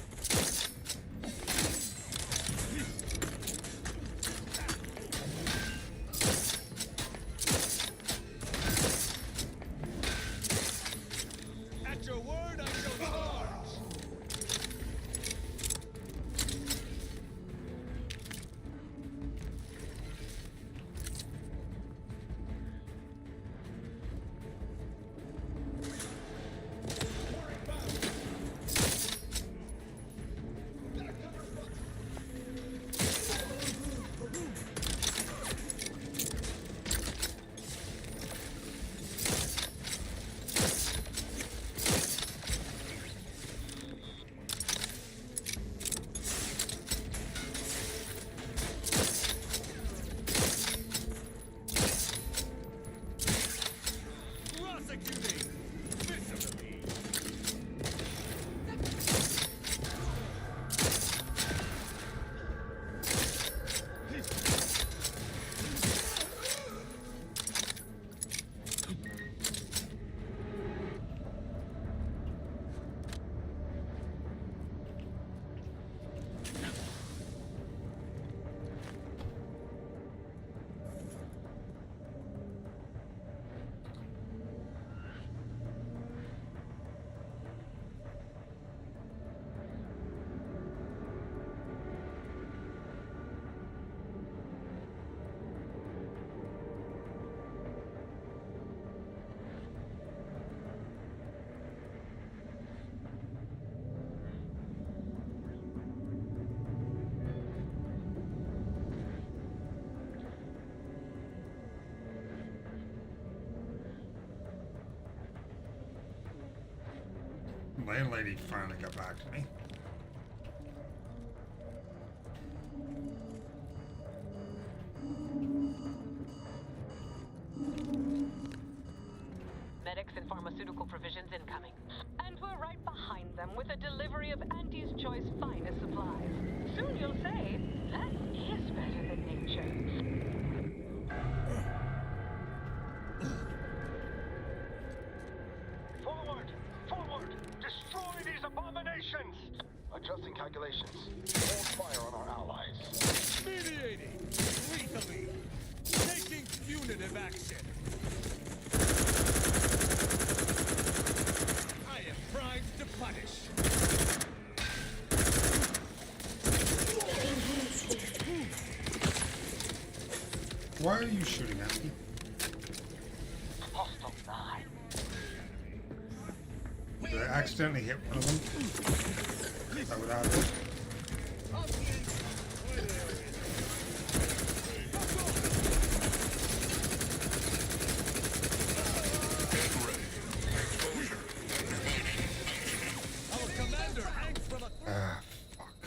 R: At your word, I shall charge. Prosecuting viscerally.
A: Landlady finally got back to me.
D: Medics and pharmaceutical provisions incoming. And we're right behind them with a delivery of Auntie's Choice finest supplies. Soon you'll say, that is better than nature.
C: Forward! Forward! Destroy these abominations! Adjusting calculations. Hold fire on our allies.
R: Mediating lethally. Taking punitive action. I am primed to punish.
A: Why are you shooting at me?
C: Hostile side.
A: Did I accidentally hit one of them? Is that what happened?
R: Our commander hangs from a...
A: Ah, fuck.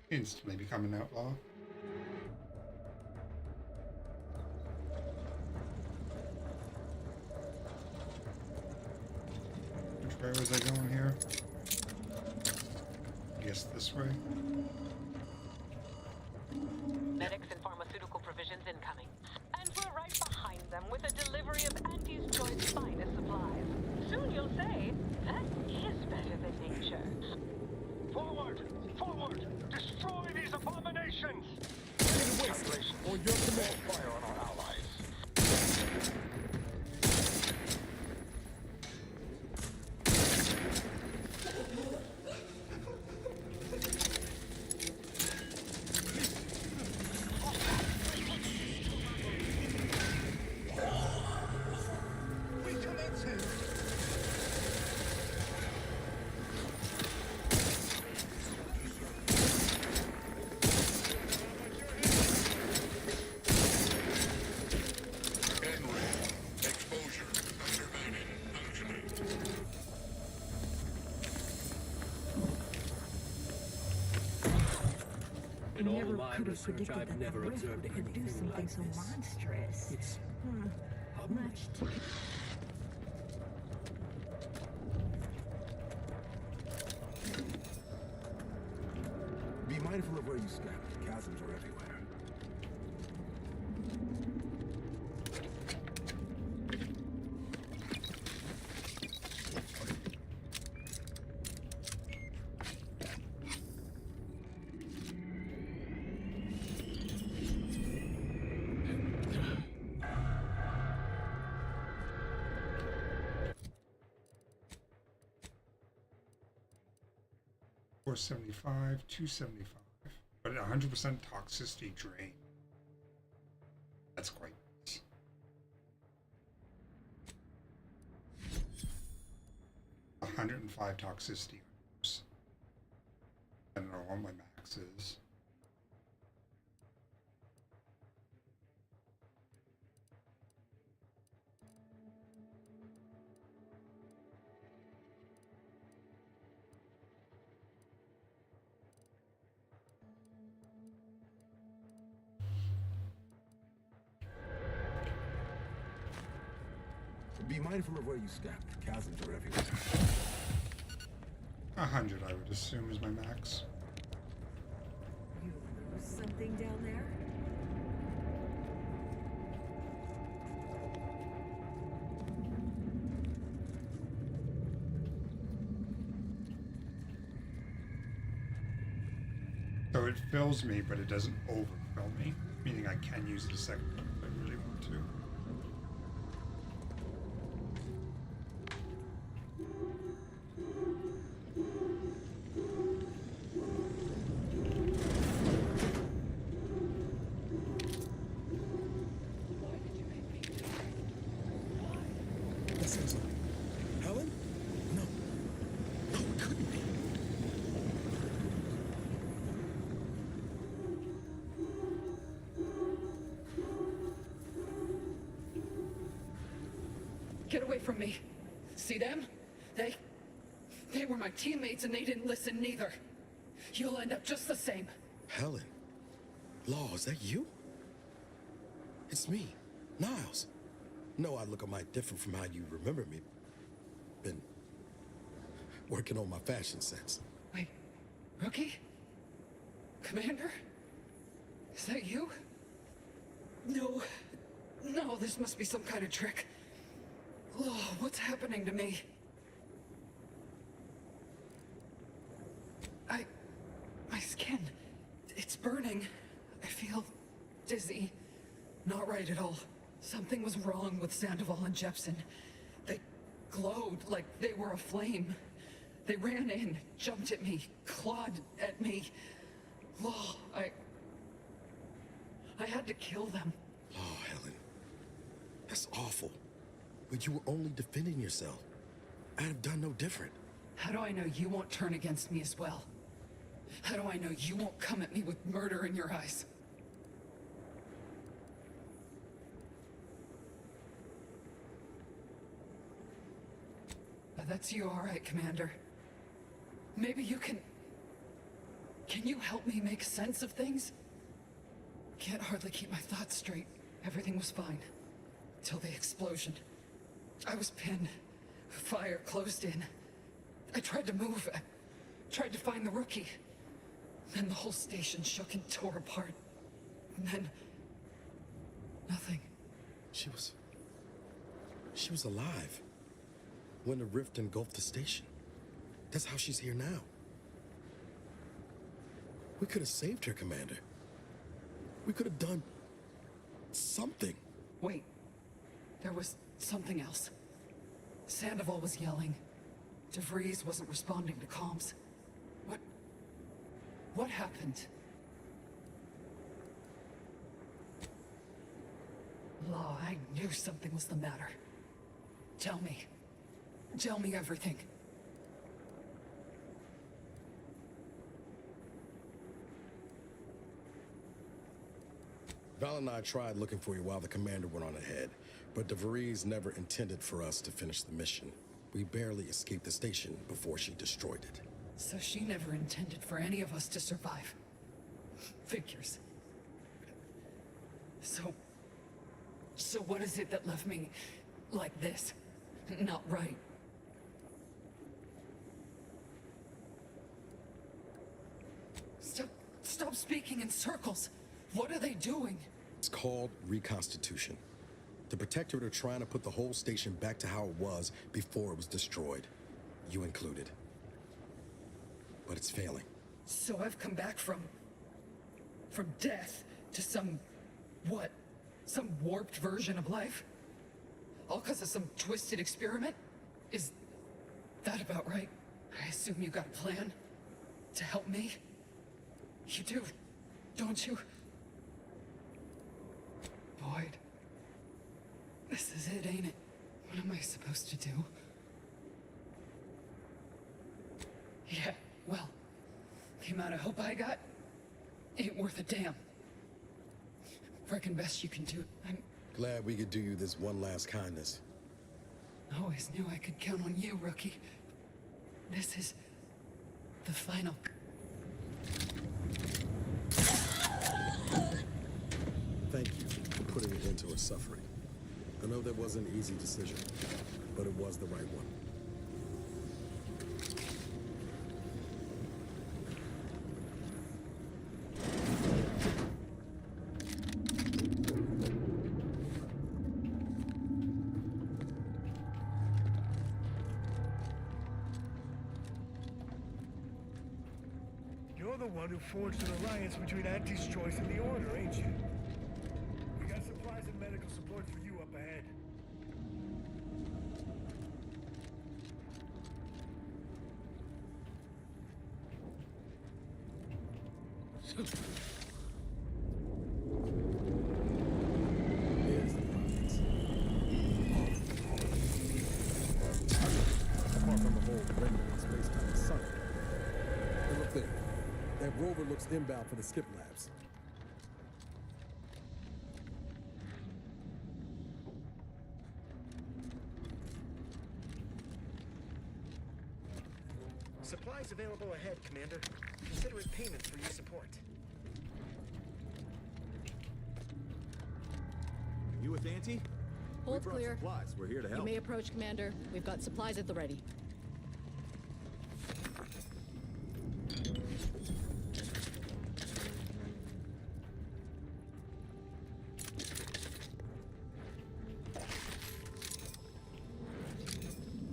A: Instantly become an outlaw. Which way was I going here? I guess this way.
D: Medics and pharmaceutical provisions incoming. And we're right behind them with a delivery of Auntie's Choice finest supplies. Soon you'll say, that is better than nature.
C: Forward! Forward! Destroy these abominations!
R: Calculation. On your command.
C: Hold fire on our allies.
R: We commence him.
L: In all my research, I've never observed anything like so monstrous. It's much too...
O: Be mindful of where
S: where you step, chasms are everywhere.
A: $475, $275, but 100% toxicity drain. That's quite nice. $105 toxicity. I don't know what my max is.
S: Be mindful of where you step. Chasms are everywhere.
A: 100, I would assume, is my max.
L: You lose something down there?
A: So it fills me, but it doesn't overfill me, meaning I can use it a second time if I really want to.
K: Helen? No. No, it couldn't be.
E: Get away from me. See them? They were my teammates and they didn't listen neither. You'll end up just the same.
K: Helen? Law, is that you? It's me, Niles. No, I look a mite different from how you remember me. Been working on my fashion sense.
E: Wait, Rookie? Commander? Is that you? No, this must be some kind of trick. Oh, what's happening to me? My skin, it's burning. I feel dizzy. Not right at all. Something was wrong with Sandoval and Jepson. They glowed like they were aflame. They ran in, jumped at me, clawed at me. Oh, I had to kill them.
K: Oh, Helen. That's awful. But you were only defending yourself. I'd have done no different.
E: How do I know you won't turn against me as well? How do I know you won't come at me with murder in your eyes? That's you, all right, Commander. Maybe you can you help me make sense of things? Can't hardly keep my thoughts straight. Everything was fine. Till the explosion. I was pinned. Fire closed in. I tried to move. I tried to find the Rookie. Then the whole station shook and tore apart. And then... nothing.
K: She was alive when the rift engulfed the station. That's how she's here now. We could have saved her, Commander. We could have done something.
E: Wait. There was something else. Sandoval was yelling. DeVries wasn't responding to comms. What happened? Law, I knew something was the matter. Tell me. Tell me everything.
K: Val and I tried looking for you while the commander went on ahead, but DeVries never intended for us to finish the mission. We barely escaped the station before she destroyed it.
E: So she never intended for any of us to survive. Figures. So what is it that left me like this? Not right. Stop speaking in circles. What are they doing?
K: It's called reconstitution. The Protectorate are trying to put the whole station back to how it was before it was destroyed. You included. But it's failing.
E: So I've come back from death to some, what? Some warped version of life? All because of some twisted experiment? Is that about right? I assume you got a plan to help me? You do, don't you? Boyd. This is it, ain't it? What am I supposed to do? Yeah, well, the amount of hope I got ain't worth a damn. Reckon best you can do. I'm
K: Glad we could do you this one last kindness.
E: always knew I could count on you, rookie. This is the final.
K: Thank you for putting an end to her suffering. I know that wasn't an easy decision, but it was the right one.
J: You're the one who forged an alliance between Auntie's Choice and the Order, ain't you? We got supplies and medical support for you up ahead.
K: Here's the profits. Apart from the whole rendering space-time is solid. And look there. That rover looks inbound for the skip labs.
G: Supplies available ahead, Commander. Consider it payment for your support.
N: You with Auntie?
F: Hold
N: we brought
F: clear.
N: supplies. We're here to
F: You
N: help.
F: may approach, Commander. We've got supplies at the ready.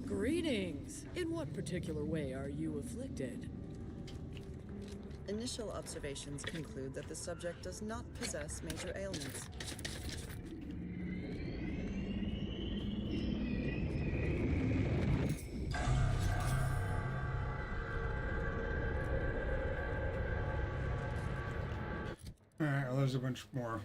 W: Greetings! In what particular way are you afflicted?
X: Initial observations conclude that the subject does not possess major ailments.
A: Alright, well, there's a bunch more.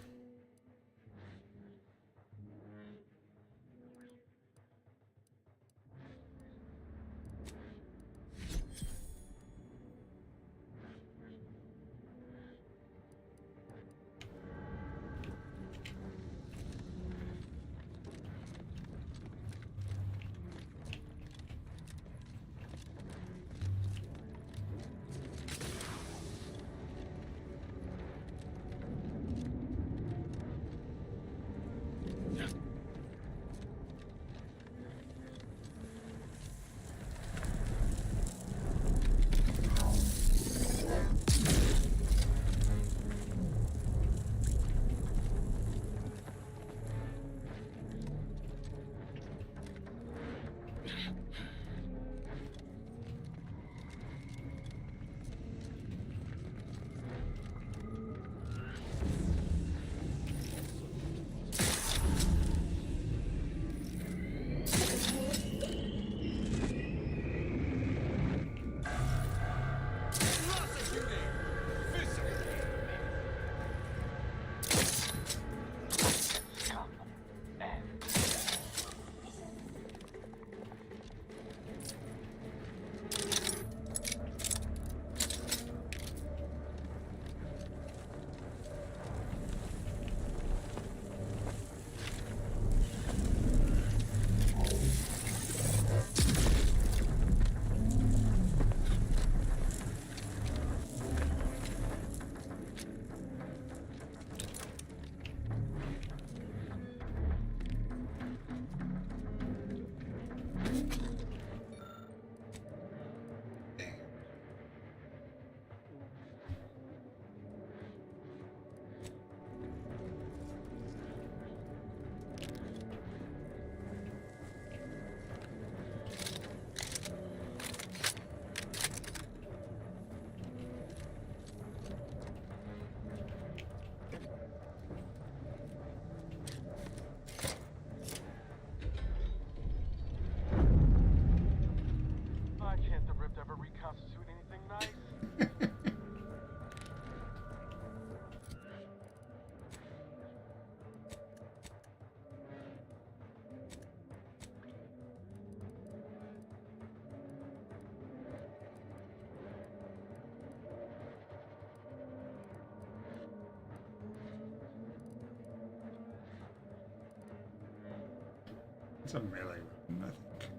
A: It's a melee weapon, I think.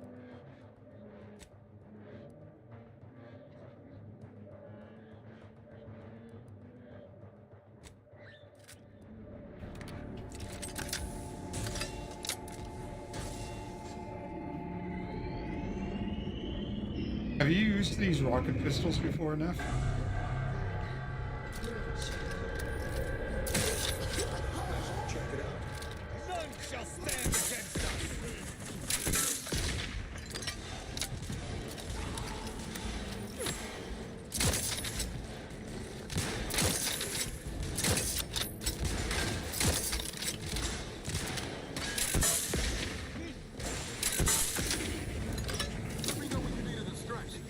A: Have you used these rocket pistols before, Neff?
R: Check it out. None shall stand against us.
C: Let me know when you need a distraction.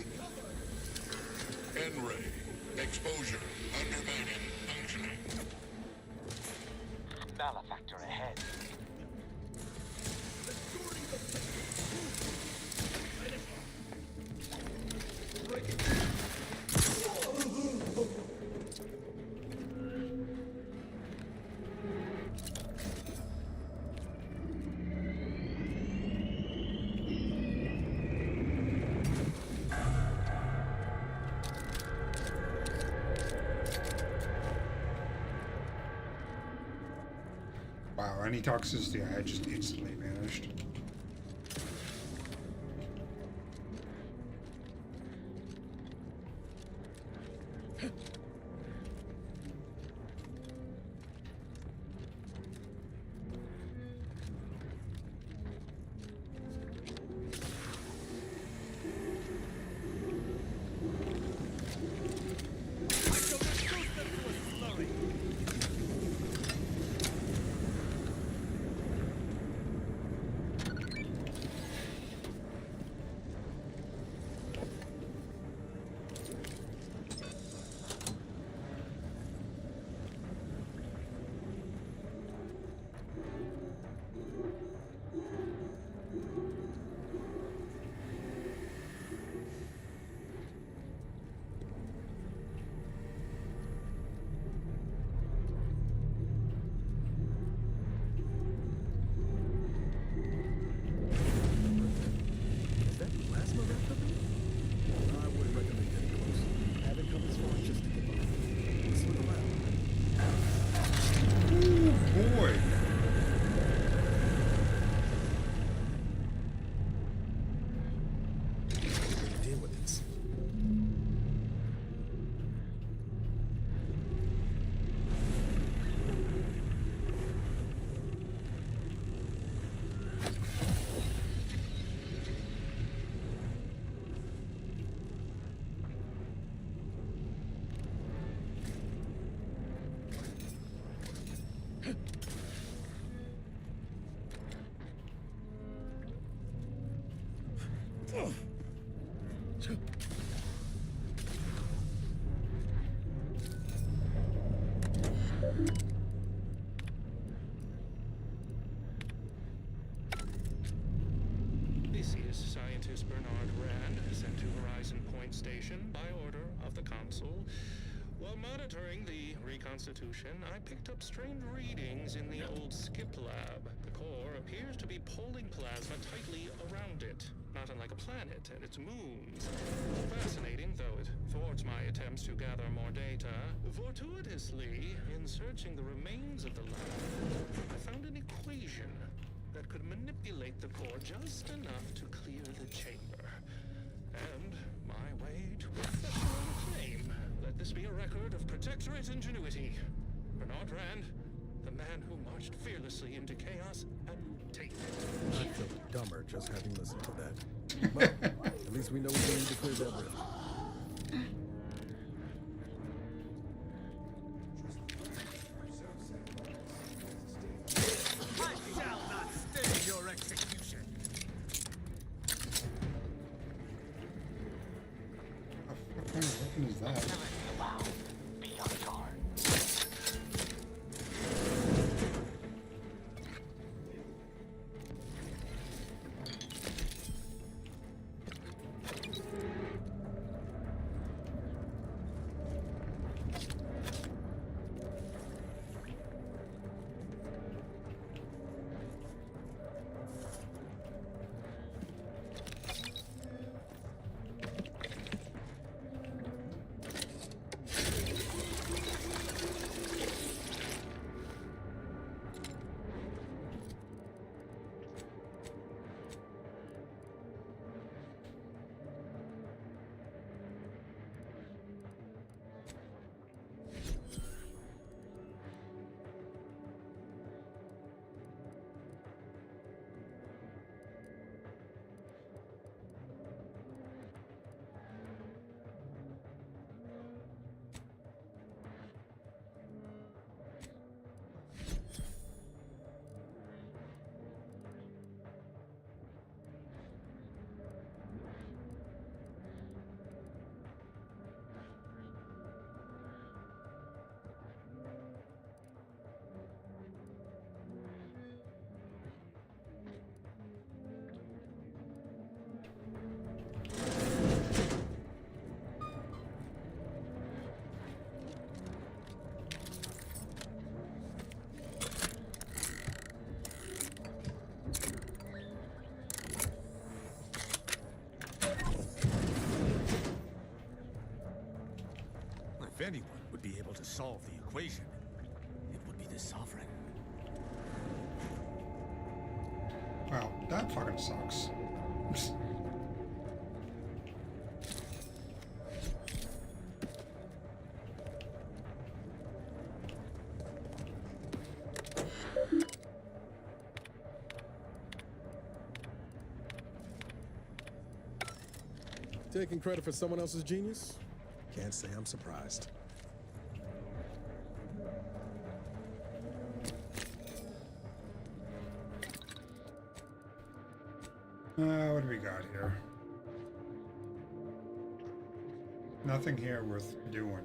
C: N-ray. Exposure. Undermining. Functioning.
B: Malefactor ahead.
A: Wow, any toxicity I had just instantly vanished.
J: Is that plasma replicant? I wouldn't recommend getting close. Have it come as far just to get by. Let's look around.
A: Ooh, boy.
K: Deal with this.
M: This is scientist Bernard Rand, sent to Horizon Point Station by order of the Council. While monitoring the reconstitution, I picked up strange readings in the old skip lab. The core appears to be pulling plasma tightly around it, not unlike a planet and its moons. Fascinating, though it thwarts my attempts to gather more data. Fortuitously, in searching the remains of the lab, I found an equation that could manipulate the core just enough to clear the chamber. And my way to effect my claim. Let this be a record of Protectorate ingenuity. Bernard Rand, the man who marched fearlessly into chaos and tamed it.
J: I feel dumber just having listened to that. Well, at least we know we need to clear that rift.
R: I shall not stay your execution.
A: What kind of weapon is that?
R: solve the equation, it would be the Sovereign.
A: Well, that fucking sucks.
B: Taking credit for someone else's genius? Can't say I'm surprised.
A: What do we got here? Nothing here worth doing.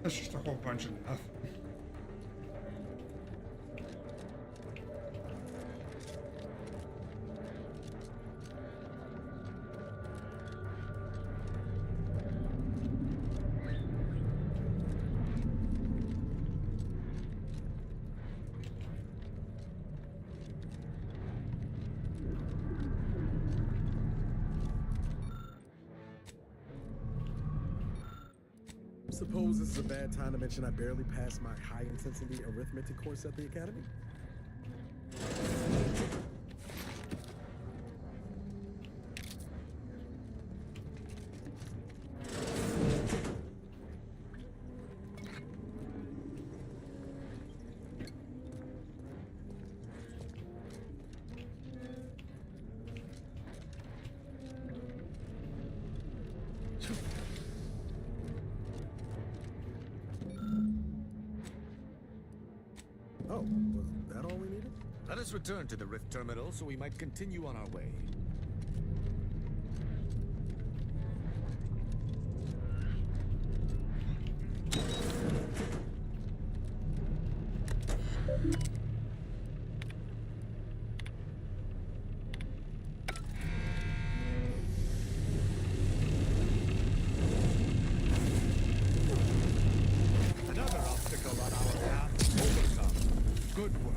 A: That's just a whole bunch of nothing.
B: Suppose this is a bad time to mention I barely passed my high-intensity arithmetic course at the academy? Oh, was that all we needed?
R: Let us return to the Rift Terminal so we might continue on our way. Another obstacle on our path overcome. Good work.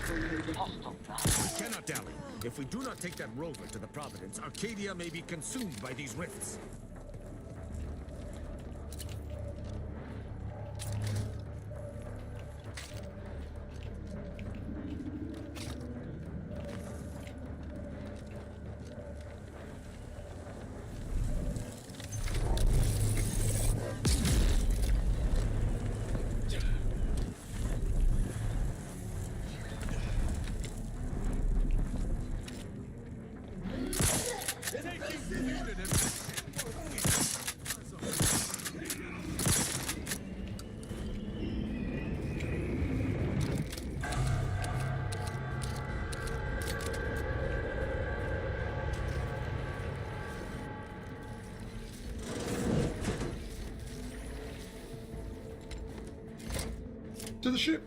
R: We cannot dally. If we do not take that rover to the Providence, Arcadia may be consumed by these rifts.
A: To the ship.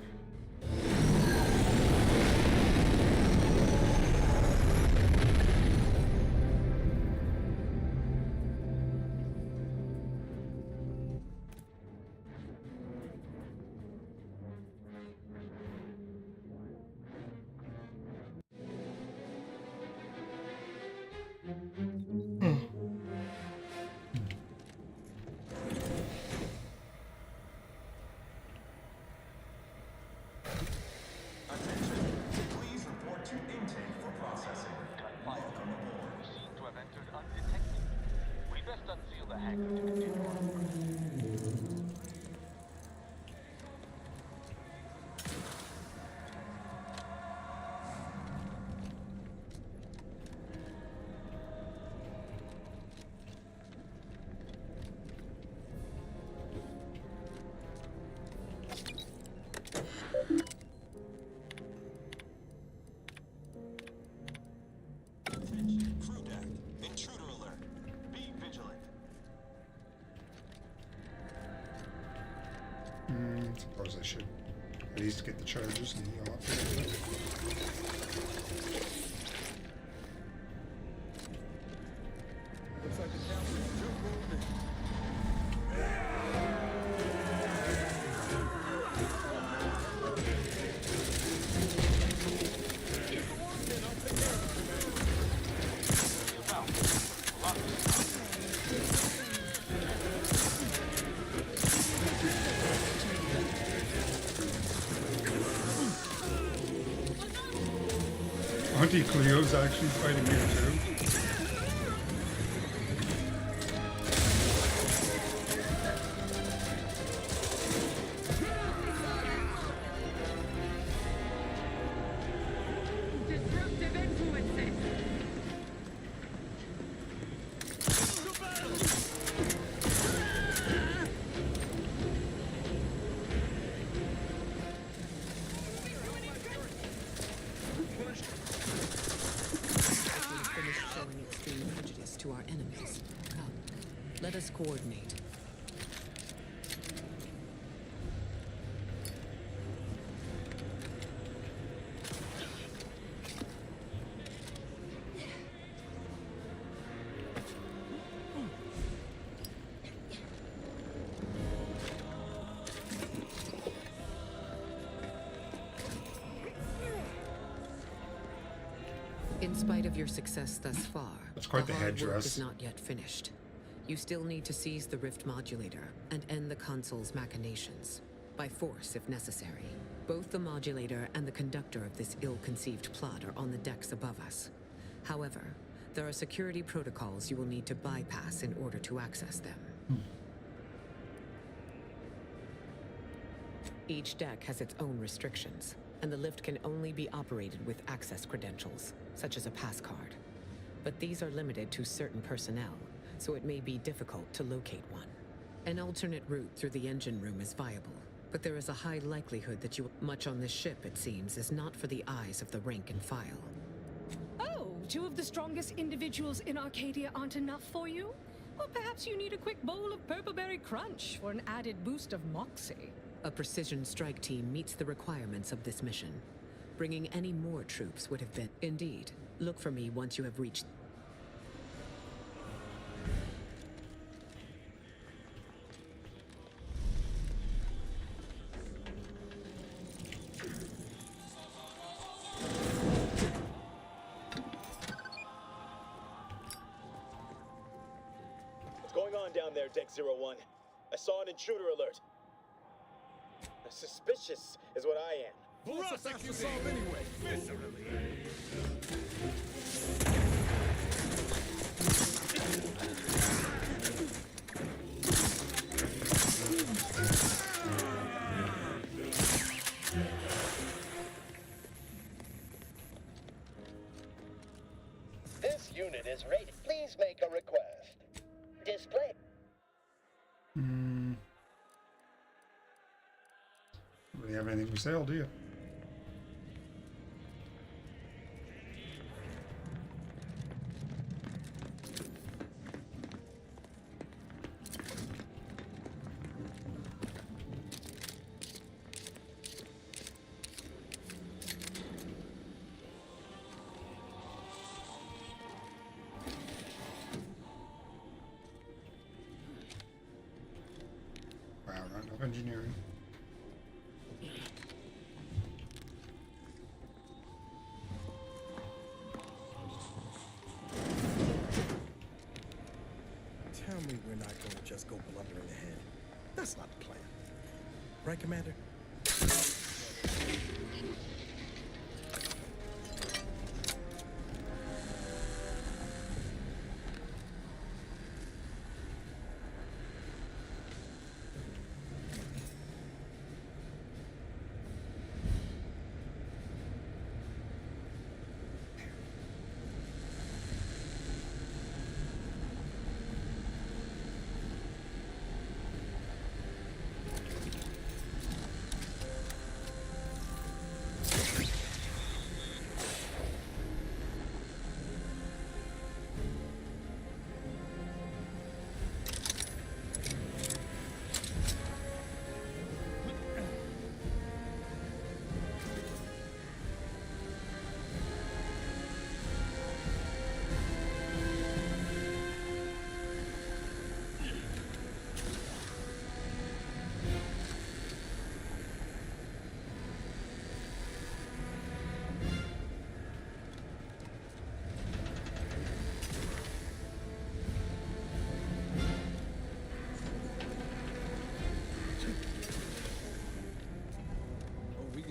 N: Please report to intake for processing. Welcome aboard.
P: We seem to have entered undetected. We best unseal the hangar to continue our work.
N: Attention, crew deck. Intruder alert. Be vigilant.
A: Suppose I should at least get the charges and heal up a little bit.
B: Looks like the cavalry just rolled in.
A: Auntie Cleo's actually fighting here too.
L: Disruptive influences.
V: Finished showing extreme prejudice to our enemies. Come, let us coordinate. In spite of your success thus far,
A: That's quite the
V: hard work
A: headdress.
V: is not yet finished. You still need to seize the rift modulator and end the console's machinations, by force if necessary. Both the modulator and the conductor of this ill-conceived plot are on the decks above us. However, there are security protocols you will need to bypass in order to access them. Each deck has its own restrictions, and the lift can only be operated with access credentials, such as a pass card. But these are limited to certain personnel, so it may be difficult to locate one. An alternate route through the engine room is viable, but there is a high likelihood that much on this ship, it seems, is not for the eyes of the rank and file.
D: Oh, two of the strongest individuals in Arcadia aren't enough for you? Or perhaps you need a quick bowl of Purpleberry Crunch for an added boost of moxie.
V: A precision strike team meets the requirements of this mission. Bringing any more troops would have been... Indeed. Look for me once you have reached...
Q: What's going on down there, Deck 01? I saw an intruder alert. Suspicious is what I am.
B: What's the fast to solve anyway?
Q: This
H: unit is rated. Please make a request. Display.
A: Hmm. Don't really have anything for sale, do you? Wow, not enough engineering.
B: Tell me we're not going to just go blundering ahead. That's not the plan. Right, Commander?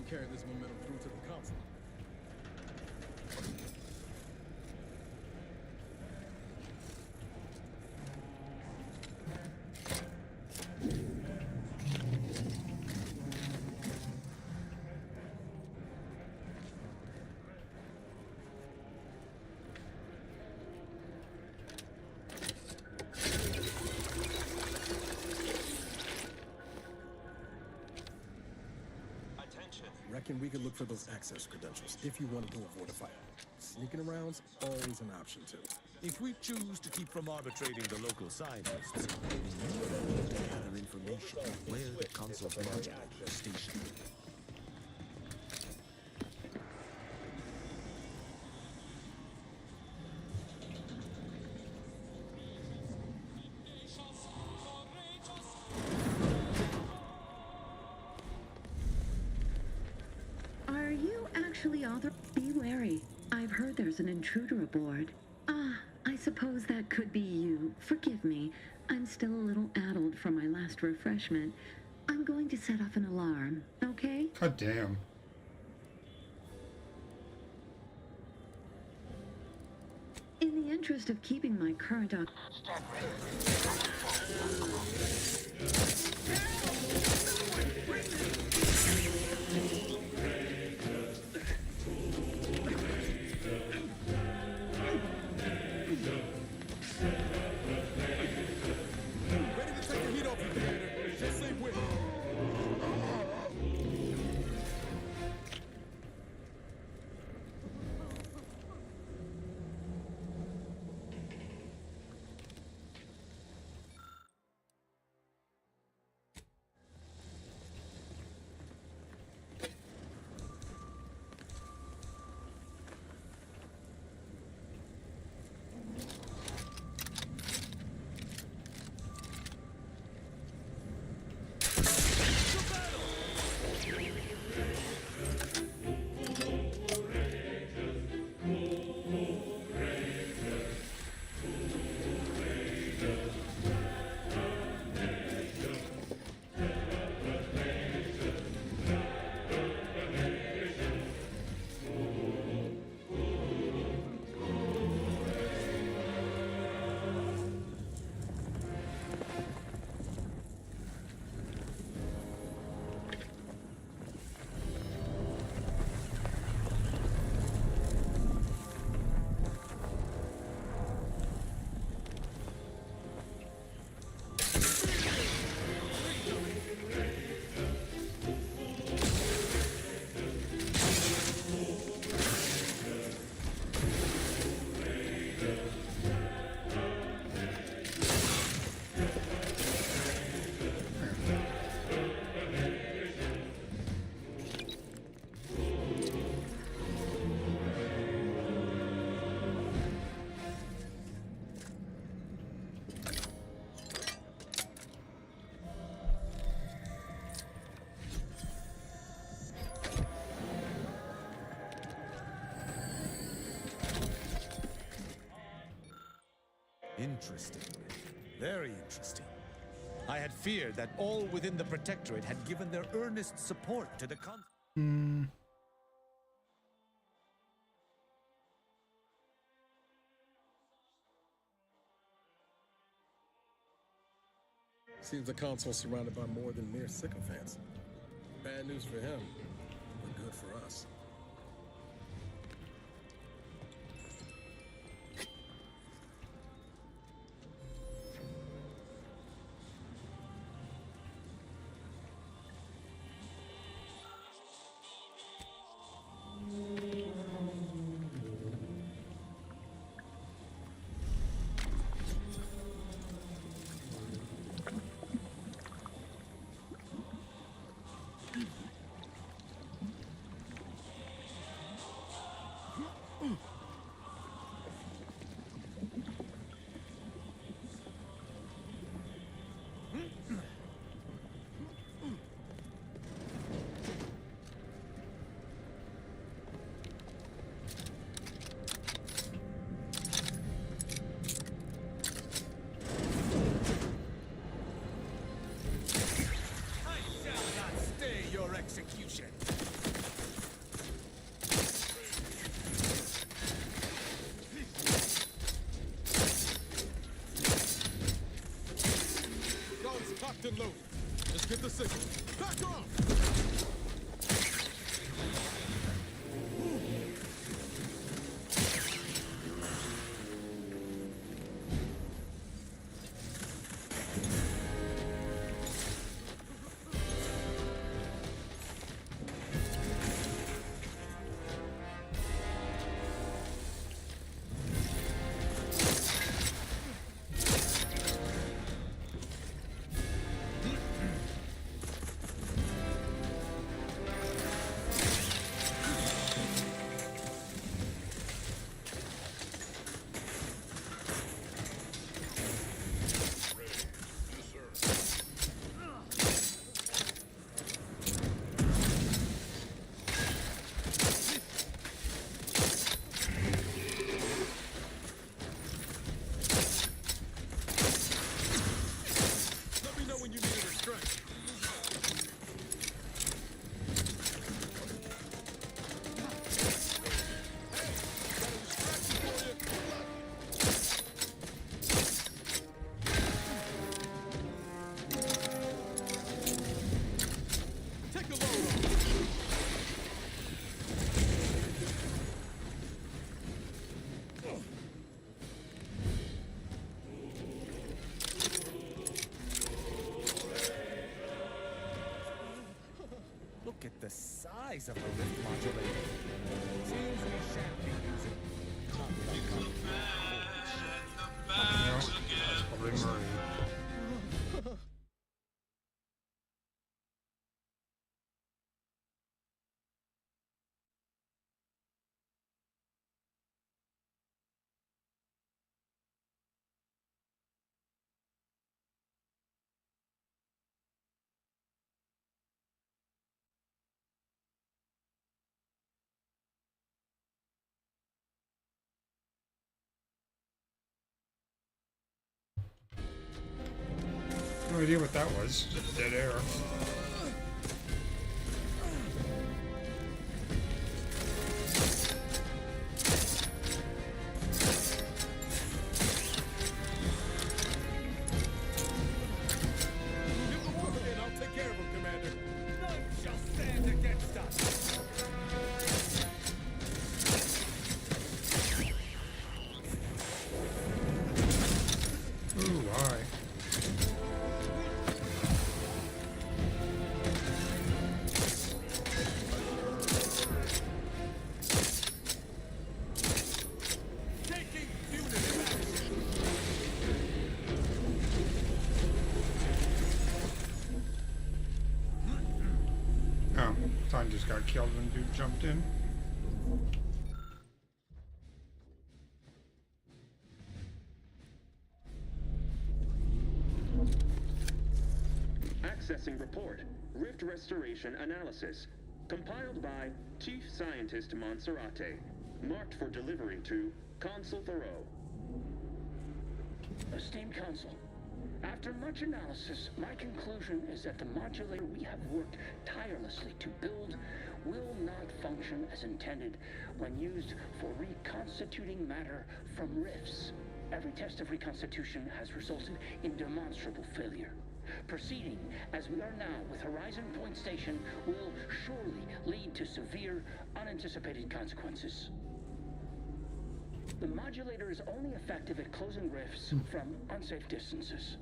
B: Carry this momentum through to the council. Reckon we could look for those access credentials if you wanted to avoid a fight. Sneaking around's always an option too.
R: If we choose to keep from arbitrating the local scientists, then you will need to gather information on where the console's modulator is stationed.
I: Are you actually author? Be wary. I've heard there's an intruder aboard. Ah, I suppose that could be you. Forgive me. I'm still a little addled from my last refreshment. I'm going to set off an alarm, okay?
A: God damn.
I: In the interest of keeping my current
B: Ready to take the heat off you, Commander. Just stay with me.
R: Interesting. Very interesting. I had feared that all within the Protectorate had given their earnest support to the
B: Seems the console's surrounded by more than mere sycophants. Bad news for him, but good for us.
R: Execution.
K: Guns cocked and loaded. Just get the signal. Back off!
R: Look at the size of the rift modulator. Seems we shan't be using.
A: That's probably Marie. No idea what that was. Just dead air.
K: I'll take care of him, Commander. None shall stand against us.
A: Ooh, why? Oh, Ton just got killed when dude jumped in.
O: Accessing report. Rift restoration analysis. Compiled by Chief Scientist Monserrate. Marked for delivery to Consul Thoreau.
E: Esteemed Council, after much analysis, my conclusion is that the modulator we have worked tirelessly to build will not function as intended when used for reconstituting matter from rifts. Every test of reconstitution has resulted in demonstrable failure. Proceeding as we are now with Horizon Point Station will surely lead to severe, unanticipated consequences. The modulator is only effective at closing rifts from unsafe distances.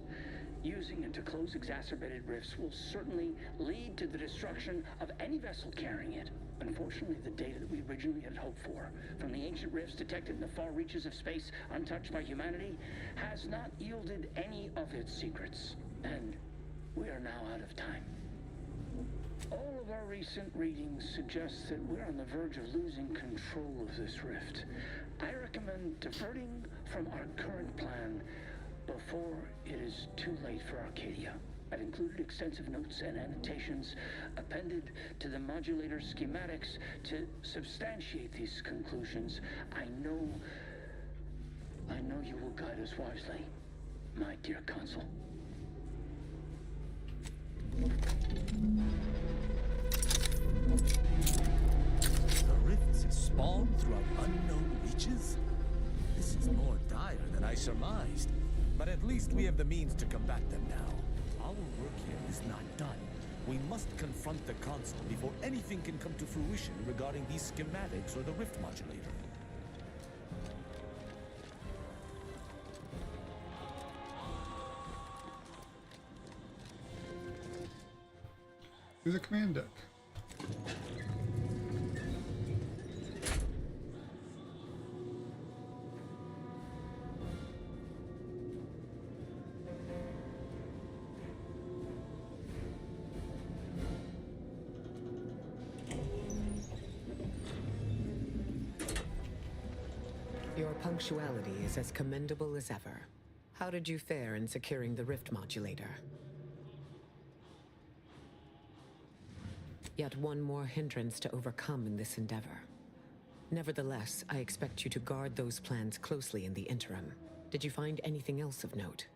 E: Using it to close exacerbated rifts will certainly lead to the destruction of any vessel carrying it. Unfortunately, the data that we originally had hoped for from the ancient rifts detected in the far reaches of space untouched by humanity has not yielded any of its secrets. And we are now out of time. All of our recent readings suggest that we're on the verge of losing control of this rift. I recommend diverting from our current plan before it is too late for Arcadia. I've included extensive notes and annotations appended to the modulator schematics to substantiate these conclusions. I know you will guide us wisely, my dear Consul.
R: The rifts have spawned throughout unknown reaches? This is more dire than I surmised. But at least we have the means to combat them now. Our work here is not done. We must confront the Consul before anything can come to fruition regarding these schematics or the rift modulator.
A: To the command deck.
V: Your punctuality is as commendable as ever. How did you fare in securing the rift modulator? Yet one more hindrance to overcome in this endeavor. Nevertheless, I expect you to guard those plans closely in the interim. Did you find anything else of note?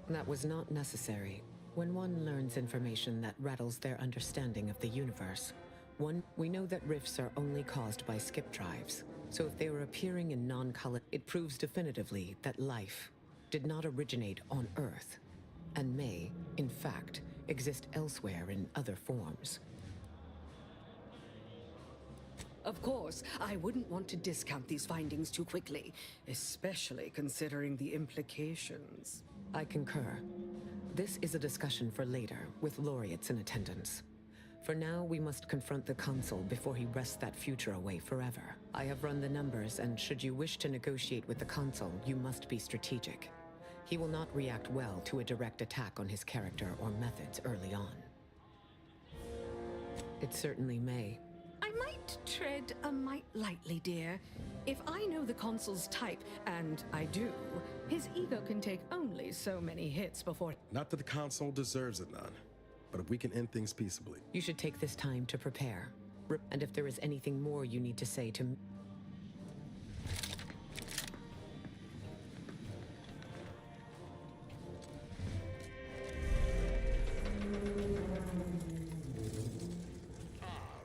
V: That was not necessary. When one learns information that rattles their understanding of the universe, we know that rifts are only caused by skip drives. So if they are appearing in non-color, it proves definitively that life did not originate on Earth, and may, in fact, exist elsewhere in other forms.
L: Of course, I wouldn't want to discount these findings too quickly, especially considering the implications.
V: I concur. This is a discussion for later, with laureates in attendance. For now, we must confront the Consul before he wrests that future away forever. I have run the numbers, and should you wish to negotiate with the Consul, you must be strategic. He will not react well to a direct attack on his character or methods early on. It certainly may.
L: I might tread a mite lightly, dear. If I know the Consul's type, and I do, his ego can take only so many hits before...
B: Not that the Consul deserves it, none. But if we can end things peaceably...
V: You should take this time to prepare. And if there is anything more you need to say to me...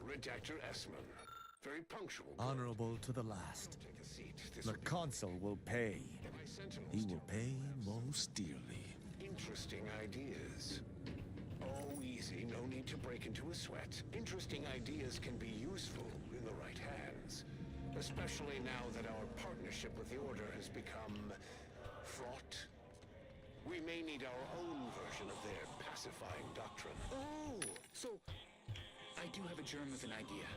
C: Redactor Esmond. Very punctual.
R: Honorable to the last.
C: Take a seat.
R: The Consul will pay. He will pay most dearly.
C: Interesting ideas. Oh, easy. No need to break into a sweat. Interesting ideas can be useful in the right hands. Especially now that our partnership with the Order has become fraught. We may need our own version of their pacifying doctrine.
S: Oh, so I do have a germ of an idea.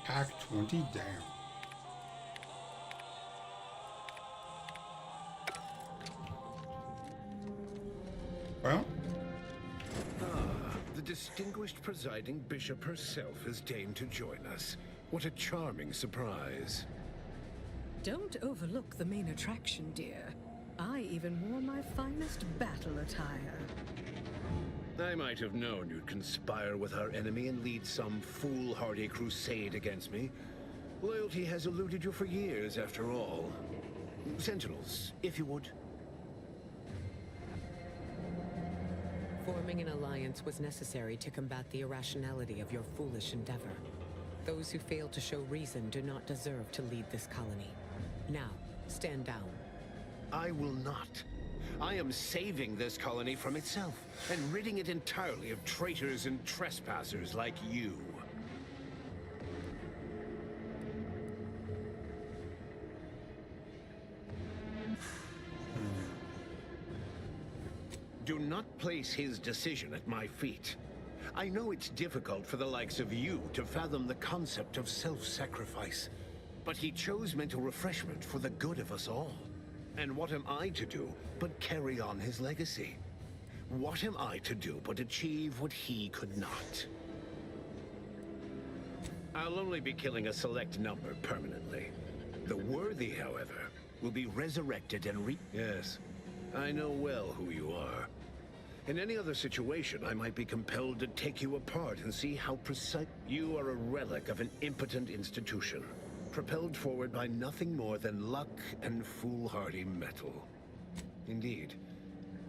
A: Hack 20 down. Well?
C: The distinguished presiding bishop herself has deigned to join us. What a charming surprise.
L: Don't overlook the main attraction, dear. I even wore my finest battle attire.
F: I might have known you'd conspire with our enemy and lead some foolhardy crusade against me. Loyalty has eluded you for years, after all. Sentinels, if you would.
V: Forming an alliance was necessary to combat the irrationality of your foolish endeavor. Those who fail to show reason do not deserve to lead this colony. Now, stand down.
F: I will not. I am saving this colony from itself, and ridding it entirely of traitors and trespassers like you. Do not place his decision at my feet. I know it's difficult for the likes of you to fathom the concept of self-sacrifice, but he chose mental refreshment for the good of us all. And what am I to do but carry on his legacy? What am I to do but achieve what he could not? I'll only be killing a select number permanently. The worthy, however, will be resurrected and Yes, I know well who you are. In any other situation, I might be compelled to take you apart and see how precise... You are a relic of an impotent institution, propelled forward by nothing more than luck and foolhardy metal. Indeed,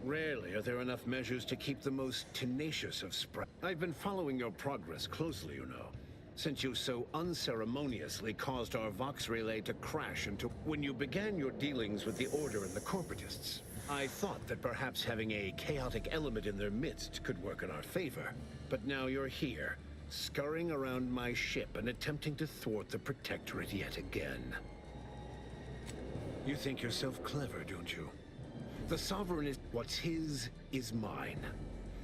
F: rarely are there enough measures to keep the most tenacious of I've been following your progress closely, you know, since you so unceremoniously caused our Vox relay to crash into... When you began your dealings with the Order and the Corporatists, I thought that perhaps having a chaotic element in their midst could work in our favor. But now you're here, scurrying around my ship and attempting to thwart the Protectorate yet again. You think yourself clever, don't you? The Sovereign is... What's his is mine.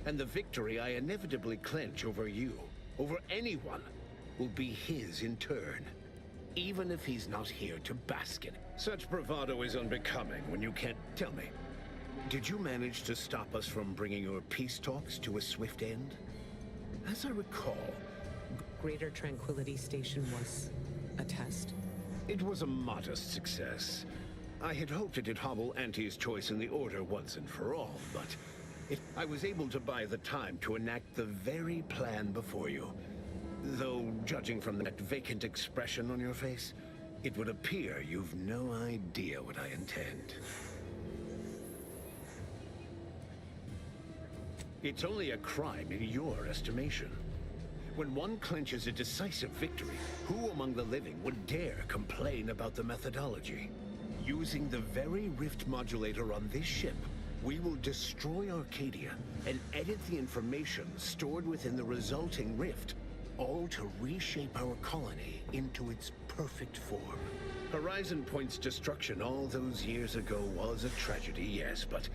F: And the victory I inevitably clench over you, over anyone, will be his in turn. Even if he's not here to bask in it. Such bravado is unbecoming when you can't... Tell me, did you manage to stop us from bringing your peace talks to a swift end? As I recall...
V: Greater Tranquility Station was a test?
F: It was a modest success. I had hoped it'd hobble Auntie's choice in the Order once and for all, but I was able to buy the time to enact the very plan before you. Though, judging from that vacant expression on your face, it would appear you've no idea what I intend. It's only a crime in your estimation. When one clenches a decisive victory, who among the living would dare complain about the methodology? Using the very rift modulator on this ship, we will destroy Arcadia and edit the information stored within the resulting rift, all to reshape our colony into its perfect form. Horizon Point's destruction all those years ago was a tragedy, yes, but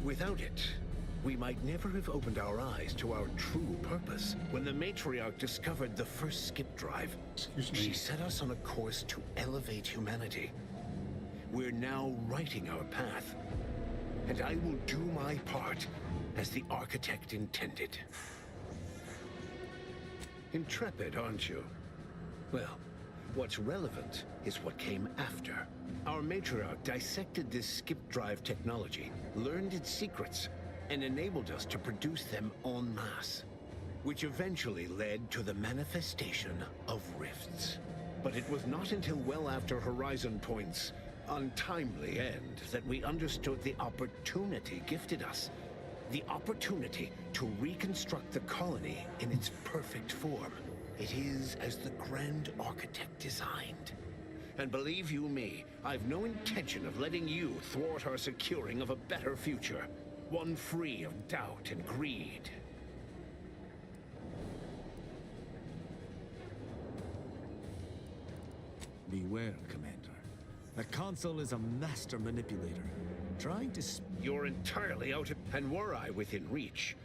F: without it, we might never have opened our eyes to our true purpose. When the Matriarch discovered the first skip drive, she set us on a course to elevate humanity. We're now writing our path, and I will do my part as the architect intended. Intrepid, aren't you? Well, what's relevant is what came after. Our Matriarch dissected this skip drive technology, learned its secrets, and enabled us to produce them en masse, which eventually led to the manifestation of rifts. But it was not until well after Horizon Point's untimely end that we understood the opportunity gifted us. The opportunity to reconstruct the colony in its perfect form. It is as the Grand Architect designed. And believe you me, I've no intention of letting you thwart our securing of a better future. One free of doubt and greed.
R: Beware, Commander. The console is a master manipulator, trying to...
F: You're entirely out of... And were I within reach,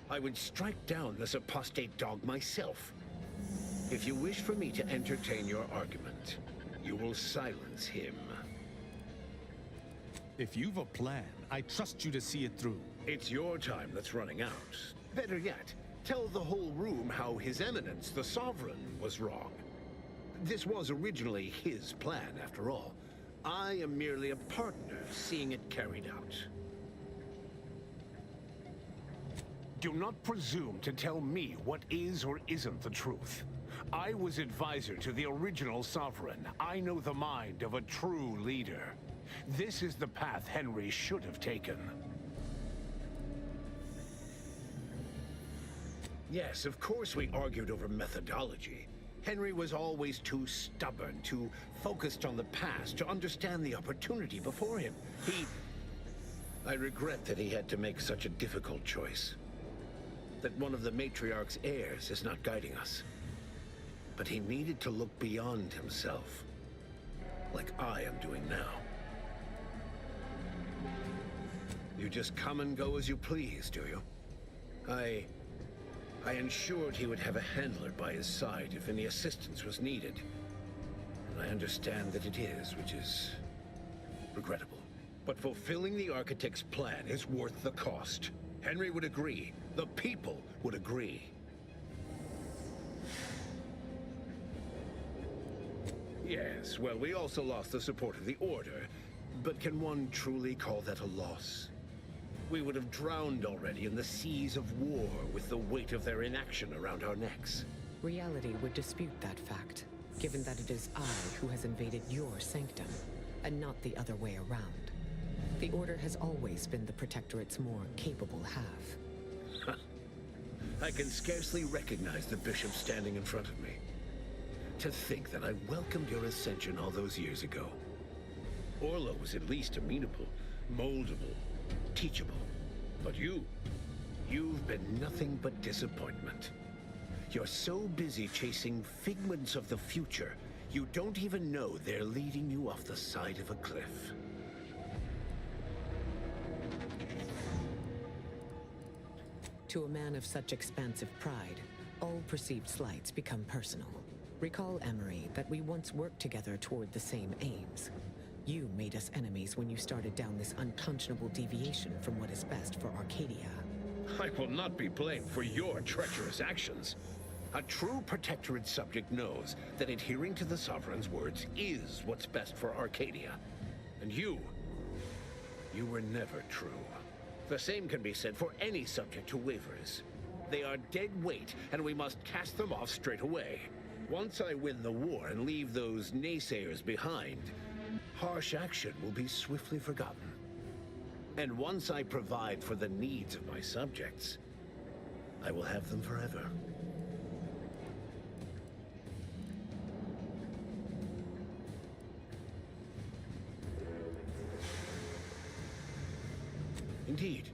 F: I would strike down this apostate dog myself. If you wish for me to entertain your argument, you will silence him.
R: If you've a plan, I trust you to see it through.
F: It's your time that's running out. Better yet, tell the whole room how His Eminence, the Sovereign, was wrong. This was originally his plan, after all. I am merely a partner seeing it carried out. Do not presume to tell me what is or isn't the truth. I was advisor to the original Sovereign. I know the mind of a true leader. This is the path Henry should have taken. Yes, of course we argued over methodology. Henry was always too stubborn, too focused on the past to understand the opportunity before him. I regret that he had to make such a difficult choice. That one of the Matriarch's heirs is not guiding us. But he needed to look beyond himself, like I am doing now. You just come and go as you please, do you? I ensured he would have a handler by his side if any assistance was needed. And I understand that it is, which is regrettable. But fulfilling the Architect's plan is worth the cost. Henry would agree. The people would agree. Yes, well, we also lost the support of the Order. But can one truly call that a loss? We would have drowned already in the seas of war with the weight of their inaction around our necks.
V: Reality would dispute that fact, given that it is I who has invaded your sanctum, and not the other way around. The Order has always been the Protectorate's more capable half.
F: I can scarcely recognize the Bishop standing in front of me. To think that I welcomed your ascension all those years ago. Orlo was at least amenable, moldable, teachable. But you've been nothing but disappointment. You're so busy chasing figments of the future, you don't even know they're leading you off the side of a cliff.
V: To a man of such expansive pride, all perceived slights become personal. Recall, Emery, that we once worked together toward the same aims. You made us enemies when you started down this unconscionable deviation from what is best for Arcadia.
F: I will not be blamed for your treacherous actions. A true Protectorate subject knows that adhering to the Sovereign's words is what's best for Arcadia. And you were never true. The same can be said for any subject who wavers. They are dead weight, and we must cast them off straight away. Once I win the war and leave those naysayers behind, harsh action will be swiftly forgotten. And once I provide for the needs of my subjects, I will have them forever. Indeed.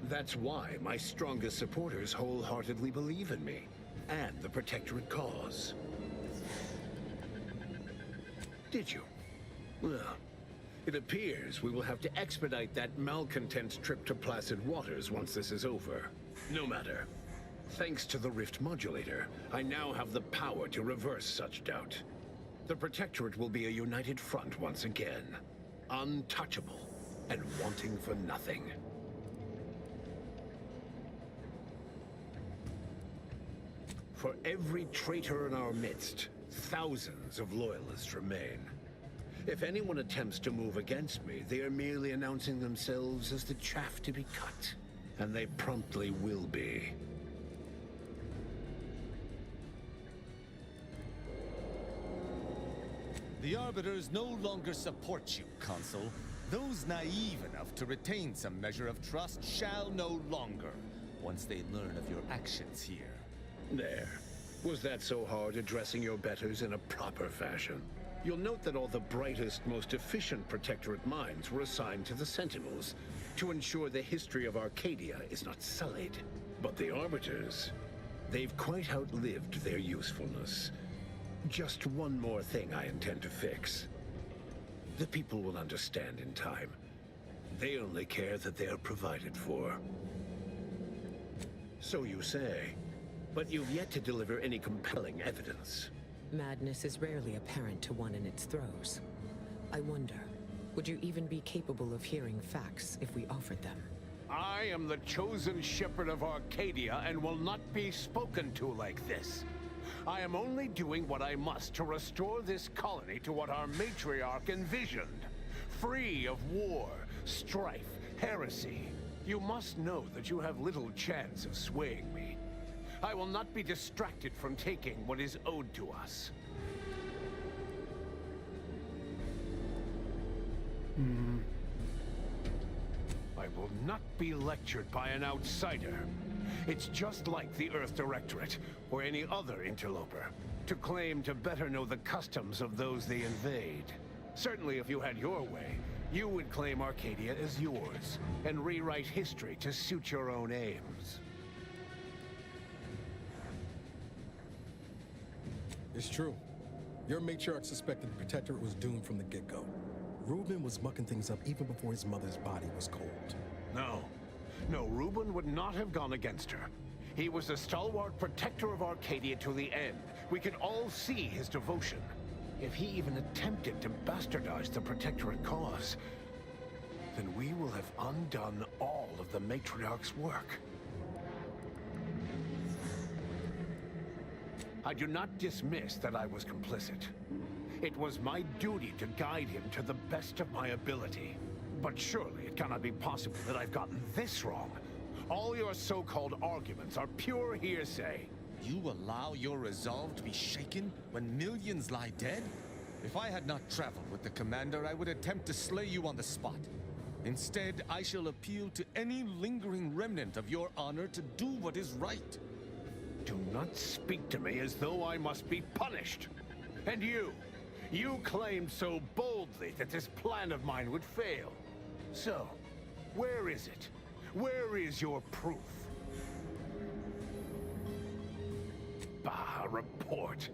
F: That's why my strongest supporters wholeheartedly believe in me, and the Protectorate cause. Did you? Well, it appears we will have to expedite that malcontent's trip to Placid Waters once this is over. No matter. Thanks to the Rift Modulator, I now have the power to reverse such doubt. The Protectorate will be a united front once again. Untouchable and wanting for nothing. For every traitor in our midst, thousands of loyalists remain. If anyone attempts to move against me, they are merely announcing themselves as the chaff to be cut. And they promptly will be.
R: The Arbiters no longer support you, Consul. Those naive enough to retain some measure of trust shall no longer, once they learn of your actions here.
F: There. Was that so hard addressing your betters in a proper fashion? You'll note that all the brightest, most efficient Protectorate minds were assigned to the Sentinels to ensure the history of Arcadia is not sullied. But the Arbiters, they've quite outlived their usefulness. Just one more thing I intend to fix. The people will understand in time. They only care that they are provided for. So you say. But you've yet to deliver any compelling evidence.
V: Madness is rarely apparent to one in its throes. I wonder, would you even be capable of hearing facts if we offered them?
F: I am the chosen shepherd of Arcadia and will not be spoken to like this. I am only doing what I must to restore this colony to what our matriarch envisioned. Free of war, strife, heresy. You must know that you have little chance of swaying me. I will not be distracted from taking what is owed to us. I will not be lectured by an outsider. It's just like the Earth Directorate, or any other interloper, to claim to better know the customs of those they invade. Certainly if you had your way, you would claim Arcadia as yours, and rewrite history to suit your own aims.
B: It's true. Your matriarch suspected the Protectorate was doomed from the get-go. Reuben was mucking things up even before his mother's body was cold.
F: No, Reuben would not have gone against her. He was the stalwart protector of Arcadia to the end. We could all see his devotion. If he even attempted to bastardize the Protectorate cause, then we will have undone all of the matriarch's work. I do not dismiss that I was complicit. It was my duty to guide him to the best of my ability. But surely it cannot be possible that I've gotten this wrong. All your so-called arguments are pure hearsay.
R: You allow your resolve to be shaken when millions lie dead? If I had not traveled with the commander, I would attempt to slay you on the spot. Instead, I shall appeal to any lingering remnant of your honor to do what is right.
F: Do not speak to me as though I must be punished. And you claimed so boldly that this plan of mine would fail. So, where is it? Where is your proof? Bah, a report.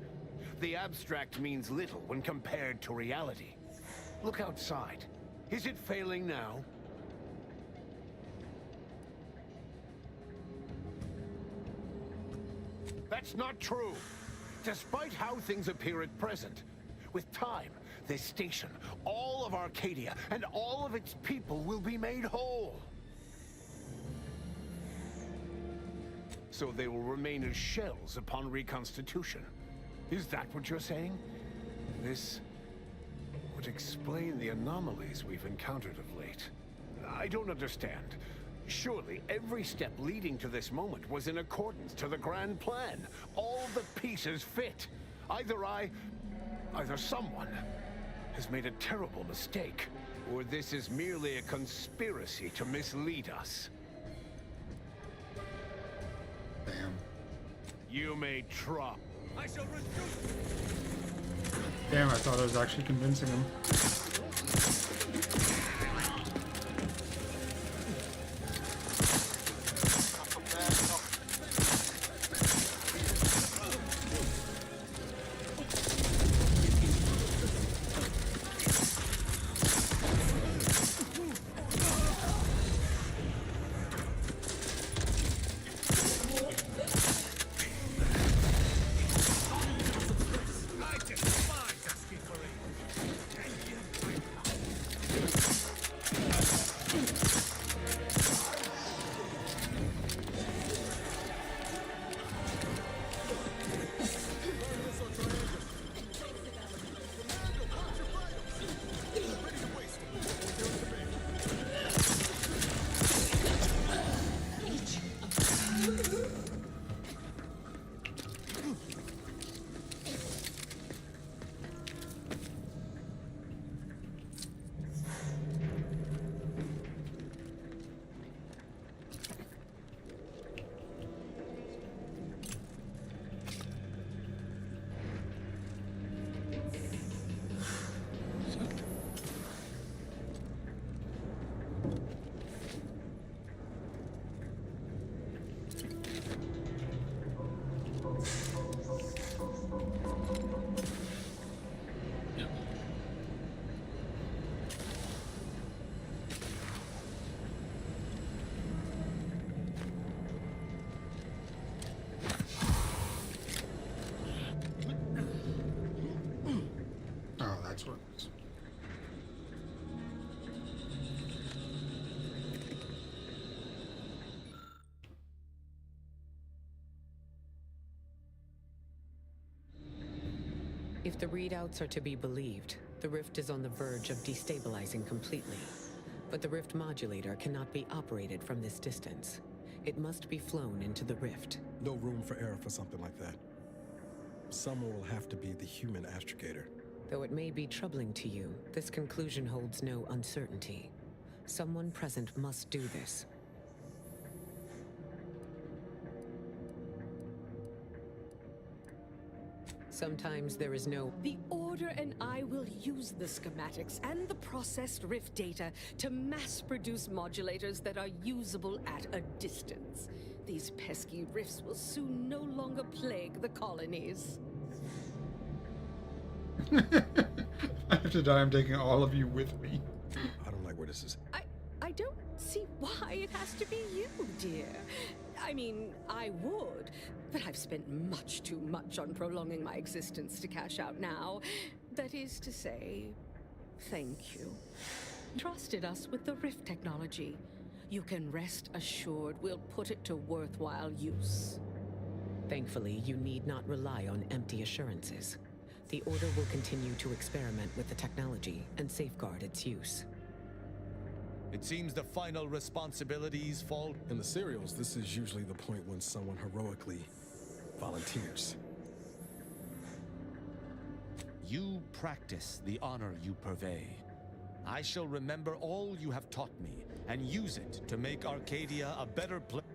F: The abstract means little when compared to reality. Look outside. Is it failing now? That's not true. Despite how things appear at present, with time, this station, all of Arcadia, and all of its people will be made whole. So they will remain as shells upon reconstitution. Is that what you're saying? This would explain the anomalies we've encountered of late. I don't understand. Surely every step leading to this moment was in accordance to the grand plan. All the pieces fit. Either someone has made a terrible mistake, or this is merely a conspiracy to mislead us.
A: Damn.
F: You may try.
R: I shall reduce.
A: Damn, I thought I was actually convincing him. That's what it is.
V: If the readouts are to be believed, the rift is on the verge of destabilizing completely. But the rift modulator cannot be operated from this distance. It must be flown into the rift.
K: No room for error for something like that. Someone will have to be the human astrogator.
V: Though it may be troubling to you, this conclusion holds no uncertainty. Someone present must do this. Sometimes there is no...
L: The Order and I will use the schematics and the processed rift data to mass-produce modulators that are usable at a distance. These pesky rifts will soon no longer plague the colonies.
A: I have to die, I'm taking all of you with me.
K: I don't like where this is.
L: I don't see why it has to be you, dear. I mean, I would, but I've spent much too much on prolonging my existence to cash out now. That is to say, thank you. Trusted us with the rift technology. You can rest assured we'll put it to worthwhile use.
V: Thankfully, you need not rely on empty assurances. The Order will continue to experiment with the technology and safeguard its use.
R: It seems the final responsibilities fall...
K: In the serials, this is usually the point when someone heroically volunteers.
R: You practice the honor you purvey. I shall remember all you have taught me and use it to make Arcadia a better place.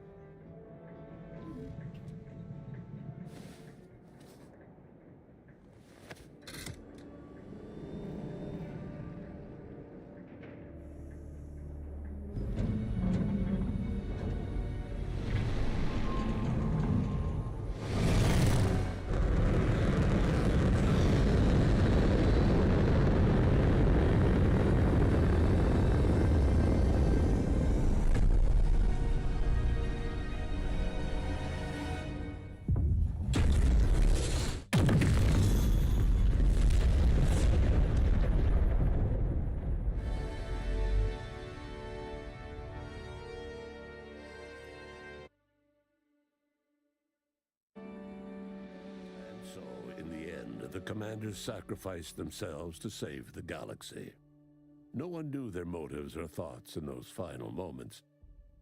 G: The commanders sacrificed themselves to save the galaxy. No one knew their motives or thoughts in those final moments,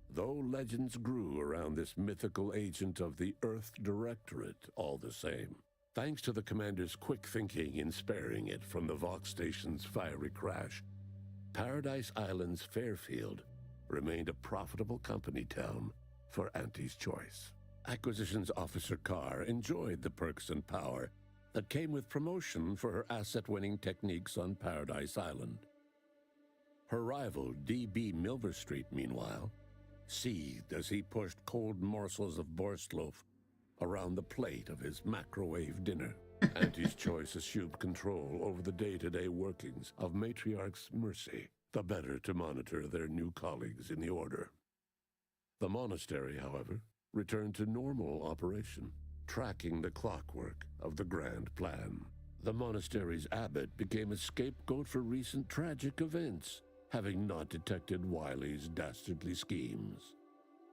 G: though legends grew around this mythical agent of the Earth Directorate all the same. Thanks to the commander's quick thinking in sparing it from the Vox station's fiery crash, Paradise Island's Fairfield remained a profitable company town for Auntie's Choice. Acquisitions Officer Carr enjoyed the perks and power that came with promotion for her asset-winning techniques on Paradise Island. Her rival, D.B. Milverstreet, meanwhile, seethed as he pushed cold morsels of Borstloaf around the plate of his macrowave dinner. Auntie's Choice assumed control over the day-to-day workings of Matriarch's Mercy, the better to monitor their new colleagues in the Order. The monastery, however, returned to normal operation, tracking the clockwork of the grand plan. The monastery's abbot became a scapegoat for recent tragic events, having not detected Wiley's dastardly schemes.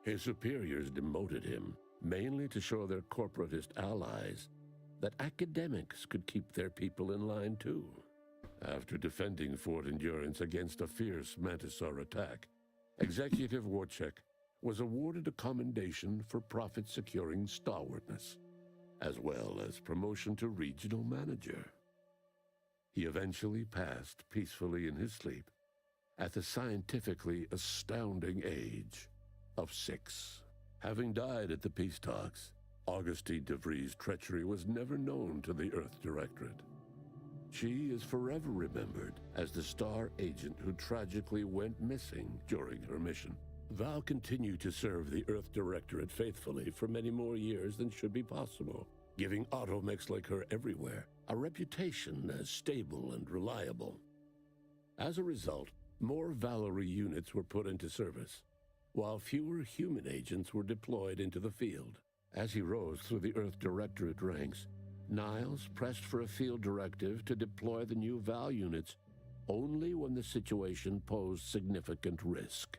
G: His superiors demoted him, mainly to show their corporatist allies that academics could keep their people in line too. After defending Fort Endurance against a fierce Mantisaur attack, Executive Warchek was awarded a commendation for profit-securing stalwartness, as well as promotion to regional manager. He eventually passed peacefully in his sleep at the scientifically astounding age of 6. Having died at the peace talks, Augustine DeVries' treachery was never known to the Earth Directorate. She is forever remembered as the star agent who tragically went missing during her mission. Val continued to serve the Earth Directorate faithfully for many more years than should be possible, giving automechs like her everywhere a reputation as stable and reliable. As a result, more Valerie units were put into service, while fewer human agents were deployed into the field. As he rose through the Earth Directorate ranks, Niles pressed for a field directive to deploy the new Val units only when the situation posed significant risk.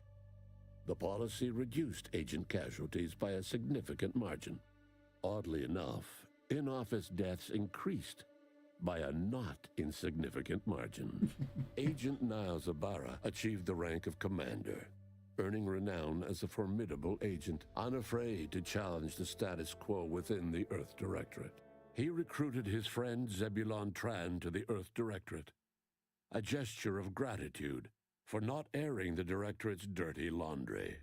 G: The policy reduced agent casualties by a significant margin. Oddly enough, in-office deaths increased, by a not insignificant margin. Agent Niles Ibarra achieved the rank of commander, earning renown as a formidable agent, unafraid to challenge the status quo within the Earth Directorate. He recruited his friend Zebulon Tran to the Earth Directorate, a gesture of gratitude for not airing the Directorate's dirty laundry.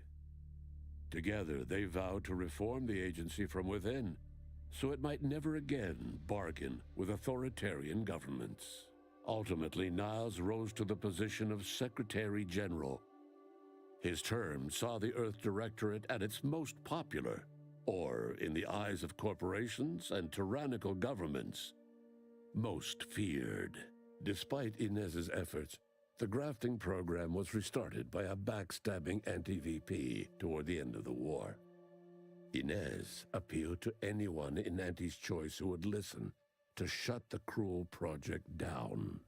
G: Together, they vowed to reform the agency from within, so it might never again bargain with authoritarian governments. Ultimately, Niles rose to the position of Secretary General. His term saw the Earth Directorate at its most popular, or, in the eyes of corporations and tyrannical governments, most feared. Despite Inez's efforts, the grafting program was restarted by a backstabbing anti-VP toward the end of the war. Inez appealed to anyone in Auntie's Choice who would listen to shut the cruel project down.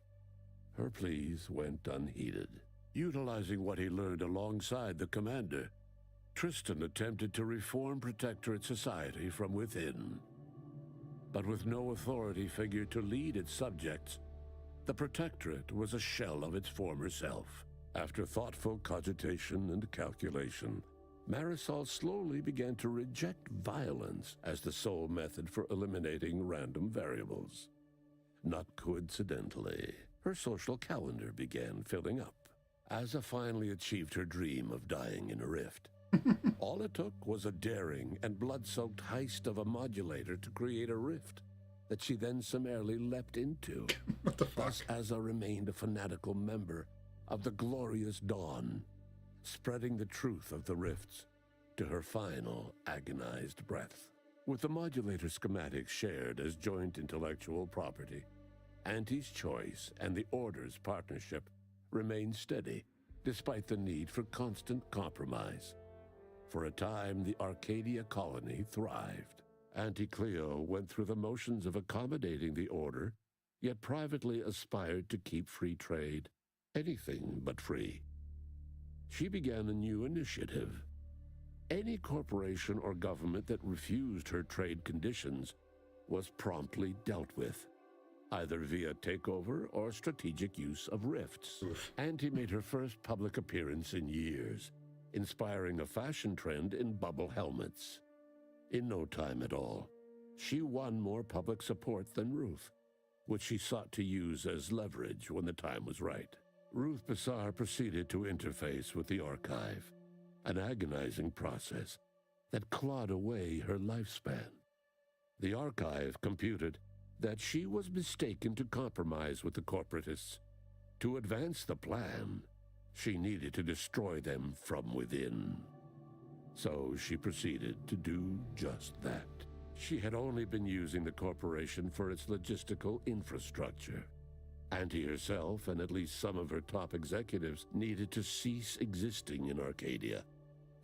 G: Her pleas went unheeded. Utilizing what he learned alongside the commander, Tristan attempted to reform Protectorate society from within. But with no authority figure to lead its subjects, the Protectorate was a shell of its former self. After thoughtful cogitation and calculation, Marisol slowly began to reject violence as the sole method for eliminating random variables. Not coincidentally, her social calendar began filling up. Asa finally achieved her dream of dying in a rift. All it took was a daring and blood-soaked heist of a modulator to create a rift that she then summarily leapt into.
A: What the fuck?
G: Thus, Asa remained a fanatical member of the Glorious Dawn, spreading the truth of the rifts to her final agonized breath. With the modulator schematics shared as joint intellectual property, Auntie's Choice and the Order's partnership remained steady, despite the need for constant compromise. For a time, the Arcadia colony thrived. Auntie Cleo went through the motions of accommodating the Order, yet privately aspired to keep free trade anything but free. She began a new initiative. Any corporation or government that refused her trade conditions was promptly dealt with, either via takeover or strategic use of rifts. Auntie made her first public appearance in years, inspiring a fashion trend in bubble helmets. In no time at all, she won more public support than Ruth, which she sought to use as leverage when the time was right. Ruth Bassar proceeded to interface with the archive, an agonizing process that clawed away her lifespan. The archive computed that she was mistaken to compromise with the corporatists. To advance the plan, she needed to destroy them from within. So she proceeded to do just that. She had only been using the corporation for its logistical infrastructure. Auntie herself and at least some of her top executives needed to cease existing in Arcadia,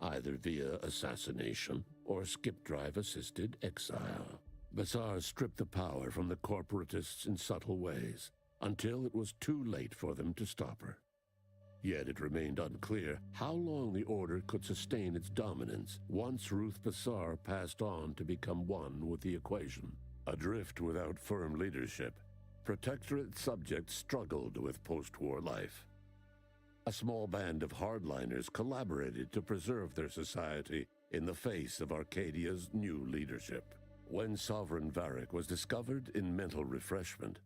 G: either via assassination or skip-drive-assisted exile. Bassar stripped the power from the corporatists in subtle ways, until it was too late for them to stop her. Yet it remained unclear how long the Order could sustain its dominance once Ruth Bassar passed on to become one with the equation. Adrift without firm leadership, Protectorate subjects struggled with post-war life. A small band of hardliners collaborated to preserve their society in the face of Arcadia's new leadership. When Sovereign Varric was discovered in mental refreshment,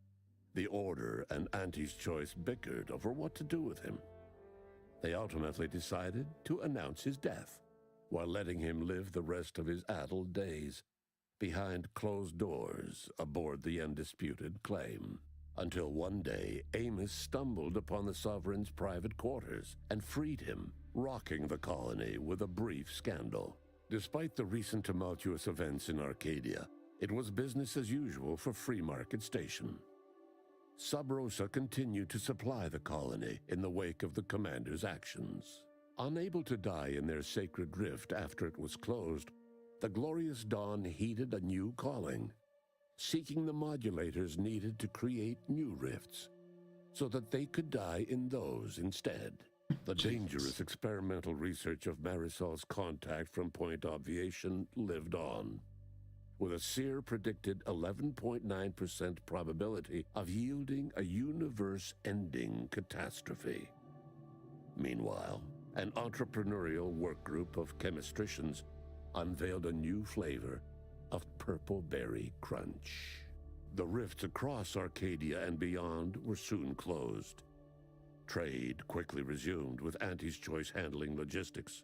G: the Order and Auntie's Choice bickered over what to do with him. They ultimately decided to announce his death, while letting him live the rest of his addled days behind closed doors aboard the undisputed claim. Until one day, Amos stumbled upon the Sovereign's private quarters and freed him, rocking the colony with a brief scandal. Despite the recent tumultuous events in Arcadia, it was business as usual for Free Market Station. Sub Rosa continued to supply the colony in the wake of the commander's actions. Unable to die in their sacred rift after it was closed, the Glorious Dawn heeded a new calling, seeking the modulators needed to create new rifts, so that they could die in those instead. The dangerous experimental research of Marisol's contact from Point Obviation lived on. with a Seer predicted 11.9% probability of yielding a universe-ending catastrophe. Meanwhile, an entrepreneurial work group of chemistricians unveiled a new flavor of Purple Berry Crunch. The rifts across Arcadia and beyond were soon closed. Trade quickly resumed, with Auntie's Choice handling logistics.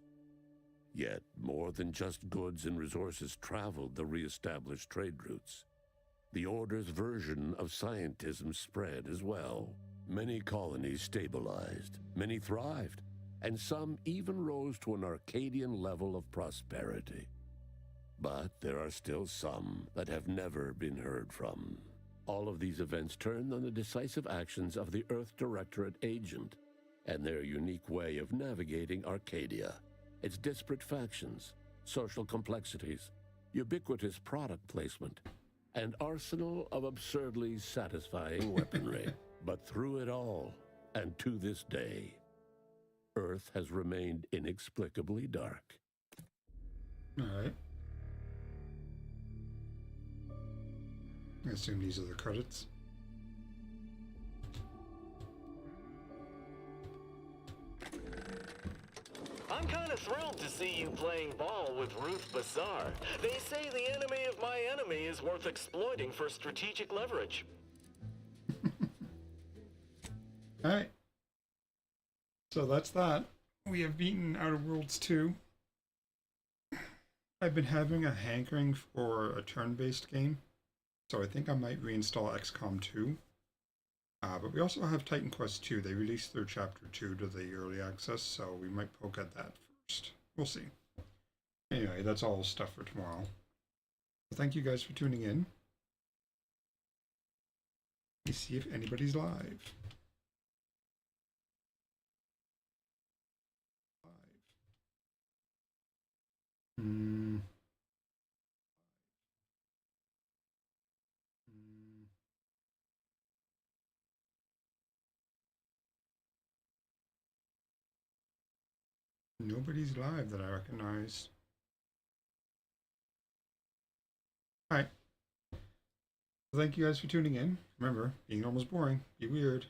G: Yet, more than just goods and resources traveled the re-established trade routes. The Order's version of scientism spread as well. Many colonies stabilized, many thrived, and some even rose to an Arcadian level of prosperity. But there are still some that have never been heard from. All of these events turned on the decisive actions of the Earth Directorate agent and their unique way of navigating Arcadia, its disparate factions, social complexities, ubiquitous product placement, and arsenal of absurdly satisfying weaponry. But through it all, and to this day, Earth has remained inexplicably dark.
A: All right. I assume these are the credits.
T: I'm kind of thrilled to see you playing ball with Ruth Bazaar. They say the enemy of my enemy is worth exploiting for strategic leverage.
A: Alright. So that's that. We have beaten Outer Worlds 2. I've been having a hankering for a turn-based game, so I think I might reinstall XCOM 2. But we also have Titan Quest 2. They released their Chapter 2 to the early access, so we might poke at that first. We'll see. Anyway, that's all stuff for tomorrow. So thank you guys for tuning in. Let's see if anybody's live. Nobody's live that I recognize. Alright. Thank you guys for tuning in. Remember, being normal is boring. Be weird.